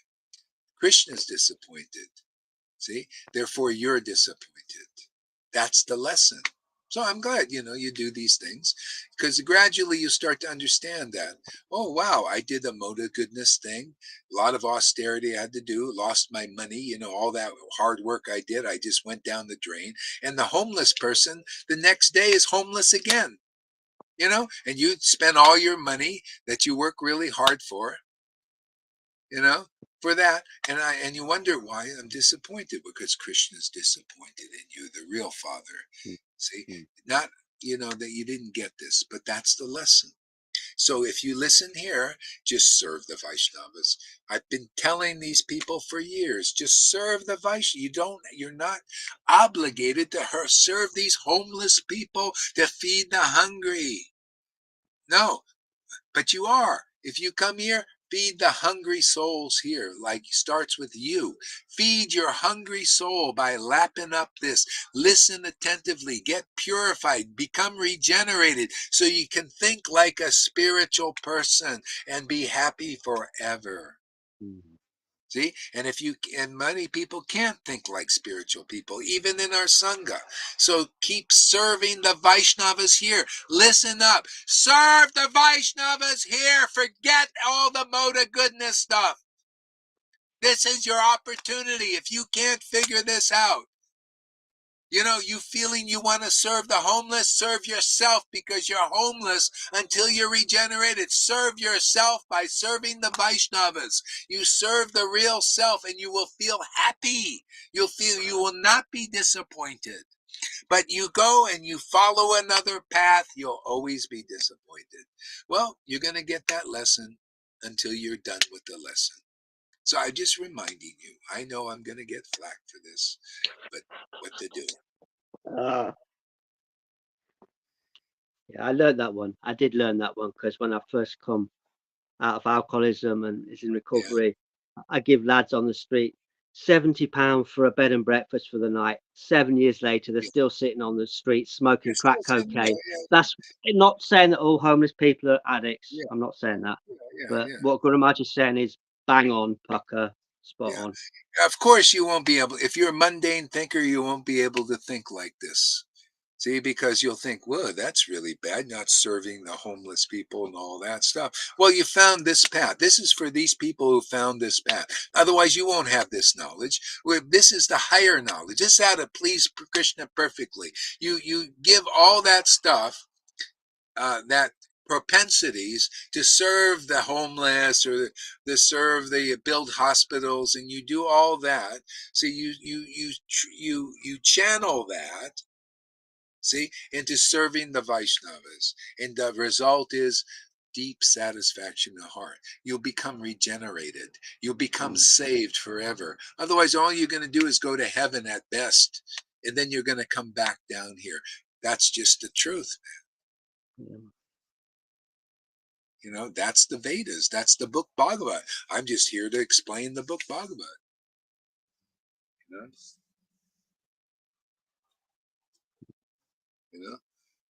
Krishna's disappointed. See? Therefore, you're disappointed. That's the lesson. So I'm glad, you do these things, because gradually you start to understand that, oh, wow, I did a mode of goodness thing. A lot of austerity I had to do, lost my money, all that hard work I did, I just went down the drain. And the homeless person, the next day is homeless again, and you spend all your money that you work really hard for, for that, and you wonder why I'm disappointed, because Krishna's disappointed in you, the real Father. See, not that you didn't get this, but that's the lesson. So if you listen here, just serve the Vaishnavas. I've been telling these people for years, just serve the Vaishnavas. You're not obligated to serve these homeless people, to feed the hungry. No, but you are. If you come here, feed the hungry souls here, like starts with you. Feed your hungry soul by lapping up this. Listen attentively, get purified, become regenerated, so you can think like a spiritual person and be happy forever. See, and many people can't think like spiritual people, even in our Sangha. So keep serving the Vaishnavas here. Listen up. Serve the Vaishnavas here. Forget all the mode of goodness stuff. This is your opportunity. If you can't figure this out, you feeling you want to serve the homeless, serve yourself, because you're homeless until you're regenerated. Serve yourself by serving the Vaishnavas. You serve the real self and you will feel happy. You will not be disappointed. But you go and you follow another path, you'll always be disappointed. Well, you're going to get that lesson until you're done with the lesson. So I'm just reminding you, I know I'm going to get flack for this, but what to do? Yeah, I learned that one. I did learn that one, because when I first come out of alcoholism and is in recovery, I give lads on the street £70 for a bed and breakfast for the night. 7 years later, they're still sitting on the street smoking crack cocaine. That's not saying that all homeless people are addicts. I'm not saying that. But what Guru Maharaj is saying is bang on, pucker. Spot Yeah. on. Of course, you won't be able, if you're a mundane thinker, you won't be able to think like this. See, because you'll think, whoa, that's really bad, not serving the homeless people and all that stuff. Well, you found this path. This is for these people who found this path. Otherwise, you won't have this knowledge. This is the higher knowledge. This is how to please Krishna perfectly. You give all that stuff, that propensities to serve the homeless or to serve the build hospitals, and you do all that. So you channel that, see, into serving the Vaishnavas. And the result is deep satisfaction in the heart. You'll become regenerated. You'll become saved forever. Otherwise, all you're going to do is go to heaven at best. And then you're going to come back down here. That's just the truth. You know, that's the Vedas. That's the book Bhagavad. I'm just here to explain the book Bhagavad. You know? You know?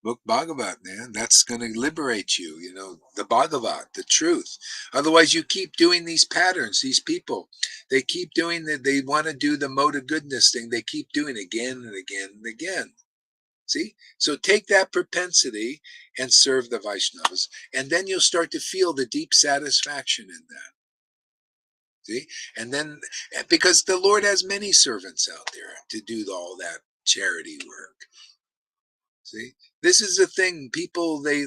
Book Bhagavad, man. That's going to liberate you, you know, the Bhagavad, the truth. Otherwise, you keep doing these patterns. These people, they keep doing that. They want to do the mode of goodness thing. They keep doing again and again and again. See? So take that propensity and serve the Vaishnavas. And then you'll start to feel the deep satisfaction in that. See? And then, because the Lord has many servants out there to do all that charity work. See, this is the thing. People, they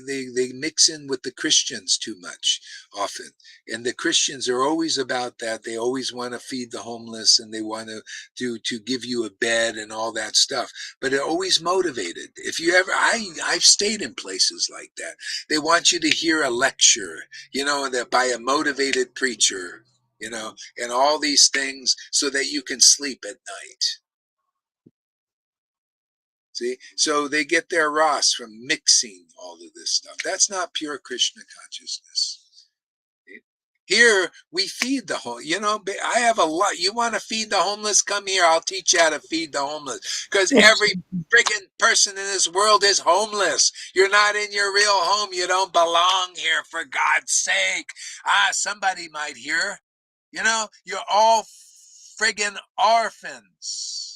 mix in with the Christians too much often, and the Christians are always about that. They always want to feed the homeless, and they want to give you a bed and all that stuff. But they're always motivated. If you ever, I've stayed in places like that. They want you to hear a lecture, you know, that by a motivated preacher, you know, and all these things so that you can sleep at night. See, so they get their ras from mixing all of this stuff. That's not pure Krishna consciousness. Here we feed the home. You know, I have a lot. You want to feed the homeless? Come here. I'll teach you how to feed the homeless. Because every friggin' person in this world is homeless. You're not in your real home. You don't belong here, for God's sake. Somebody might hear. You know, you're all friggin' orphans.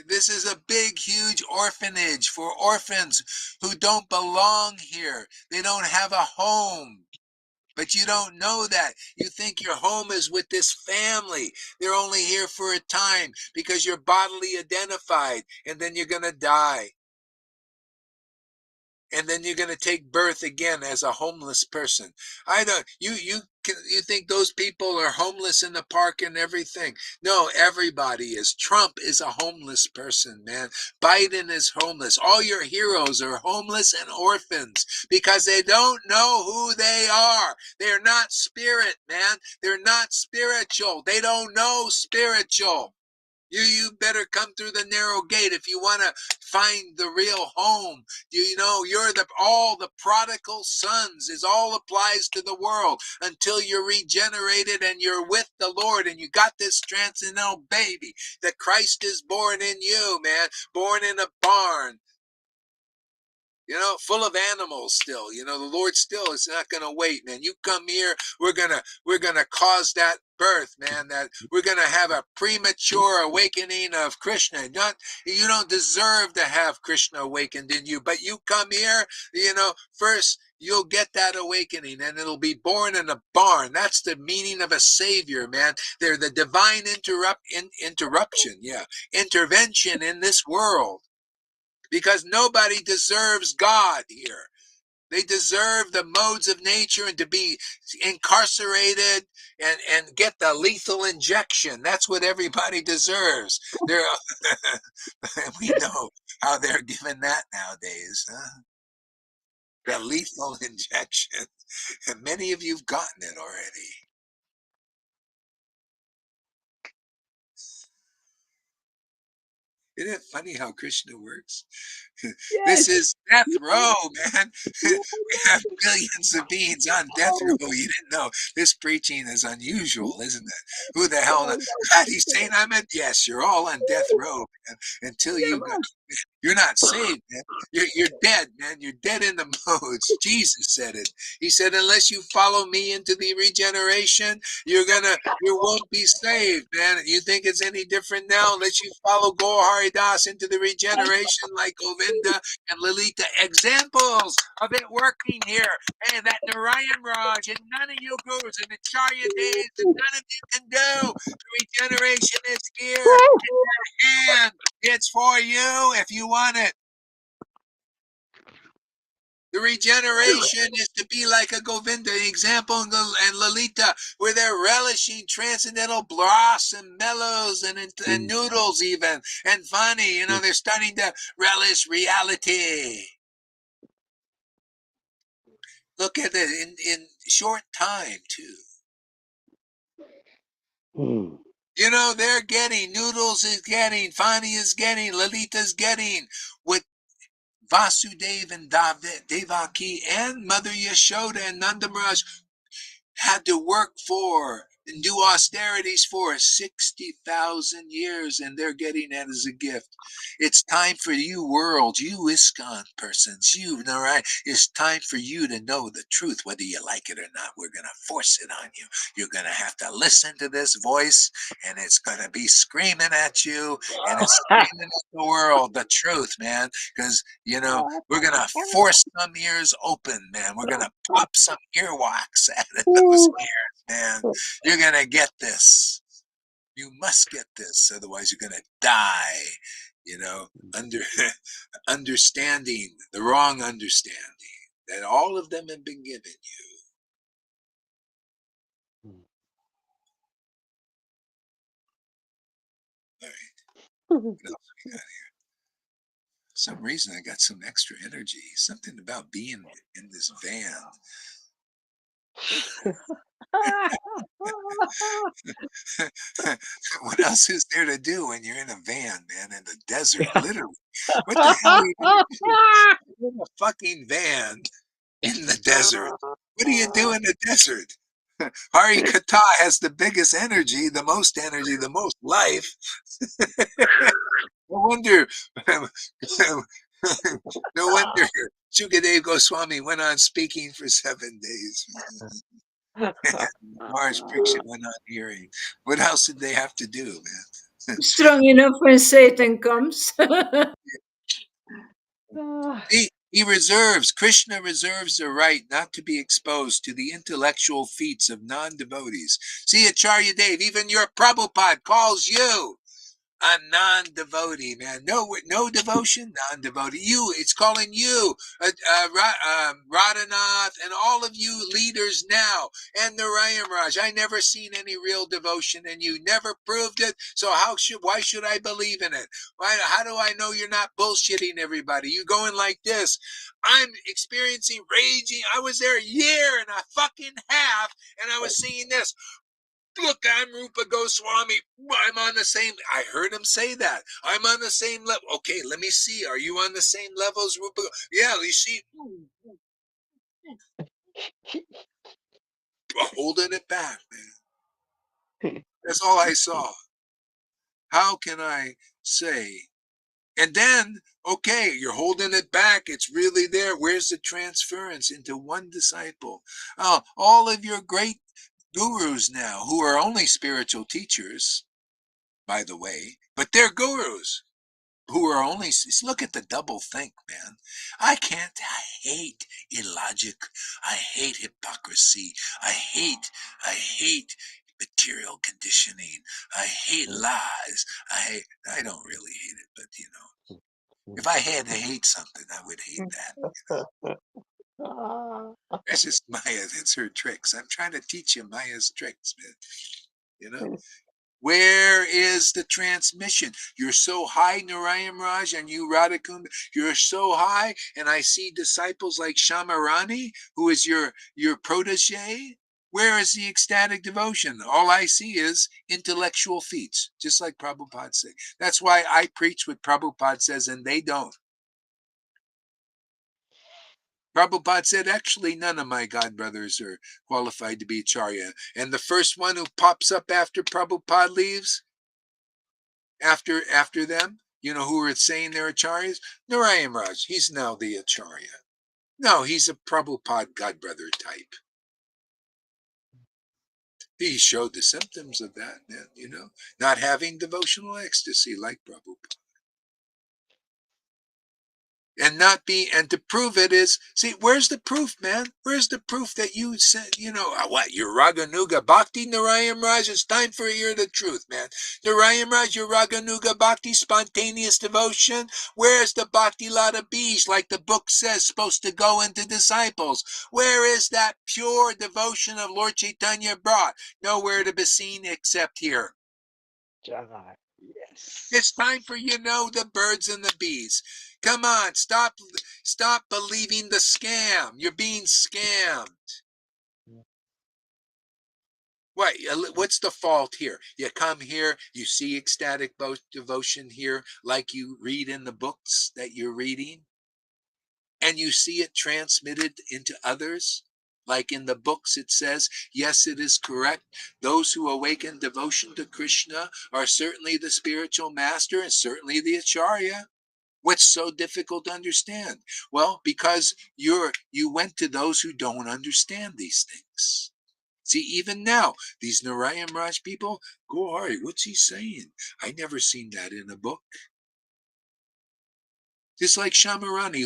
This is a big, huge orphanage for orphans who don't belong here. They don't have a home. But you don't know that. You think your home is with this family. They're only here for a time because you're bodily identified, and then you're going to die. And then you're going to take birth again as a homeless person. I don't. You think those people are homeless in the park and everything? No, everybody is. Trump is a homeless person, man. Biden is homeless. All your heroes are homeless and orphans because they don't know who they are. They're not spirit, man. They're not spiritual. They don't know spiritual. You better come through the narrow gate if you want to find the real home. You know, you're all the prodigal sons. Is all applies to the world until you're regenerated and you're with the Lord and you got this transcendental baby that Christ is born in you, man, born in a barn. You know, full of animals still. You know, the Lord still is not going to wait, man. You come here, we're gonna cause that birth, man. That we're gonna have a premature awakening of Krishna. You don't deserve to have Krishna awakened in you, but you come here, you know, first you'll get that awakening and it'll be born in a barn. That's the meaning of a savior, man. They're the divine intervention in this world. Because nobody deserves God here. They deserve the modes of nature and to be incarcerated and get the lethal injection. That's what everybody deserves. We know how they're given that nowadays. Huh? The lethal injection. And many of you've gotten it already. Isn't it funny how Krishna works? This is death row, man. We have billions of beings on death row. You didn't know. This preaching is unusual, isn't it? Who the hell? God, he's saying I'm at, yes, you're all on death row, man, until you go. You're not saved, man. You're dead, man. You're dead in the modes. Jesus said it. He said, unless you follow me into the regeneration, you won't be saved, man. You think it's any different now unless you follow Gaur Haridas into the regeneration like Govinda and Lalita. Examples of it working here. Hey, that Narayan Raj and none of you gurus and the Charya days and none of you can do. The regeneration is here. And it's for you if you want it. The regeneration is to be like a Govinda, an example, and Lalita, where they're relishing transcendental broths and mellows and noodles even, and funny, they're starting to relish reality. Look at it in short time, too. They're getting, Noodles is getting, Fani is getting, Lalita's getting, what Vasudeva and Devaki and Mother Yashoda and Nanda Maharaj had to work for and do austerities for 60,000 years, and they're getting that as a gift. It's time for you world, you ISKCON persons, it's time for you to know the truth, whether you like it or not. We're going to force it on you. You're going to have to listen to this voice, and it's going to be screaming at you, and it's screaming at the world, the truth, man, because, we're going to force some ears open, man. We're going to pop some earwax out of those ears, man. You're going to get this. You must get this. Otherwise, you're going to die, understanding the wrong understanding that all of them have been given you. All right. What else we got here? For some reason, I got some extra energy. Something about being in this van. What else is there to do when you're in a van, man, in the desert? Literally. What the hell are you going to do? You're in a fucking van in the desert. What do you do in the desert? Hari Kata has the biggest energy, the most life. No wonder, no wonder Shukadev Goswami went on speaking for 7 days. Mars Priksha went on hearing. What else did they have to do, man? Strong enough when Satan comes. Krishna reserves the right not to be exposed to the intellectual feats of non-devotees. See, Acharya Dev, even your Prabhupada calls you a non-devotee, man. No devotion, non-devotee. It's calling you, Radhanath, and all of you leaders now, and Narayan Raj. I never seen any real devotion in you. Never proved it. So why should I believe in it? How do I know you're not bullshitting everybody? You going like this? I'm experiencing raging. I was there a year and a fucking half, and I was seeing this. Look, I'm Rupa Goswami. I'm on the same. I heard him say that. I'm on the same level. Okay, let me see. Are you on the same level as Rupa? Yeah, you see. Holding it back, man. That's all I saw. How can I say? And then, okay, you're holding it back. It's really there. Where's the transference into one disciple? Oh, all of your great gurus now, who are only spiritual teachers, by the way, but they're gurus who are only, look at the double think, man. I hate illogic. I hate hypocrisy. I hate material conditioning. I hate lies. I don't really hate it, but if I had to hate something, I would hate that. That's just Maya. That's her tricks. I'm trying to teach you Maya's tricks, man. Where is the transmission? You're so high, Narayan Raj, and you, Radhakund, you're so high, and I see disciples like Shamarani, who is your protege. Where is the ecstatic devotion? All I see is intellectual feats, just like Prabhupada said. That's why I preach what Prabhupada says, and they don't. Prabhupada said, actually, none of my godbrothers are qualified to be Acharya. And the first one who pops up after Prabhupada leaves, after them, You know who are saying they're acharyas? Narayan Raj. He's now the acharya. No, he's a Prabhupada godbrother type. He showed the symptoms of that, you know, not having devotional ecstasy like Prabhupada. And not be, and to prove it is, see, where's the proof, man? Where's the proof that you said, you know, what, you're Raganuga Bhakti, Narayan Raj? It's time for you to hear the truth, man. Narayan Raj, your Raganuga Bhakti, spontaneous devotion. Where's the Bhakti Lata Bij, like the book says, supposed to go into disciples? Where is that pure devotion of Lord Chaitanya brought? Nowhere to be seen except here. Yes. It's time for you to know the birds and the bees. Come on, stop believing the scam. You're being scammed. What's the fault here? You come here, you see ecstatic devotion here, like you read in the books that you're reading, and you see it transmitted into others. Like in the books, it says, yes, it is correct. Those who awaken devotion to Krishna are certainly the spiritual master and certainly the acharya. What's so difficult to understand? Well, because you went to those who don't understand these things. See, even now, these Narayan Raj people, go, Hari, what's he saying? I never seen that in a book. Just like Shamarani,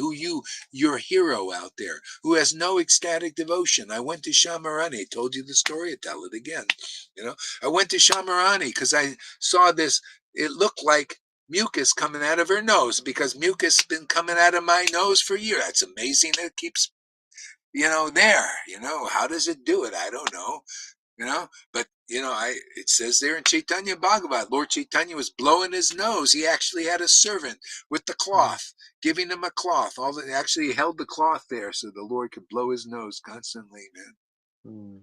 your hero out there, who has no ecstatic devotion. I went to Shamarani, told you the story, I tell it again. You know, I went to Shamarani because I saw this, it looked like mucus coming out of her nose, because mucus has been coming out of my nose for years. That's amazing. It keeps, there. How does it do it? I don't know. But it says there in Chaitanya Bhagavat, Lord Chaitanya was blowing his nose. He actually had a servant with the cloth, giving him a cloth. Actually held the cloth there so the Lord could blow his nose constantly, man.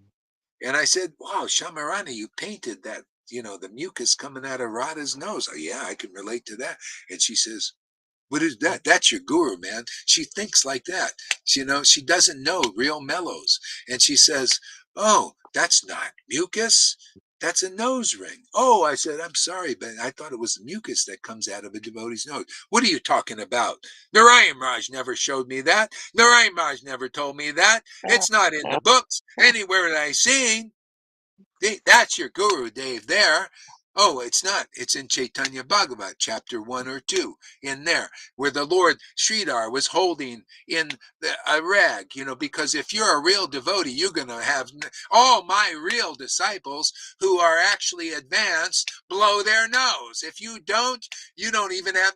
And I said, wow, Shamarani, you painted that, the mucus coming out of Radha's nose. Oh, yeah, I can relate to that. And she says, what is that? That's your guru, man. She thinks like that. She doesn't know real mellows. And she says, oh, that's not mucus. That's a nose ring. Oh, I said, I'm sorry, but I thought it was the mucus that comes out of a devotee's nose. What are you talking about? Narayan Raj never showed me that. Narayan Raj never told me that. It's not in the books anywhere that I seen. That's your guru, Dave, there. Oh, it's not. It's in Chaitanya Bhagavat, chapter 1 or 2, in there, where the Lord Sridhar was holding in a rag, because if you're a real devotee, you're going to have all my real disciples who are actually advanced blow their nose. If you don't even have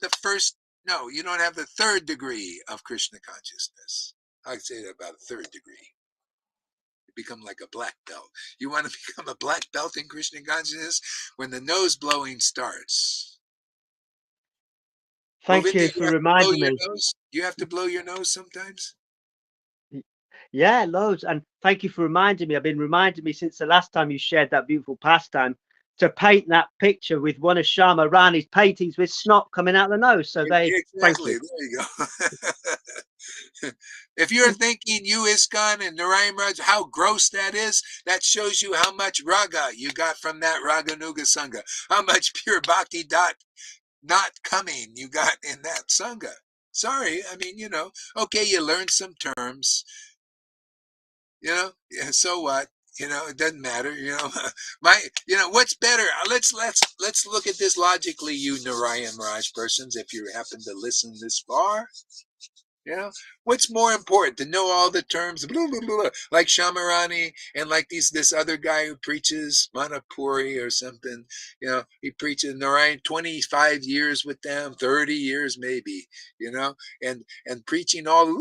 you don't have the third degree of Krishna consciousness. I'd say about a third degree. Become like a black belt. You want to become a black belt in Krishna consciousness when the nose blowing starts. Thank you for reminding me. You have to blow your nose sometimes? Yeah, loads. And thank you for reminding me. I've been reminding me since the last time you shared that beautiful pastime to paint that picture with one of Sharma Rani's paintings with snot coming out the nose. So exactly. There you go. If you're thinking you ISKCON and Narayan Raj, how gross that is, that shows you how much raga you got from that Raganuga Sangha. How much pure bhakti not coming you got in that Sangha. Sorry, I mean, okay, you learned some terms, yeah, so what? It doesn't matter, what's better? Let's look at this logically, you Narayan Raj persons, if you happen to listen this far. What's more important, to know all the terms, blah, blah, blah, like Shamarani and like this other guy who preaches Manipuri or something, he preaches Narayan 25 years with them, 30 years maybe, and preaching all,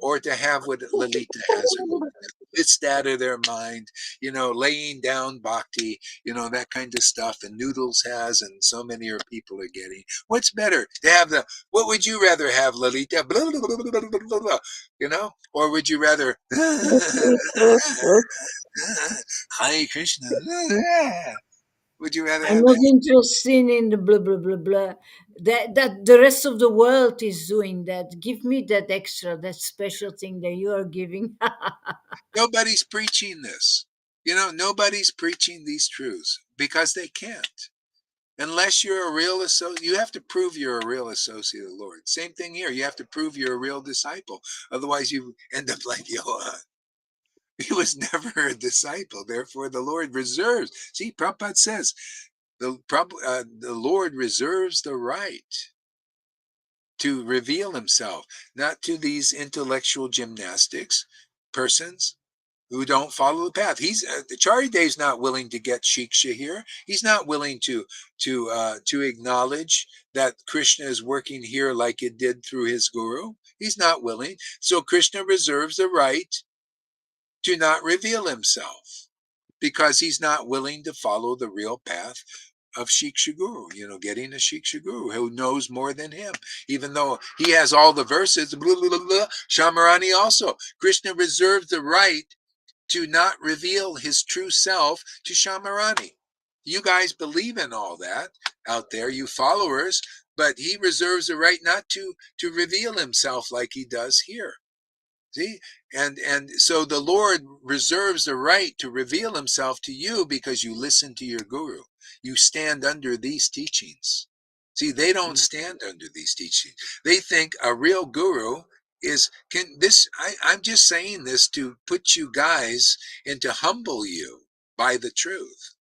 or to have what Lalita has, it's that of their mind, laying down bhakti, that kind of stuff, and Noodles has, and so many people are getting. What's better to have what would you rather have, Lalita? Blah, blah, blah, blah, blah, blah, blah, or would you rather Hare Krishna? Would you rather I'm have not that? interested in the blah blah blah blah. That the rest of the world is doing that. Give me that extra, that special thing that you are giving. Nobody's preaching this. Nobody's preaching these truths because they can't. Unless you're a real associate, you have to prove you're a real associate of the Lord. Same thing here. You have to prove you're a real disciple. Otherwise, you end up like Johann. He was never a disciple. Therefore, the Lord reserves. See, Prabhupada says the Lord reserves the right to reveal himself, not to these intellectual gymnastics persons who don't follow the path. He's Charide's not willing to get shiksha here. He's not willing to acknowledge that Krishna is working here like it did through his guru. He's not willing. So Krishna reserves the right to not reveal himself because he's not willing to follow the real path of Shiksha Guru, getting a Shiksha Guru who knows more than him, even though he has all the verses. Blah, blah, blah, blah. Shamarani also. Krishna reserves the right to not reveal his true self to Shamarani. You guys believe in all that out there, you followers, but he reserves the right not to reveal himself like he does here. See, and so the Lord reserves the right to reveal himself to you because you listen to your guru. You stand under these teachings. See, they don't stand under these teachings. They think a real guru I'm just saying this to put you guys and to humble you by the truth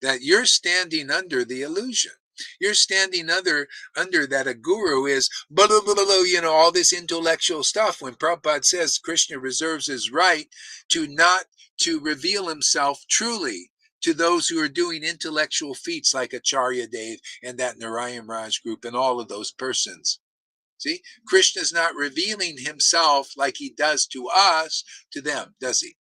that you're standing under the illusion. You're standing under that a guru is blah, blah, blah, blah, all this intellectual stuff. When Prabhupada says Krishna reserves his right to reveal himself truly to those who are doing intellectual feats like Acharya Dev and that Narayan Raj group and all of those persons. See, Krishna's not revealing himself like he does to us, to them, does he?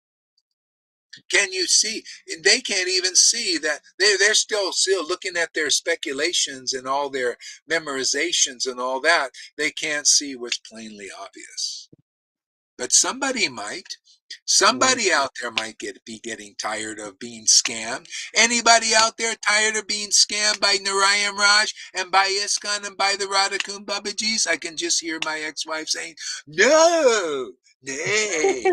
Can you see? They can't even see that they're still looking at their speculations and all their memorizations and all that. They can't see what's plainly obvious. But somebody might. Somebody out there might be getting tired of being scammed. Anybody out there tired of being scammed by Narayan Raj and by ISKCON and by the Radhakund Babajis? I can just hear my ex-wife saying, no, nay,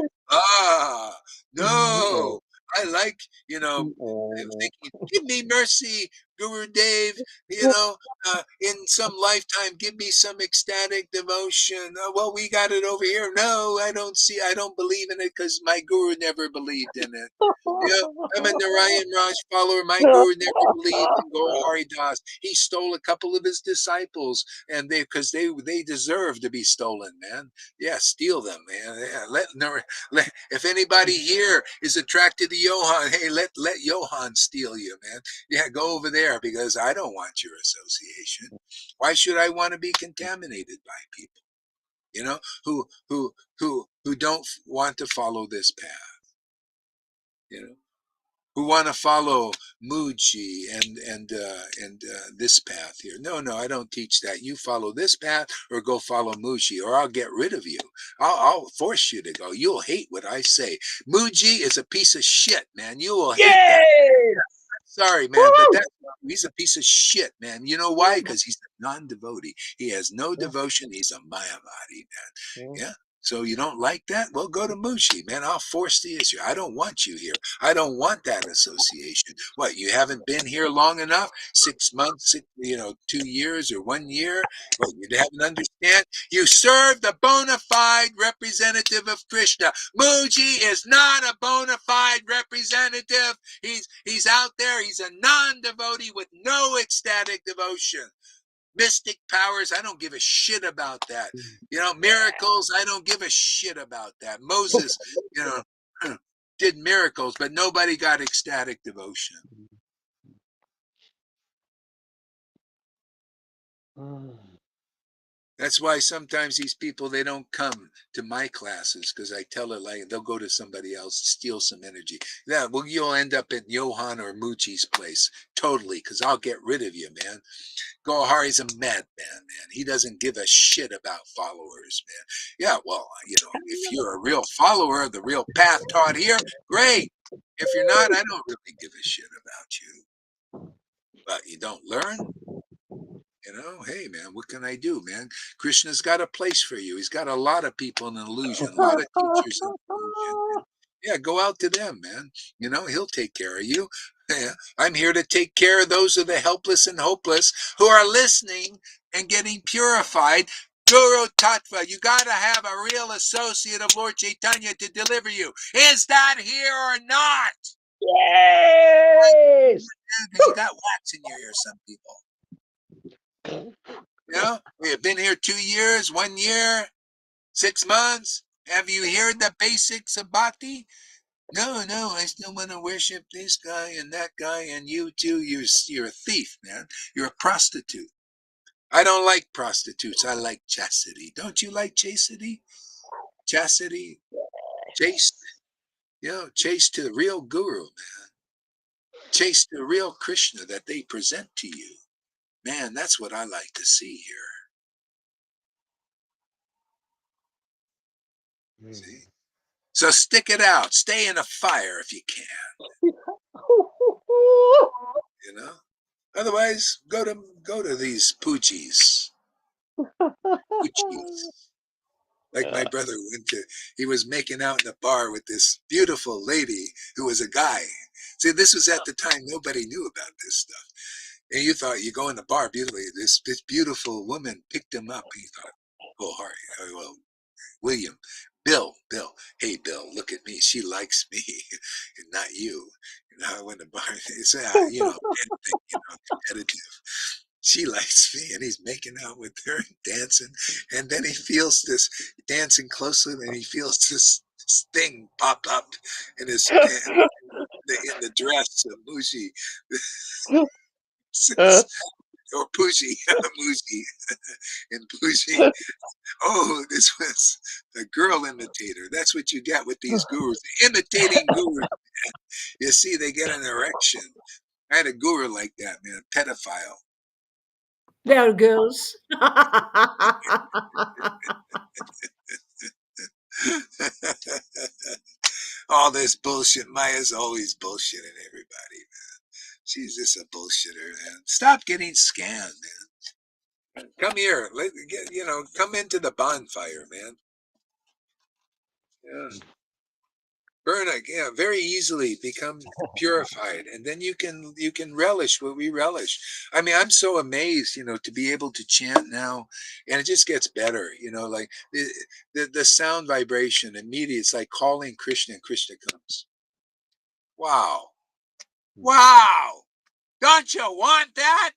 no. I like, thinking, give me mercy, Guru Dev, in some lifetime, give me some ecstatic devotion. Oh, well, we got it over here. No, I don't believe in it because my guru never believed in it. I'm a Narayan Raj follower. My guru never believed in Gaur Hari Das. He stole a couple of his disciples, and because they deserve to be stolen, man. Yeah, steal them, man. Yeah, if anybody here is attracted to Johann, hey, let Johann steal you, man. Yeah, go over there because I don't want your association. Why should I want to be contaminated by people, who don't want to follow this path, who want to follow Muji and this path here? No, I don't teach that. You follow this path or go follow Muji, or I'll get rid of you. I'll force you to go. You'll hate what I say. Muji is a piece of shit, man. You will hate that. Sorry, man, but he's a piece of shit, man. You know why? Because he's a non-devotee. He has no devotion. He's a Mayavadi, man. Yeah. So you don't like that? Well, go to Mushi, man. I'll force the issue. I don't want you here. I don't want that association. What, you haven't been here long enough? 6 months, 2 years or 1 year? Well, you haven't understand? You serve the bona fide representative of Krishna. Muji is not a bona fide representative. He's out there. He's a non-devotee with no ecstatic devotion. Mystic powers, I don't give a shit about that. Miracles, I don't give a shit about that. Moses, did miracles, but nobody got ecstatic devotion. That's why sometimes these people, they don't come to my classes because I tell it like they'll go to somebody else, steal some energy. Yeah, well, you'll end up at Johann or Muji's place. Totally, because I'll get rid of you, man. Gohari's a madman, man. He doesn't give a shit about followers, man. Yeah, well, if you're a real follower of the real path taught here, great. If you're not, I don't really give a shit about you. But you don't learn? Hey, man, what can I do, man? Krishna's got a place for you. He's got a lot of people in illusion, a lot of teachers in illusion. Yeah, go out to them, man. He'll take care of you. I'm here to take care of those of the helpless and hopeless who are listening and getting purified. Guru Tattva, you got to have a real associate of Lord Chaitanya to deliver you. Is that here or not? Yes. You got wax in your ear, some people. We have been here 2 years, 1 year, 6 months. Have you heard the basics of bhakti? No, I still want to worship this guy and that guy and you too. You're a thief, man. You're a prostitute. I don't like prostitutes. I like chastity. Don't you like chastity? Chastity? Chaste? Chase to the real guru, man. Chase to the real Krishna that they present to you. Man, that's what I like to see here. See? So stick it out. Stay in the fire if you can. Otherwise, go to these poochies. Like my brother he was making out in a bar with this beautiful lady who was a guy. See, this was at the time nobody knew about this stuff. And you thought you go in the bar beautifully. This beautiful woman picked him up. He thought, oh, Harry, well, William, Bill, hey, Bill, look at me. She likes me and not you. I went to bar. It's, competitive. She likes me, and he's making out with her and dancing. And then he feels this dancing closely, and he feels this thing pop up in his in the dress of Muji. Or Pooji, Muji, and Pooji. Oh, this was a girl imitator. That's what you get with these gurus. Imitating gurus. You see, they get an erection. I had a guru like that, man, a pedophile. They are girls. All this bullshit. Maya's always bullshitting everybody, man. She's just a bullshitter, man. Stop getting scammed, man. Come here. Come into the bonfire, man. Yeah. Burn it, very easily become purified, and then you can relish what we relish. I mean, I'm so amazed, to be able to chant now, and it just gets better. Like the sound vibration immediately. It's like calling Krishna, and Krishna comes. Wow. Don't you want that?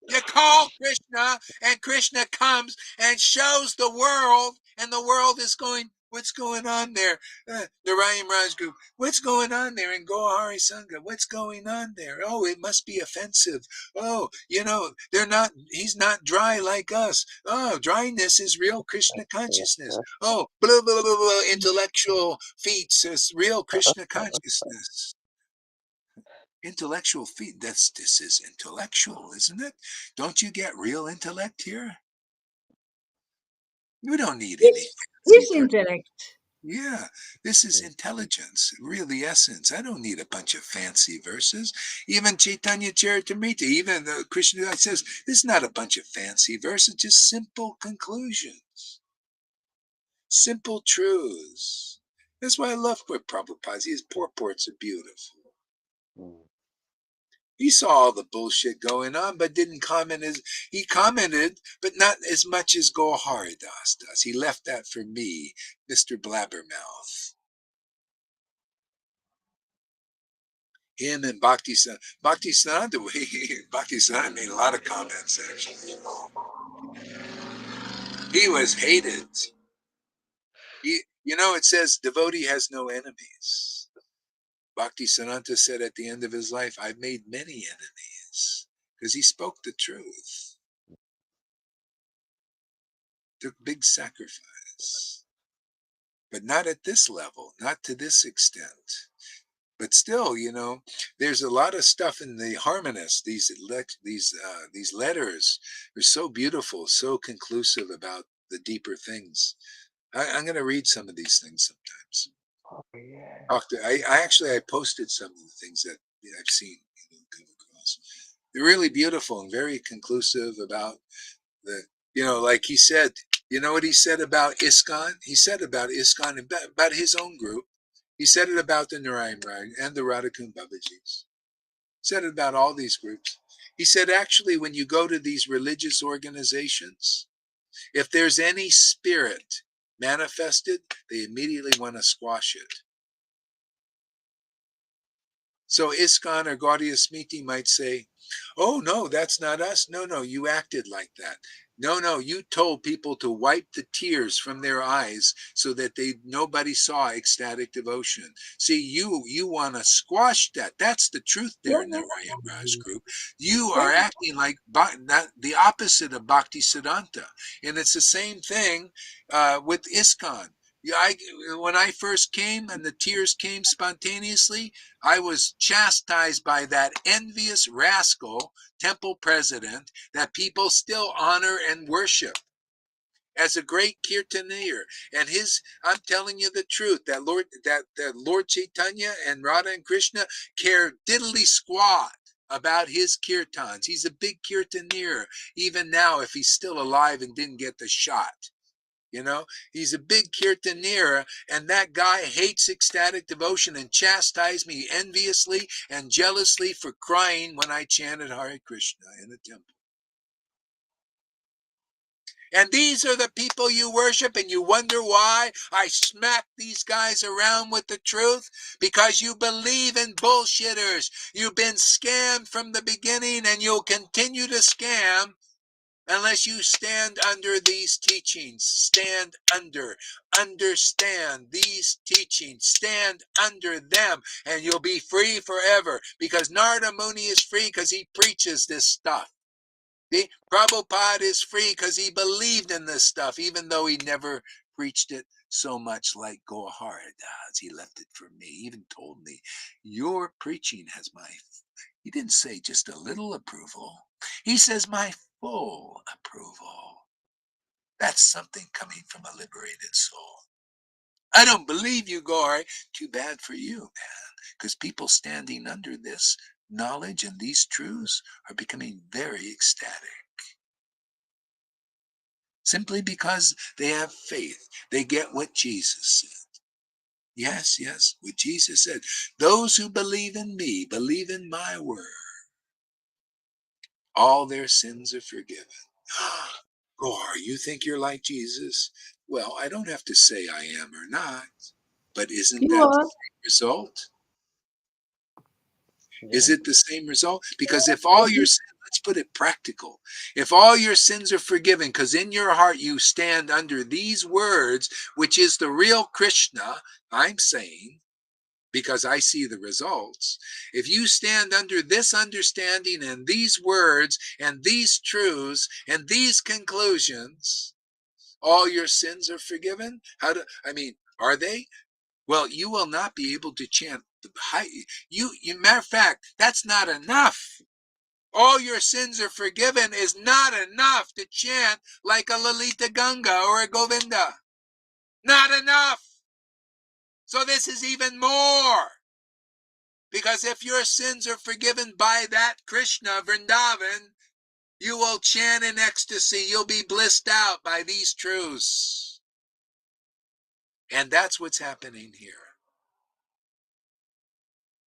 You call Krishna, and Krishna comes and shows the world, and the world is going, what's going on there? The Ryan Raj group, what's going on there? And Gohari Sangha, what's going on there? Oh, it must be offensive. Oh, he's not dry like us. Oh, dryness is real Krishna consciousness. Oh, blah, blah, blah, blah, intellectual feats is real Krishna consciousness. Intellectual feet. This is intellectual, isn't it? Don't you get real intellect here? We don't need any This fancy. intellect. Yeah, this is intelligence, really essence. I don't need a bunch of fancy verses. Even Chaitanya Charitamrita, even Krishna says, this is not a bunch of fancy verses, just simple conclusions, simple truths. That's why I love what Prabhupada. His purports are beautiful. He saw all the bullshit going on, but didn't comment he commented, but not as much as Gohari Das does. He left that for me, Mr. Blabbermouth. Him and Bhaktisiddhanta. Bhaktisiddhanta made a lot of comments, actually. He was hated. It says devotee has no enemies. Bhaktisiddhanta said at the end of his life, I've made many enemies because he spoke the truth. Took big sacrifice. But not at this level, not to this extent. But still, there's a lot of stuff in the harmonists. These letters are so beautiful, so conclusive about the deeper things. I'm going to read some of these things sometimes. I posted some of the things that I've seen come across. They're really beautiful and very conclusive about like he said. You know what he said about ISKCON? He said about ISKCON and about his own group. He said it about the Narayan Rag and the Radhakund Babajis. Said it about all these groups. He said, actually, when you go to these religious organizations, if there's any spirit manifested, they immediately want to squash it. So ISKCON or Gaudiya Smriti might say, oh, no, that's not us. No, you acted like that. No, you told people to wipe the tears from their eyes so that nobody saw ecstatic devotion. See, you want to squash that. That's the truth there, Narayan Raj group. You are acting like the opposite of Bhakti Siddhanta. And it's the same thing with ISKCON. When I first came and the tears came spontaneously, I was chastised by that envious rascal temple president that people still honor and worship as a great kirtaneer. And I'm telling you the truth, that Lord Chaitanya and Radha and Krishna care diddly squat about his kirtans. He's a big kirtaneer, even now, if he's still alive and didn't get the shot. He's a big kirtaneer, and that guy hates ecstatic devotion and chastised me enviously and jealously for crying when I chanted Hare Krishna in a temple. And these are the people you worship, and you wonder why I smack these guys around with the truth? Because you believe in bullshitters. You've been scammed from the beginning, and you'll continue to scam unless you stand under these teachings. Understand these teachings, stand under them, and you'll be free forever. Because Narada Muni is free because he preaches this stuff. See, Prabhupada is free because he believed in this stuff, even though he never preached it so much like Gohara does. He left it for me. He even told me, your preaching has he didn't say just a little approval. He says my full approval. That's something coming from a liberated soul. I don't believe you, Gohara. Too bad for you, man, because people standing under this knowledge and these truths are becoming very ecstatic. Simply because they have faith. They get what Jesus said. Yes, what Jesus said. Those who believe in me, believe in my word, all their sins are forgiven. Gohar, you think you're like Jesus? Well, I don't have to say I am or not, but isn't You that the are. same result? Yeah. Is it the same result? Because if all your sins, let's put it practical, if all your sins are forgiven, because in your heart you stand under these words, which is the real Krishna, I'm saying, because I see the results. If you stand under this understanding and these words and these truths and these conclusions, all your sins are forgiven. Are they? Well, you will not be able to chant the high. Matter of fact, that's not enough. All your sins are forgiven is not enough to chant like a Lalita Ganga or a Govinda. Not enough. So this is even more. Because if your sins are forgiven by that Krishna, Vrindavan, you will chant in ecstasy. You'll be blissed out by these truths. And that's what's happening here.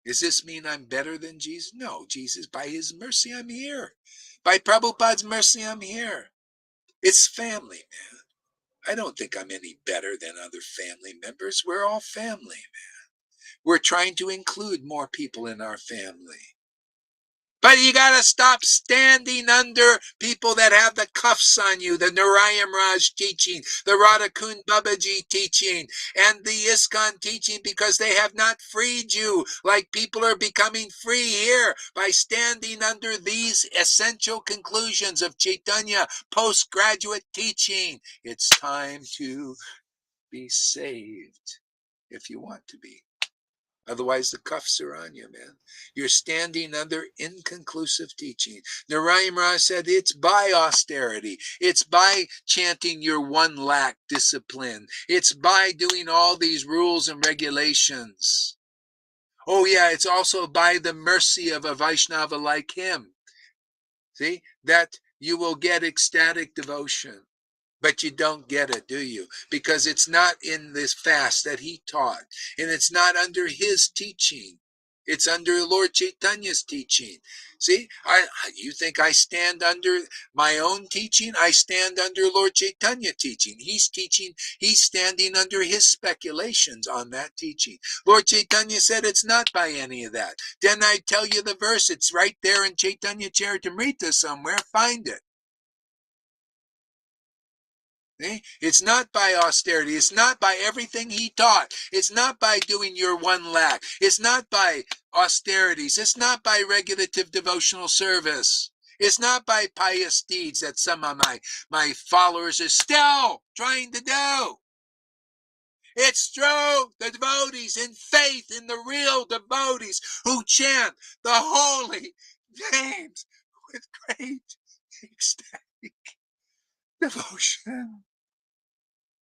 Does this mean I'm better than Jesus? No, Jesus, by his mercy, I'm here. By Prabhupada's mercy, I'm here. It's family, man. I don't think I'm any better than other family members. We're all family, man. We're trying to include more people in our family. But you got to stop standing under people that have the cuffs on you, the Narayan Raj teaching, the Radhakund Babaji teaching, and the ISKCON teaching, because they have not freed you like people are becoming free here by standing under these essential conclusions of Chaitanya postgraduate teaching. It's time to be saved if you want to be. Otherwise, the cuffs are on you, man. You're standing under inconclusive teaching. Narayan Raj said it's by austerity. It's by chanting your 1 lakh discipline. It's by doing all these rules and regulations. Oh, yeah, it's also by the mercy of a Vaishnava like him. See, that you will get ecstatic devotion. But you don't get it, do you? Because it's not in this fast that he taught, and it's not under his teaching. It's under Lord Chaitanya's teaching. See, you think I stand under my own teaching? I stand under Lord Chaitanya teaching. He's standing under his speculations on that teaching. Lord Chaitanya said it's not by any of that. Then I tell you the verse, it's right there in Chaitanya Charitamrita somewhere, find it. It's not by austerity. It's not by everything he taught. It's not by doing your 1 lakh. It's not by austerities. It's not by regulative devotional service. It's not by pious deeds that some of my followers are still trying to do. It's through the devotees in faith, in the real devotees who chant the holy names with great ecstatic devotion.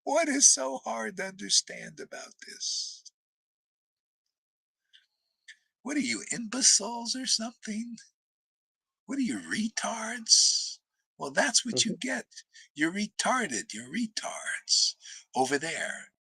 What is so hard to understand about this? What are you, imbeciles or something? What are you, retards? Well, that's what you get. You're retarded. You're retards over there.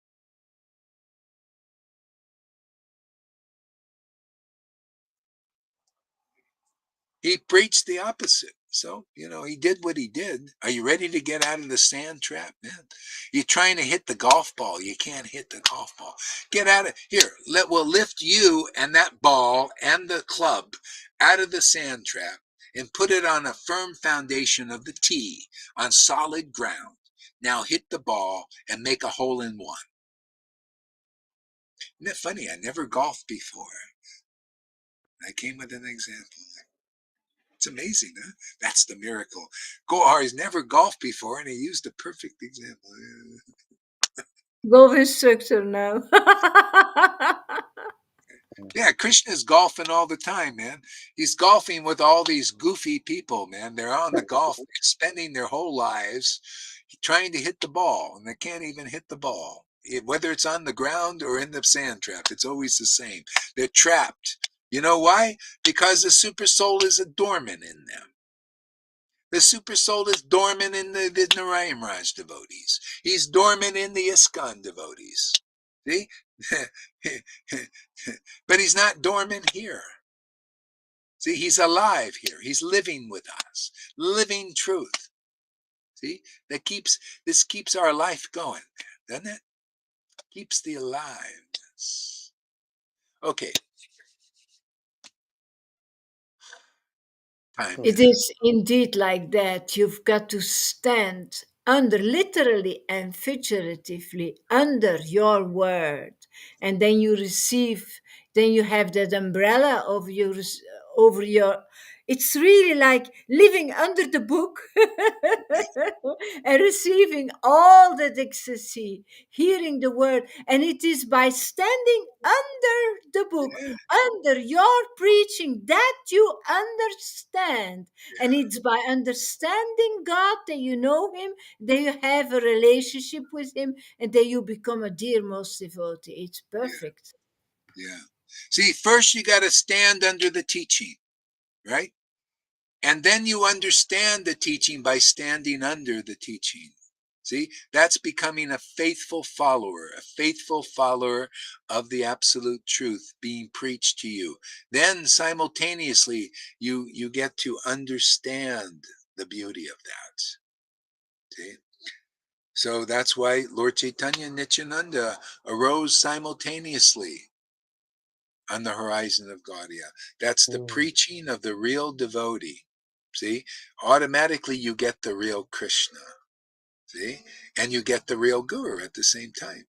He preached the opposite. So, he did what he did. Are you ready to get out of the sand trap, man? You're trying to hit the golf ball. You can't hit the golf ball. Get out of here. We'll lift you and that ball and the club out of the sand trap and put it on a firm foundation of the tee on solid ground. Now hit the ball and make a hole in one. Isn't it funny? I never golfed before. I came with an example. It's amazing, huh? That's the miracle. Gohar's never golfed before, and he used a perfect example. Golf instructor now. Yeah, Krishna's golfing all the time, man. He's golfing with all these goofy people, man. They're on the golf, spending their whole lives trying to hit the ball, and they can't even hit the ball. Whether it's on the ground or in the sand trap, it's always the same. They're trapped. You know why? Because the super soul is dormant in them. The super soul is dormant in the Narayan Raj devotees. He's dormant in the ISKCON devotees. See? But he's not dormant here. See, he's alive here. He's living with us. Living truth. See? This keeps our life going, doesn't it? Keeps the aliveness. Okay. It is indeed like that. You've got to stand under, literally and figuratively, under your word. And then you receive, then you have that umbrella of yours over your. It's really like living under the book and receiving all that ecstasy, hearing the word. And it is by standing under the book, under your preaching, that you understand. And it's by understanding God that you know him, that you have a relationship with him, and that you become a dear most devotee. It's perfect. Yeah. See, first you got to stand under the teaching, right? And then you understand the teaching by standing under the teaching. See, that's becoming a faithful follower of the absolute truth being preached to you. Then simultaneously, you get to understand the beauty of that. See? So that's why Lord Chaitanya and Nityananda arose simultaneously on the horizon of Gaudiya. That's the preaching of the real devotee. See, automatically you get the real Krishna. See, and you get the real Guru at the same time.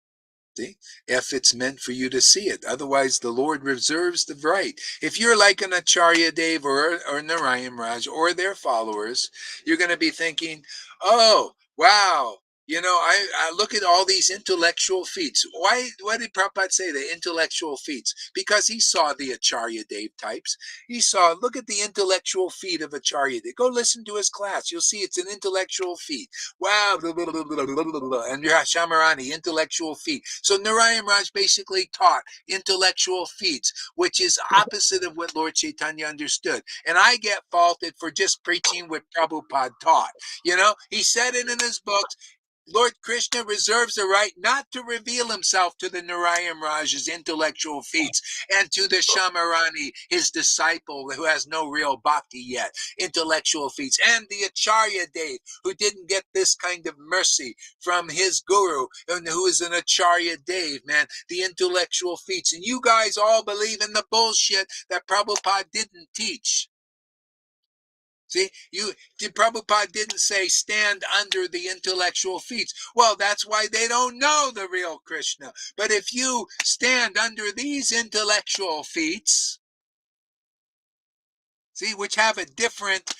See, if it's meant for you to see it. Otherwise, the Lord reserves the right. If you're like an Acharya Dev or Narayan Raj or their followers, you're going to be thinking, oh, wow, I look at all these intellectual feats. Why did Prabhupada say the intellectual feats? Because he saw the Acharya Dev types. Look at the intellectual feat of Acharya Dev. Go listen to his class. You'll see it's an intellectual feat. Wow, blah, blah, blah, blah, blah, blah, blah. And Shamarani, intellectual feat. So Narayan Raj basically taught intellectual feats, which is opposite of what Lord Chaitanya understood. And I get faulted for just preaching what Prabhupada taught. He said it in his books. Lord Krishna reserves the right not to reveal himself to the Narayan Raj's intellectual feats and to the Shamarani, his disciple who has no real bhakti yet, intellectual feats, and the Acharya Dev, who didn't get this kind of mercy from his guru, and who is an Acharya Dev, man, the intellectual feats. And you guys all believe in the bullshit that Prabhupada didn't teach. See, Prabhupada didn't say stand under the intellectual feats. Well, that's why they don't know the real Krishna. But if you stand under these intellectual feats, see, which have a different,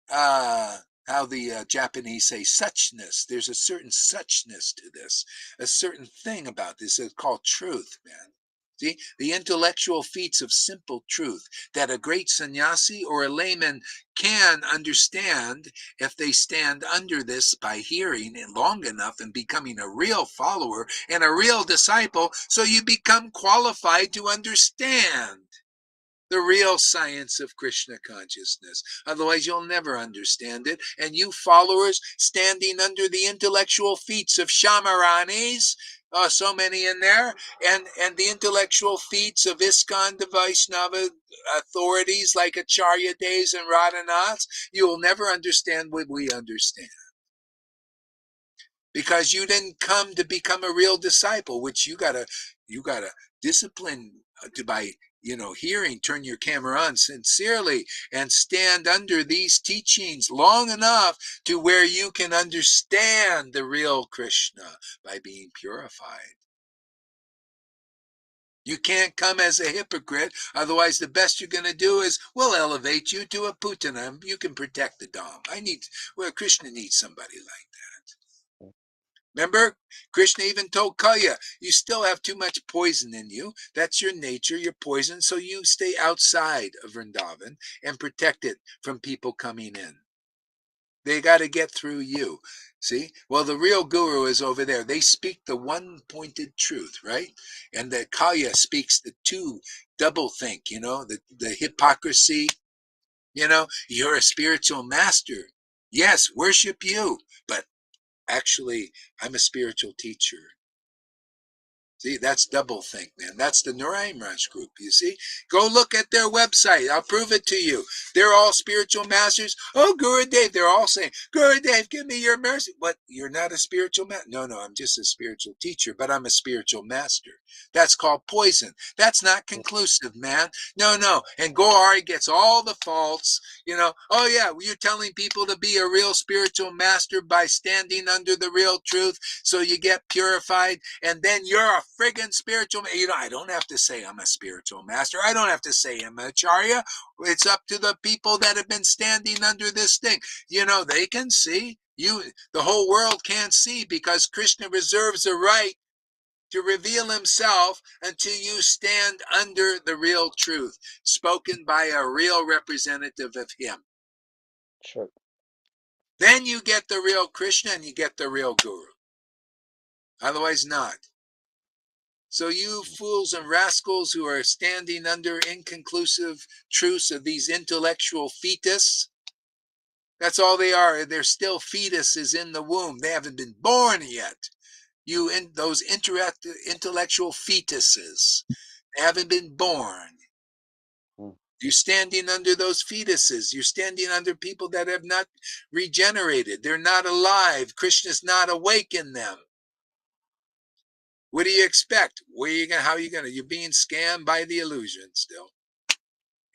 how the Japanese say suchness. There's a certain suchness to this, a certain thing about this. It's called truth, man. See, the intellectual feats of simple truth that a great sannyasi or a layman can understand if they stand under this by hearing it long enough and becoming a real follower and a real disciple, so you become qualified to understand the real science of Krishna consciousness. Otherwise, you'll never understand it. And you followers standing under the intellectual feats of Shamaranis, so many in there, and the intellectual feats of ISKCON, the Vaishnava authorities like Acharya Devs and Radhanaths, you will never understand what we understand. Because you didn't come to become a real disciple, which you gotta discipline to by hearing, turn your camera on sincerely and stand under these teachings long enough to where you can understand the real Krishna by being purified. You can't come as a hypocrite, otherwise the best you're going to do is we'll elevate you to a putana. You can protect the Dham. Krishna needs somebody like that. Remember, Krishna even told Kalya, you still have too much poison in you. That's your nature, you're poison, so you stay outside of Vrindavan and protect it from people coming in. They got to get through you. See? Well, the real guru is over there. They speak the one-pointed truth, right? And the Kalya speaks the two double think, the hypocrisy. You're a spiritual master. Yes, worship you, but actually, I'm a spiritual teacher. See, that's double think, man. That's the Narayan Raj group, you see? Go look at their website. I'll prove it to you. They're all spiritual masters. Oh, Gurudev, they're all saying, Gurudev, give me your mercy. What, you're not a spiritual master? No, I'm just a spiritual teacher, but I'm a spiritual master. That's called poison. That's not conclusive, man. No. And Gohari gets all the faults, Oh, yeah, you're telling people to be a real spiritual master by standing under the real truth so you get purified, and then you're a friggin' spiritual. I don't have to say I'm a spiritual master. I don't have to say I'm an acharya. It's up to the people that have been standing under this thing. They can see. The whole world can't see because Krishna reserves the right to reveal himself until you stand under the real truth, spoken by a real representative of him. Sure. Then you get the real Krishna and you get the real Guru. Otherwise not. So you fools and rascals who are standing under inconclusive truths of these intellectual fetus, that's all they are. They're still fetuses in the womb. They haven't been born yet. Those intellectual fetuses, they haven't been born. You're standing under those fetuses. You're standing under people that have not regenerated. They're not alive. Krishna's not awake in them. What do you expect? How are you gonna? You're being scammed by the illusion still.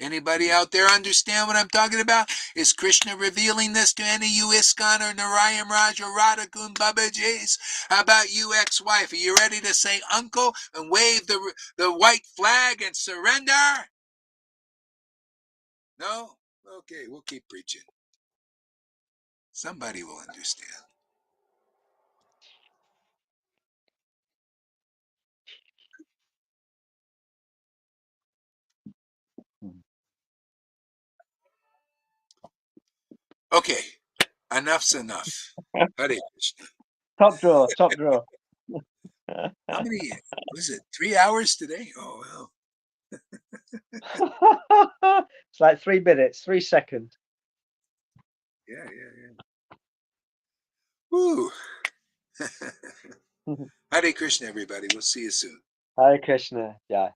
Anybody out there understand what I'm talking about? Is Krishna revealing this to any of you ISKCON or Narayan Raj or Radhakund Babajis? How about you, ex-wife? Are you ready to say uncle and wave the white flag and surrender? No? Okay, we'll keep preaching. Somebody will understand. Okay, enough's enough. Hare Krishna. Top drawer. How many, was it 3 hours today? Oh, wow. It's like 3 minutes, 3 seconds. Yeah. Woo. Hare Krishna, everybody. We'll see you soon. Hare Krishna. Yeah.